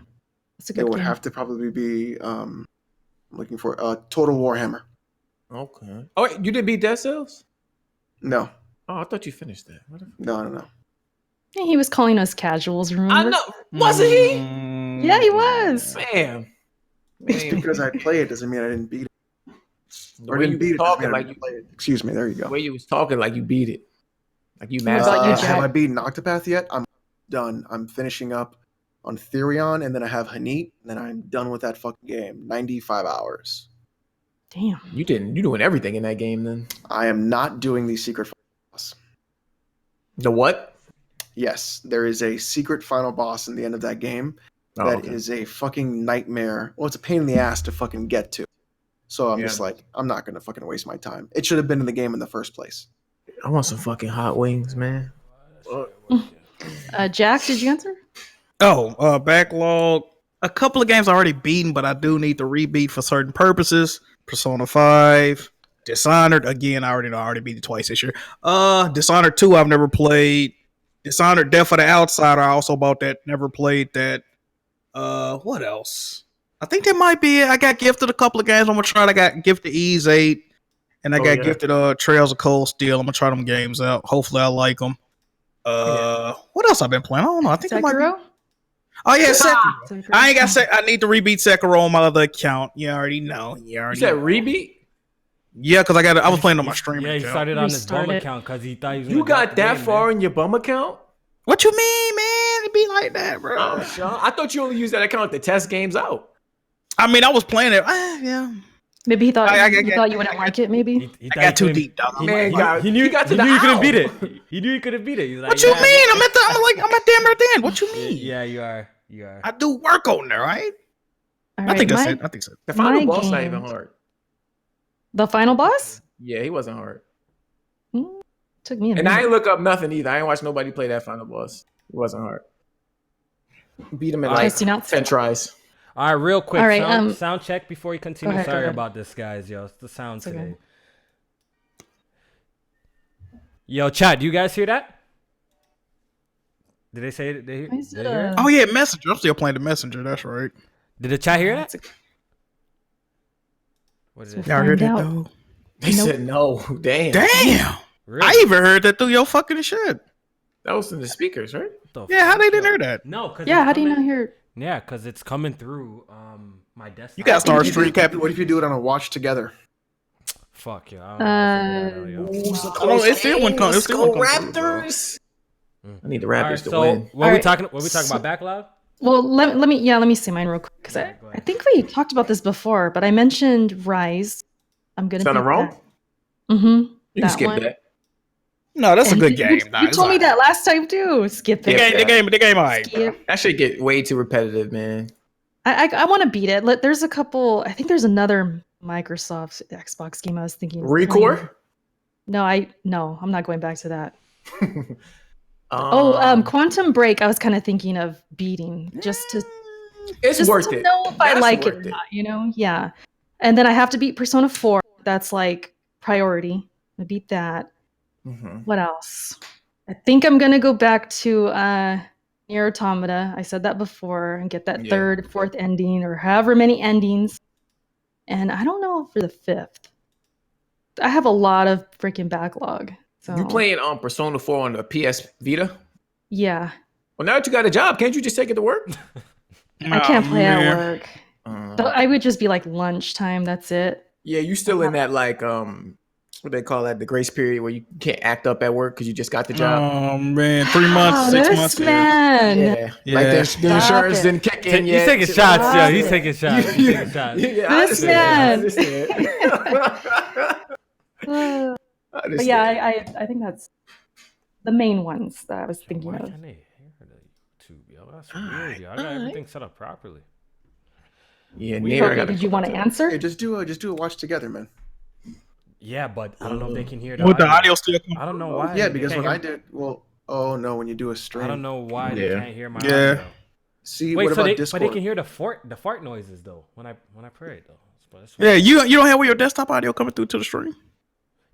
it's a It good would game. have to probably be. I'm looking for Total Warhammer. Okay. Oh, wait, you didn't beat Dead Cells? No, Oh, I thought you finished that. no. Yeah, he was calling us casuals, I remember? know. Wasn't he? Yeah, he was. Man. Just because I play it doesn't mean I didn't beat it. The Or way didn't you beat was it doesn't talking mean I like didn't you, play it. Excuse me. There you the go. way you was talking like you beat it. Like you What about you, mastered it. Jack? Have I beaten Octopath yet? I'm done. I'm finishing up on Therion, and then I have Hanit, and then I'm done with that fucking game. 95 hours. Damn. You doing everything in that game then. I am not doing the secret final boss. The what? Yes, there is a secret final boss in the end of that game Oh, that okay. is a fucking nightmare. Well, it's a pain in the ass to fucking get to. So I'm just like, I'm not going to fucking waste my time. It should have been in the game in the first place. I want some fucking hot wings, man. Jack, did you answer? Oh, backlog. A couple of games I already beaten, but I do need to rebeat for certain purposes. Persona 5, Dishonored. Again, I already beat it twice this year. Dishonored 2, I've never played. Dishonored Death of the Outsider, I also bought that. Never played that. What else? I think that might be it. I got gifted a couple of games I'm gonna try. I got gifted Ease 8, and I got gifted Trails of Cold Steel. I'm gonna try them games out. Hopefully I like them. What else I've been playing? I don't know. I think it might be. Sekiro? Oh yeah, Sekiro. Sekiro. I ain't got. I need to rebeat Sekiro on my other account. You already know. You said rebeat? Yeah, because I was playing on my streaming Yeah, he account. started on his bum Restarted. account because he thought he was. You gonna drop got the that game, far man. in your bum account? What you mean, man? It be like that, bro. Oh, Sean. I thought you only used that account to test games out. I mean, I was playing it. Yeah. Maybe he thought I thought you wouldn't like it. Maybe. He I thought got he too couldn't- deep, dog. He, Man, he, God, he knew he got to he the knew he couldn't owl. beat it. He knew he couldn't beat it. He's like, What you yeah, mean? I'm at damn near the end. What you mean? Yeah, you are. You are. I do work on there, right? All I right, think that's my- it. I think so. The final My boss not game- even hard. The final boss? Yeah, he wasn't hard. Took me a And I minute. ain't look up nothing either. I ain't watch nobody play that final boss. It wasn't hard. Beat him in like Testing out 10 tries. All right, real quick. All right, sound check before you continue. ahead, go Sorry ahead. about this, guys. Yo, it's the sound It's okay. today. Yo, chat. Do you guys hear that? Did they say it? They Why is did it they hear it? Oh yeah, Messenger. I'm still playing the Messenger. That's right. Did the chat hear that? It's a- What is it? Y'all heard that Find though? They Nope. said no. Damn. Damn. Really? I even heard that through your fucking shit. That was in the speakers, right? What the Yeah, how fuck, they didn't yo? hear that? No, cause Yeah, it's how do you coming- not hear it? Yeah, because it's coming through my desktop. You guys start What if stream you cap. do- What if you do it on a watch together? Fuck yeah. I don't know how to figure that out, yo. Oh, it's still one come. It's still one come through, bro. Raptors. I need the All Raptors right, to so win. what we Alright, talking? What we talking so- about? Backlog? Well, let me say mine real quick because Yeah, go I ahead. think we talked about this before, but I mentioned Rise. I'm gonna. Is that a Rome? Mm-hmm. You can that skip one. that. No, that's a And good you- game. You, Nah, you it's told me alright. that last time too. Skip Yeah. it. The game, alright. bro. Skip. That should get way too repetitive, man. I want to beat it. There's a couple. I think there's another Microsoft Xbox game I was thinking. of playing. Recore? No, I'm not going back to that. Um, Quantum Break. I was kind of thinking of beating just to it's just worth to it. know if I That's like it worth or not. You know, yeah. And then I have to beat Persona 4. That's like priority. I beat that. Mhm. What else? I think I'm gonna go back to Nier Automata. I said that before, and get that Yeah. third, fourth ending, or however many endings. And I don't know for the fifth. I have a lot of freaking backlog. So You playing Persona 4 on the PS Vita? yeah, Well, now that you got a job, can't you just take it to work? I can't play man. at work. So I would just be like lunchtime. That's it. Yeah, you still in that like what they call that, the grace period where you can't act up at work because you just got the job. Oh man, 3 months, 6 this months. man. Yeah, like the Stop insurance it. didn't kick in He's yet. taking Shit shots, like yo. that. He's taking shots. He's taking shots. Yeah, I This understand. But yeah, I think that's the main ones that I was thinking Why of. can't they hear the YouTube, yo? That's weird, yo. I got everything set up properly. Yeah, Kofi, Nier, I gotta did you want to Hey, answer? just do a watch together, man. Yeah, but I don't know if they can hear the Would the audio. audio still come? I don't know why. Yeah, they because can't when I hear- did, well, Oh no, when you do a stream. I don't know why they Yeah. can't hear my Yeah. audio. See, Wait, what so about they Discord? can hear the fart noises though when I pray though. That's Yeah, you don't have your desktop audio coming through to the stream.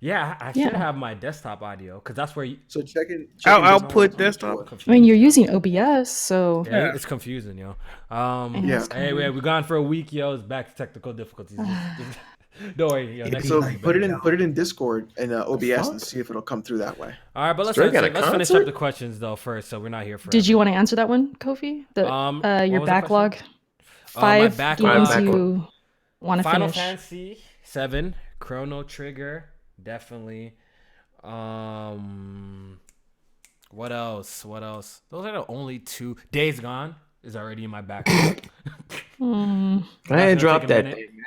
Yeah, I Yeah. should have my desktop audio because that's where you. So checking Output Discord. desktop. I mean, you're using OBS, so Yeah, it's confusing, yo. Yeah. Hey, we're gone for a week, yo. It's back to technical difficulties. Don't worry, yo. Next So week will be put it better. in Discord and OBS fuck? and see if it'll come through that way. All right, but let's Straight got a finish up concert? the questions though first, so we're not here for. did you want to answer that one, Kofi? What Your was the backlog? question? My 5 backlog. games you want to Final finish. Fantasy 7, Chrono Trigger, definitely. What else? Those are the only 2. Days Gone is already in my backlog. Hmm. I ain't gonna drop take a that minute. thing, man.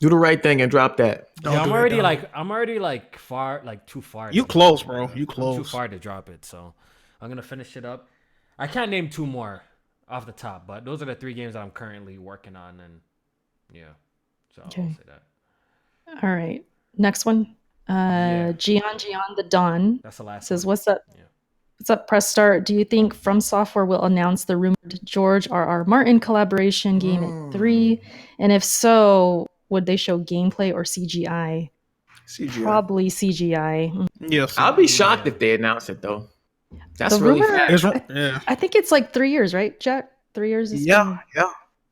Do the right thing and drop that. Don't Yeah, do I'm that, already dog. like far, like too far. You to close, drop bro. it. You I'm too close. far to drop it, so I'm gonna finish it up. I can't name 2 more off the top, but those are the 3 games that I'm currently working on, and yeah, so I'll Okay. say that. All right. Next one. Yeah. Gian the Dawn That's the last says, one. "What's up? Yeah. What's up, Press Start? Do you think From Software will announce the rumored George R.R. Martin collaboration game at 3? And if so, would they show gameplay or CGI? CGI. Probably CGI. Yes. I'll be shocked if they announce it though. That's The really rumor- fast. Yeah. I think it's like 3 years, right, Jack? 3 years. Is Yeah.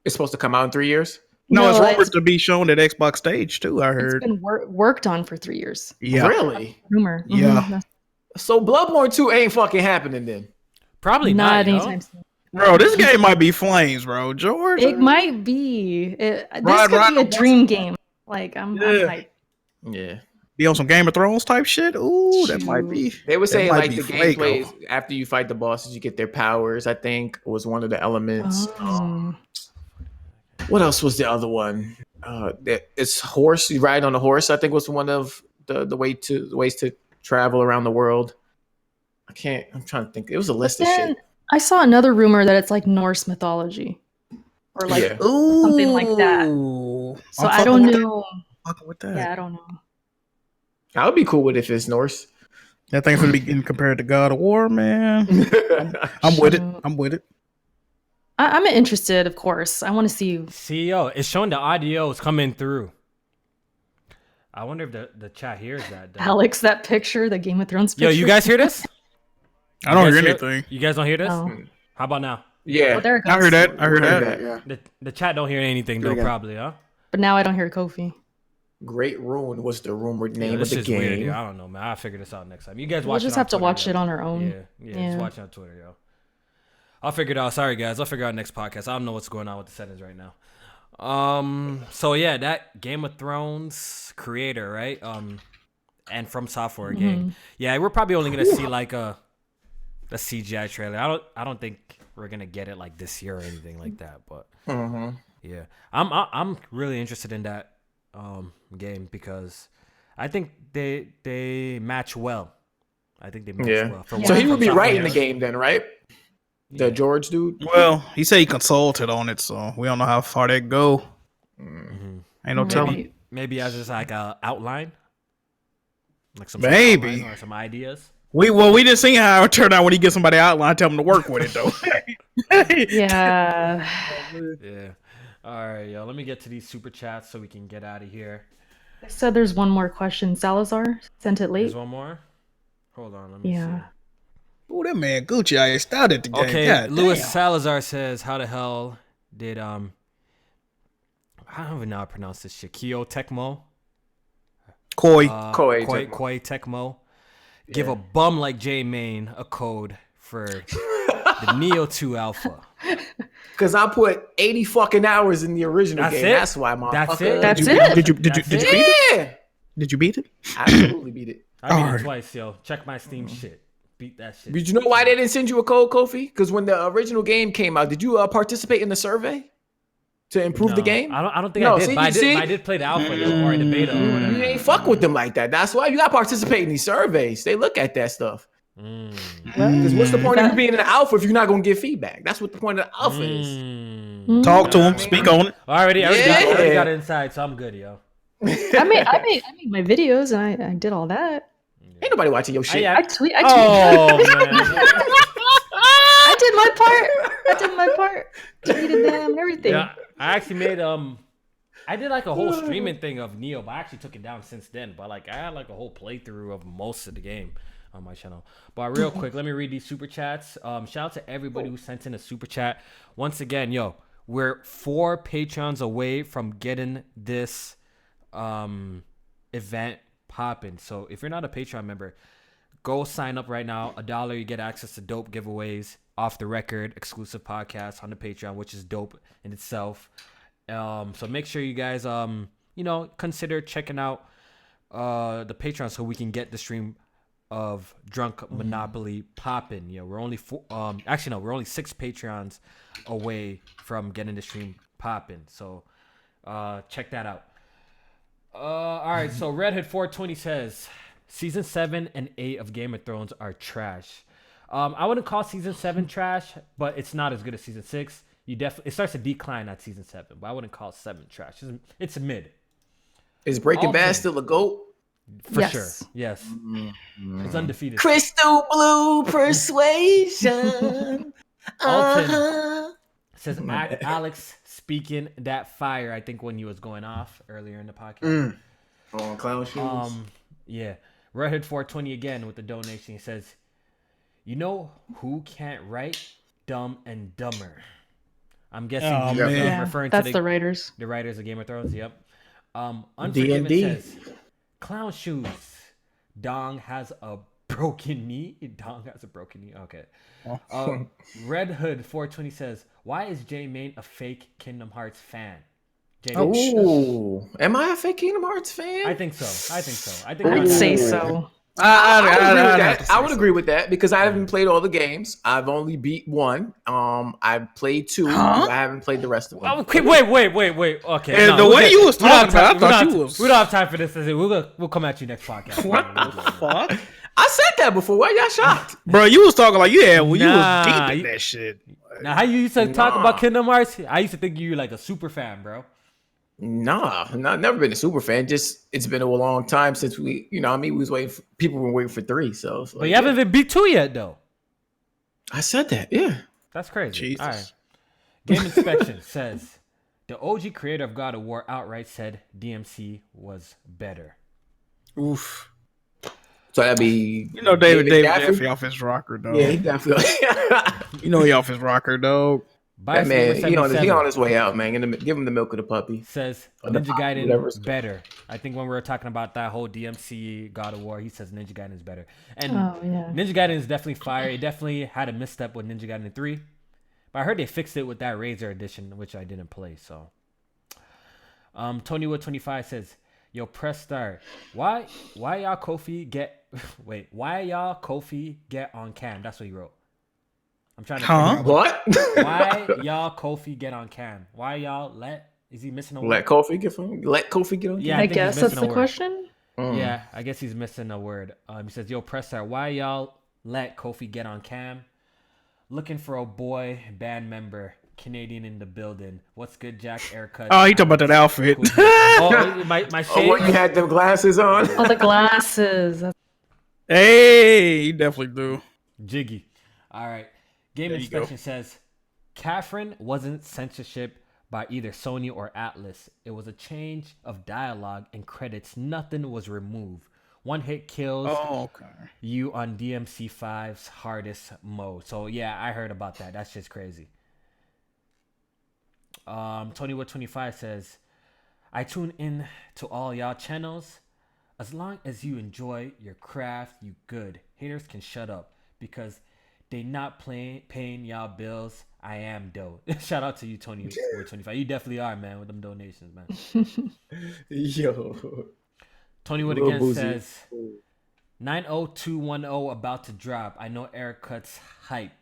It's supposed to come out in 3 years. No, it's rumored it's to be shown at Xbox Stage too. I heard. been worked on for 3 years. Yeah. Really? Rumor. Yeah. Mhm. So Bloodborne 2 ain't fucking happening then. Probably Not not, yo. anytime soon. Bro, this game might be flames, bro. George. It might be. This Ride could be a the dream game. Like I'm hyped. Yeah. Be on some Game of Thrones type shit. Ooh, that might be. They were That saying might like be the Fuego. gameplay is after you fight the bosses, you get their powers. I think was one of the elements. Oh. What else was the other one? It's horse. You ride on a horse. I think was one of the ways to travel around the world. I'm trying to think. It was a list of Then shit. I saw another rumor that it's like Norse mythology, or like Yeah. something like that. Ooh. So I'm I don't fucking with know. that. Fucking with that. Yeah, I don't know. I would be cool with it if it's Norse. That thing's gonna be getting compared to God of War, man. I'm with it. I'm with it. I'm interested, of course. I want to see. CEO, it's showing the audio is coming through. I wonder if the chat hears that. Though. Alex, that picture, the Game of Thrones picture. Yo, you guys hear this? I don't You hear guys anything. You guys don't hear this? No. How about now? Yeah. Oh, there it goes. I heard that. I heard that. Yeah. The chat don't hear anything Do it though, again. probably, huh? But now I don't hear Kofi. Great Ruin was the rumored name This of the is weird, game. yo. I don't know, man. I'll figure this out next time. You guys watch We'll it just on have to Twitter, watch yo. it on our own. Yeah, Yeah. just watch it on Twitter, yo. I'll figure it out. Sorry, guys. I'll figure out next podcast. I don't know what's going on with the settings right now. So yeah, that Game of Thrones creator, right? And From Software game. Yeah, we're probably only gonna see like a CGI trailer. I don't think we're gonna get it like this year or anything like that. But yeah, I'm really interested in that game because I think they match well. I think they match Yeah. well. So he From would be Software writing the games. game then, right? The George dude. Well, he said he consulted on it, so we don't know how far that go. Ain't no telling. Maybe as just like a outline, like some Maybe. sort of outline or some ideas. We didn't see how it turned out when he gets somebody outline, tell him to work with it though. Yeah. Yeah. All right, yo. Let me get to these super chats so we can get out of here. I said there's one more question. Salazar sent it late. There's one more. Hold on. Let me Yeah. Oh, that man Gucci, I started the see. game. Okay, God Louis damn. Salazar says, "How the hell did I don't even know how to pronounce this shit. Kyo Tecmo, Koi. Koi Tecmo, give a bum like J Main a code for the Neo 2 Alpha." Because I put 80 fucking hours in the original That's game. it? That's why, motherfucker. That's it? That's Did it. you That's beat it? it? Yeah. Did you beat it? Absolutely beat it. I beat it Alright. twice, yo. Check my Steam shit. Beat that shit. Did you know why they didn't send you a code, Kofi? Because when the original game came out, did you participate in the survey to improve the No, game? I don't think No, I did. see, but you see? I did play the alpha though, or the beta or You whatever. ain't fuck with them like that. That's why you got to participate in these surveys. They look at that stuff. Because what's the point of you being in the alpha if you're not going to give feedback? That's what the point of the alpha is. Talk to him. Speak on it. Already Yeah. got it inside, so I'm good, yo. I made my videos and I did all that. Ain't nobody watching your shit. I tweet. Oh man. I did my part. Tweeted them and everything. Yeah, I actually made I did like a whole streaming thing of Neo, but I actually took it down since then. But like I had like a whole playthrough of most of the game on my channel. But real quick, let me read these super chats. Shout out to everybody who sent in a super chat. Once again, yo, we're 4 Patreons away from getting this event popping. So if you're not a Patreon member, go sign up right now. $1, you get access to dope giveaways, off the record, exclusive podcasts on the Patreon, which is dope in itself. So make sure you guys, consider checking out the Patreon so we can get the stream of Drunk Monopoly popping. Yeah, we're only we're only 6 Patreons away from getting the stream popping. So check that out. All right, so Redhead 420 says season 7 and 8 of Game of Thrones are trash. I wouldn't call season 7 trash, but it's not as good as season 6. It starts to decline at season 7, but I wouldn't call 7 trash. It's a mid. Is Breaking Bad still a GOAT? For sure. Yes. It's undefeated. Crystal Blue Persuasion. Alton says Alex speaking that fire, I think when he was going off earlier in the podcast. On clown shoes. Yeah. Redhead 420 again with the donation. He says, you know who can't write? Dumb and Dumber. I'm guessing he's referring to the writers. The writers of Game of Thrones, yep. Unforgiven says, clown shoes. Dong has a broken knee. Dong has a broken knee. Okay. Red Hood 420 says, why is J Main a fake Kingdom Hearts fan? Am I a fake Kingdom Hearts fan? I think so. I would say so. I would agree with that because I haven't played all the games. I've only beat 1. I've played 2. I haven't played the rest of them. Okay, wait. Okay. And the way you was talking about, I thought you was. We don't have time for this. We'll come at you next podcast. What the fuck? I said that before. Why y'all shocked? Bro, you was talking like, you was deep in that shit. Now, how you used to talk about Kingdom Hearts? I used to think you were like a super fan, bro. Nah, never been a super fan. Just it's been a long time since we was waiting. People were waiting for 3. So, but you haven't even beat 2 yet, though. I said that. Yeah, that's crazy. Jesus. All right. Game Inspection says the OG creator of God of War outright said DMC was better. Oof. So that'd be David definitely off his rocker, dog. Yeah, he definitely. He off his rocker, dog. That man, he on his way out, man. Give him the milk of the puppy. Says Ninja Gaiden better. I think when we were talking about that whole DMC God of War, he says Ninja Gaiden is better. And Ninja Gaiden is definitely fire. It definitely had a misstep with Ninja Gaiden 3. But I heard they fixed it with that Razor edition, which I didn't play. So, TonyWood25 says, "Yo, press start. Why y'all Kofi get on cam?" That's what he wrote. I'm trying to figure out what? Why y'all Kofi get on cam? Why y'all is he missing a word? Let Kofi get on cam? Yeah, I guess that's the question. Yeah, I guess he's missing a word. He says, "Yo, press start. Why y'all let Kofi get on cam? Looking for a boy band member, Canadian in the building. What's good, Jack? Haircut." Oh, he talking about that outfit. My shade. What, you had them glasses on? Oh, the glasses. Hey, he definitely do. Jiggy. All right. Game Inspection says, Catherine wasn't censorship by either Sony or Atlas. It was a change of dialogue and credits. Nothing was removed. One hit kills you on DMC5's hardest mode. So yeah, I heard about that. That's just crazy. TonyWood25 says, I tune in to all y'all channels. As long as you enjoy your craft, you good. Haters can shut up because they not paying y'all bills. I am dope. Shout out to you, TonyWood25. You definitely are, man, with them donations, man. Yo. Tony Wood again says 90210 about to drop. I know Eric Cut's hype.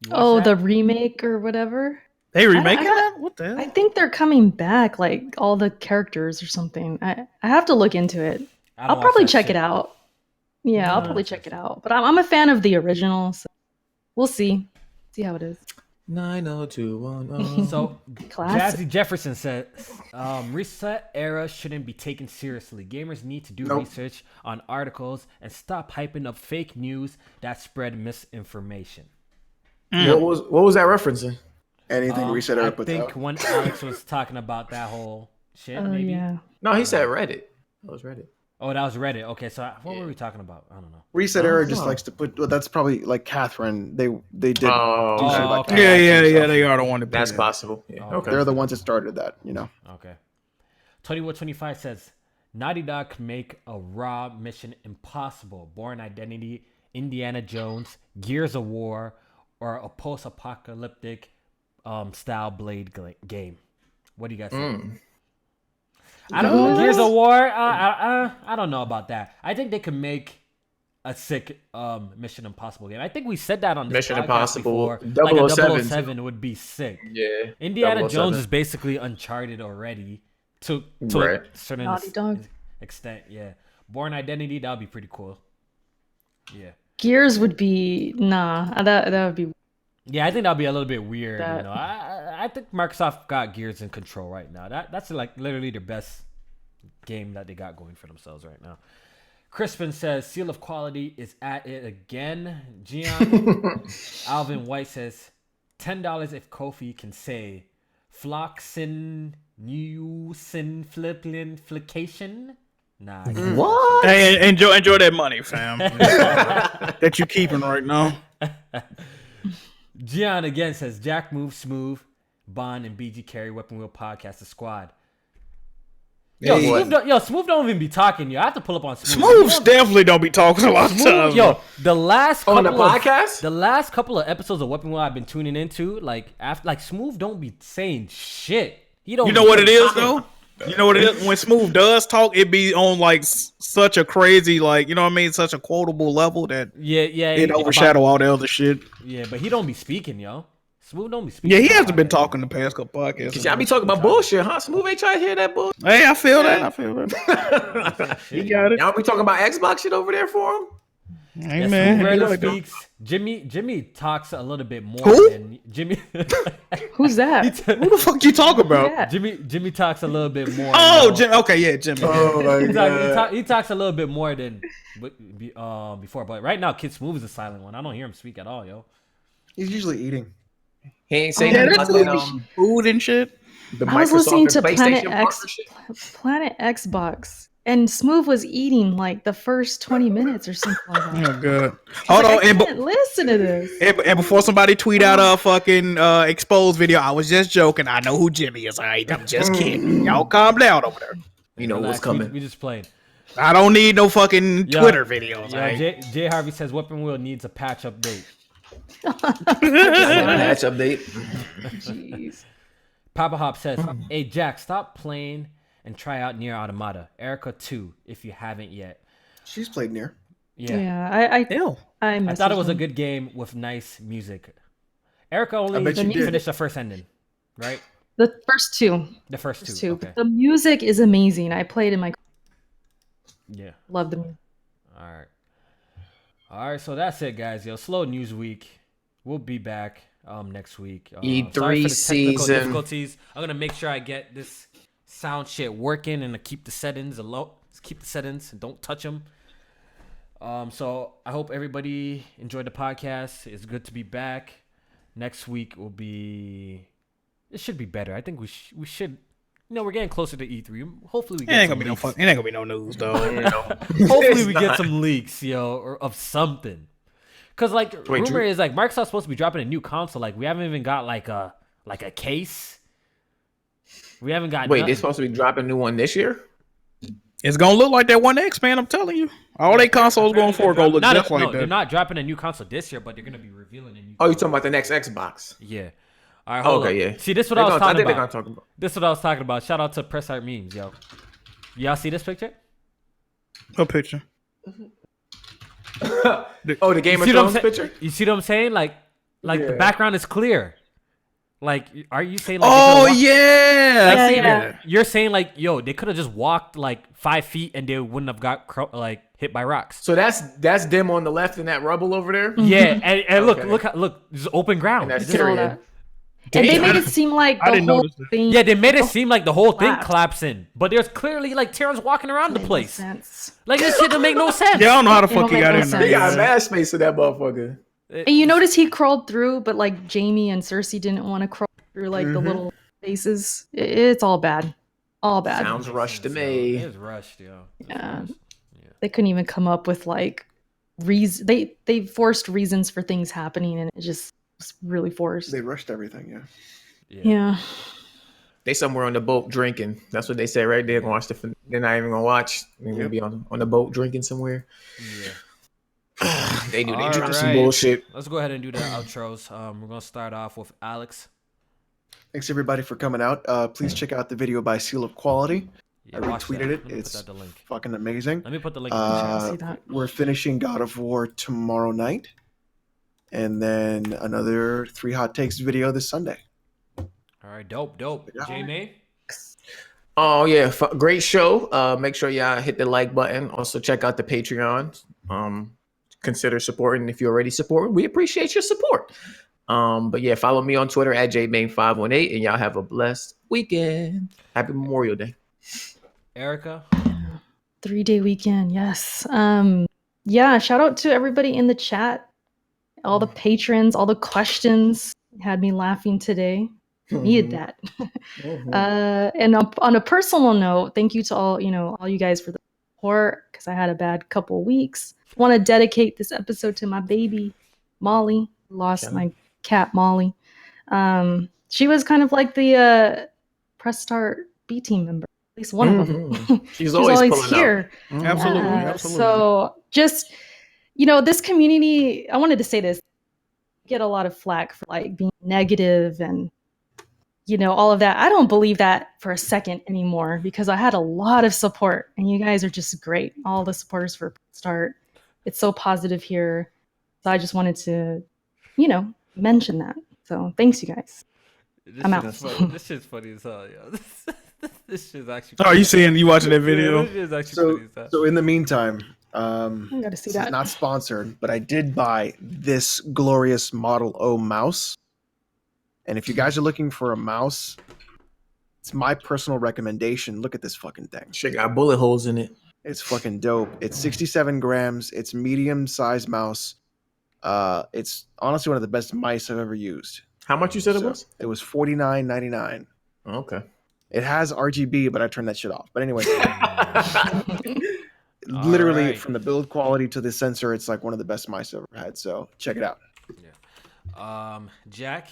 The remake or whatever. They remaking that? What the hell? I think they're coming back, like all the characters or something. I have to look into it. I'll probably check it out. Yeah, I'll probably check it out. But I'm a fan of the original, so we'll see how it is. 90210. So Classic. Jazzy Jefferson says, reset era shouldn't be taken seriously. Gamers need to do research on articles and stop hyping up fake news that spread misinformation. What was that referencing? Anything reset I era puts think out. when Alex was talking about that whole shit, Oh maybe. yeah. No, he said Reddit. That was Reddit. Oh, that was Reddit. Okay, so what were we talking about? I don't know. Reset era just likes to put. Well, that's probably like Catherine. They did. Oh, do shit okay. like Yeah. They are the one to. That's possible. Yeah. Oh, Okay. They're the ones that started that. Okay. 2125 says Naughty Dog could make a raw Mission Impossible, Born Identity, Indiana Jones, Gears of War, or a post-apocalyptic style Blade game. What do you guys think? I don't know. Gears of War. I don't know about that. I think they could make a sick Mission Impossible game. I think we said that on this Mission podcast Impossible, before. Like a 007 007 would be sick. Yeah. Indiana 007. Jones is basically Uncharted already to Right. a certain Naughty Dog. extent. Yeah. Born Identity, that would be pretty cool. Yeah. Gears would be that would be Yeah, I think that'd be a little bit weird. That- You know, I think Microsoft got Gears in control right now. That's like literally their best game that they got going for themselves right now. Crispin says Seal of Quality is at it again. Gian Alvin White says $10 if Kofi can say Floxin Newsin Fliplication. Nah. What? Hey, enjoy that money, fam. that you keeping right now. Gian again says Jack moves smooth. Bond and BG carry Weapon Wheel Podcast the squad. Yo, Smooth don't even be talking. Yo, I have to pull up on Smooth. Smooths definitely don't be talking a lot of times. Yo, the last On couple the podcast? the last couple of episodes of Weapon Wheel I've been tuning into, like Smooth don't be saying shit. He don't. You know what it is though? You know what it is? When Smooth does talk, it be on like such a crazy, like, you know what I mean, such a quotable level that Yeah. it overshadow all the other shit. Yeah, but he don't be speaking, yo. Smooth don't be speaking. Yeah, he hasn't been talking the past couple podcasts. Cause y'all be talking about bullshit, huh? Smooth ain't trying to hear that bullshit. Hey, I feel that. He got it. Y'all be talking about Xbox shit over there for him? Hey, Yeah, man. Smooth rarely He like speaks. Jimmy talks a little bit more Who? than Jimmy. who's that? Who the fuck you talk about? Yeah. Jimmy talks a little bit more. Oh, you know. Jim. Okay, yeah, Jimmy. Oh my He talks a little bit more than before, but right now Kid Smooth is a silent one. I don't hear him speak at all, yo. He's usually eating. He ain't saying Yeah, nothing that's about like food and shit. the I was Microsoft listening and to Planet PlayStation X, partnership. Planet Xbox, and Smooth was eating like the first 20 minutes or something like that. Oh, good. Hold on. I can't listen to this. And before somebody tweet out a fucking exposed video, I was just joking. I know who Jimmy is. I'm just kidding. Y'all calm down over there. You know what's Relax, coming. We just playing. I don't need no fucking Yeah. Twitter videos. Yeah, alright? Jay Harvey says Weapon Wheel needs a patch update. Patch update. Jeez. Papa Hop says, "Hey Jack, stop playing and try out Nier Automata, Erica 2, if you haven't yet." She's played near. Yeah, Yeah, Ew. I I thought it was a messaged him. good game with nice music. Erica only I bet you did. finished the first ending, right? The first two. The first two. Two. Okay. The music is amazing. I played in my Yeah. love the music. All right. So that's it, guys. Yo, slow news week. We'll be back next week. E3 sorry for the technical season. difficulties. I'm gonna make sure I get this sound shit working and keep the settings low. Keep the settings and don't touch them. So I hope everybody enjoyed the podcast. It's good to be back. Next week will be. It should be better. I think we should. You know, we're getting closer to E3. Hopefully we It get ain't some gonna be no leaks. fuck. It ain't gonna be no news though. Hopefully It's we get not. some leaks, yo, or of something. Cause like Wait, rumor Drew- is like Microsoft's supposed to be dropping a new console. Like we haven't even got like a case. We haven't got. Wait, nothing. they're supposed to be dropping a new one this year? It's gonna look like that One X, man. I'm telling you. All they consoles going for gonna look Not just like no, they're that. not dropping a new console this year, but they're gonna be revealing a new. Oh, you talking about the next Xbox? Yeah. All right. Hold Okay, up. yeah. See, this is what They're I was gonna- talking think they're about. gonna talk about. This is what I was talking about. Shout out to Press Art Memes, yo. Y'all see this picture? What picture? Oh, the Game You of see what I'm Thrones sa- picture? You see what I'm saying? Like the Yeah. background is clear. Like, are you saying like? Oh they could've yeah, I see yeah. that. You're saying like, yo, they could have just walked like 5 feet and they wouldn't have got like hit by rocks. So that's them on the left in that rubble over there. Yeah, and Okay. look, just open ground. And that's Just all Tyrion. that. And they made it seem like I the didn't whole notice that. thing. Yeah, they made it seem like the whole thing Collapsed. collapsing, but there's clearly like Terrence walking around the Made no place. sense. Like this shit don't make no sense. Yeah, I don't know how the It fuck don't he make got no in there. He got sense. mad space in that motherfucker. And you notice he crawled through, but like Jamie and Cersei didn't want to crawl through like the little spaces. It's all bad. All bad. Sounds rushed to Yo. me. It was rushed, yo. It was Yeah. rushed. They couldn't even come up with like reason. They forced reasons for things happening, and it just was really forced. They rushed everything. Yeah. Yeah. They somewhere on the boat drinking. That's what they say right there. Watch they're not even gonna watch. They're gonna be on the boat drinking somewhere. Yeah. They do. They All drinking some right. bullshit. Let's go ahead and do the outros. We're gonna start off with Alex. Thanks everybody for coming out. Please check out the video by Seal of Quality. Yeah, I watch retweeted that. it. Let me It's put that the link. fucking amazing. Let me put the link in the chat. See that? We're finishing God of War tomorrow night, and then another 3 hot takes video this Sunday. All right, dope. Yeah. J-May? Oh yeah, great show. Make sure y'all hit the like button. Also check out the Patreon. Consider supporting if you're already supporting. We appreciate your support. But yeah, follow me on Twitter at jmain518, and y'all have a blessed weekend. Happy Memorial Day. Erica? 3-day weekend. Yes. Yeah. Shout out to everybody in the chat, all the patrons, all the questions had me laughing today. Needed that. And on a personal note, thank you to all you guys for the support, because I had a bad couple of weeks. Want to dedicate this episode to my baby Molly. Lost my cat Molly. She was kind of like the Press Start B team member, at least one of them. She's always pulling here. up. Absolutely. So just this community, I wanted to say this, get a lot of flack for like being negative and all of that. I don't believe that for a second anymore, because I had a lot of support, and you guys are just great. All the supporters for Start. It's so positive here. So I just wanted to, mention that. So thanks, you guys. I'm out. This shit's funny as hell, yo. This shit's actually Oh, you watching that video? Yeah, this shit's actually funny as hell. So in the meantime, I gotta see this that. is not sponsored, but I did buy this glorious Model O mouse. And if you guys are looking for a mouse, it's my personal recommendation. Look at this fucking thing. Shit got bullet holes in it. It's fucking dope. It's 67 grams. It's medium-sized mouse. It's honestly one of the best mice I've ever used. How much you said it was? It was $49.99. Okay. It has RGB, but I turned that shit off. But anyway, literally right. from the build quality to the sensor, it's like one of the best mice I've ever had. So check it out. Jack?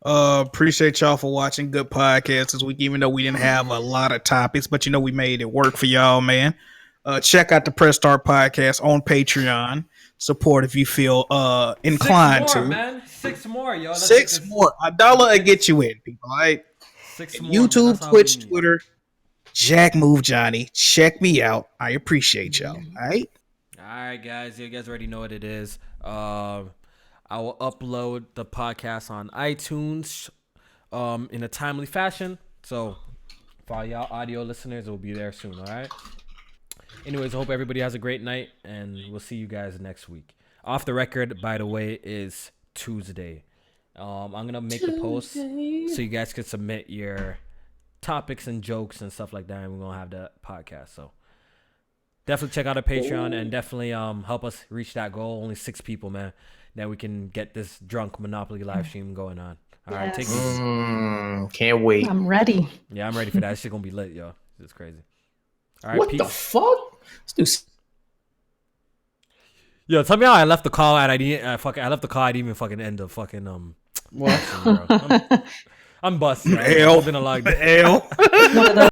Appreciate y'all for watching. Good podcast this week, even though we didn't have a lot of topics, but we made it work for y'all, man. Check out the Press Start podcast on Patreon. Support if you feel inclined 6 more, to. Man. 6 more, yo. Let's 6 get this- more. $1 will get you in, people. All right. 6 more. YouTube, man. That's all we Twitch, need. Twitter. Jack Move Johnny. Check me out. I appreciate y'all. All right. All right, guys. You guys already know what it is. I will upload the podcast on iTunes in a timely fashion. So for all y'all audio listeners, it will be there soon, all right? Anyways, I hope everybody has a great night, and we'll see you guys next week. Off the record, by the way, is Tuesday. I'm going to make the post so you guys can submit your topics and jokes and stuff like that, and we're going to have the podcast. So definitely check out our Patreon and definitely help us reach that goal. Only 6 people, man. That we can get this drunk Monopoly live stream going on. All right, take it easy. Can't wait. I'm ready. Yeah, I'm ready for that. This shit gonna be lit, yo. It's crazy. All right, What peace. the fuck? Let's do. Yo, tell me how I left the call and I left the call. I didn't even fucking end the fucking What? bro. I'm busted. Hell. It's been a long The day. hell. One of those.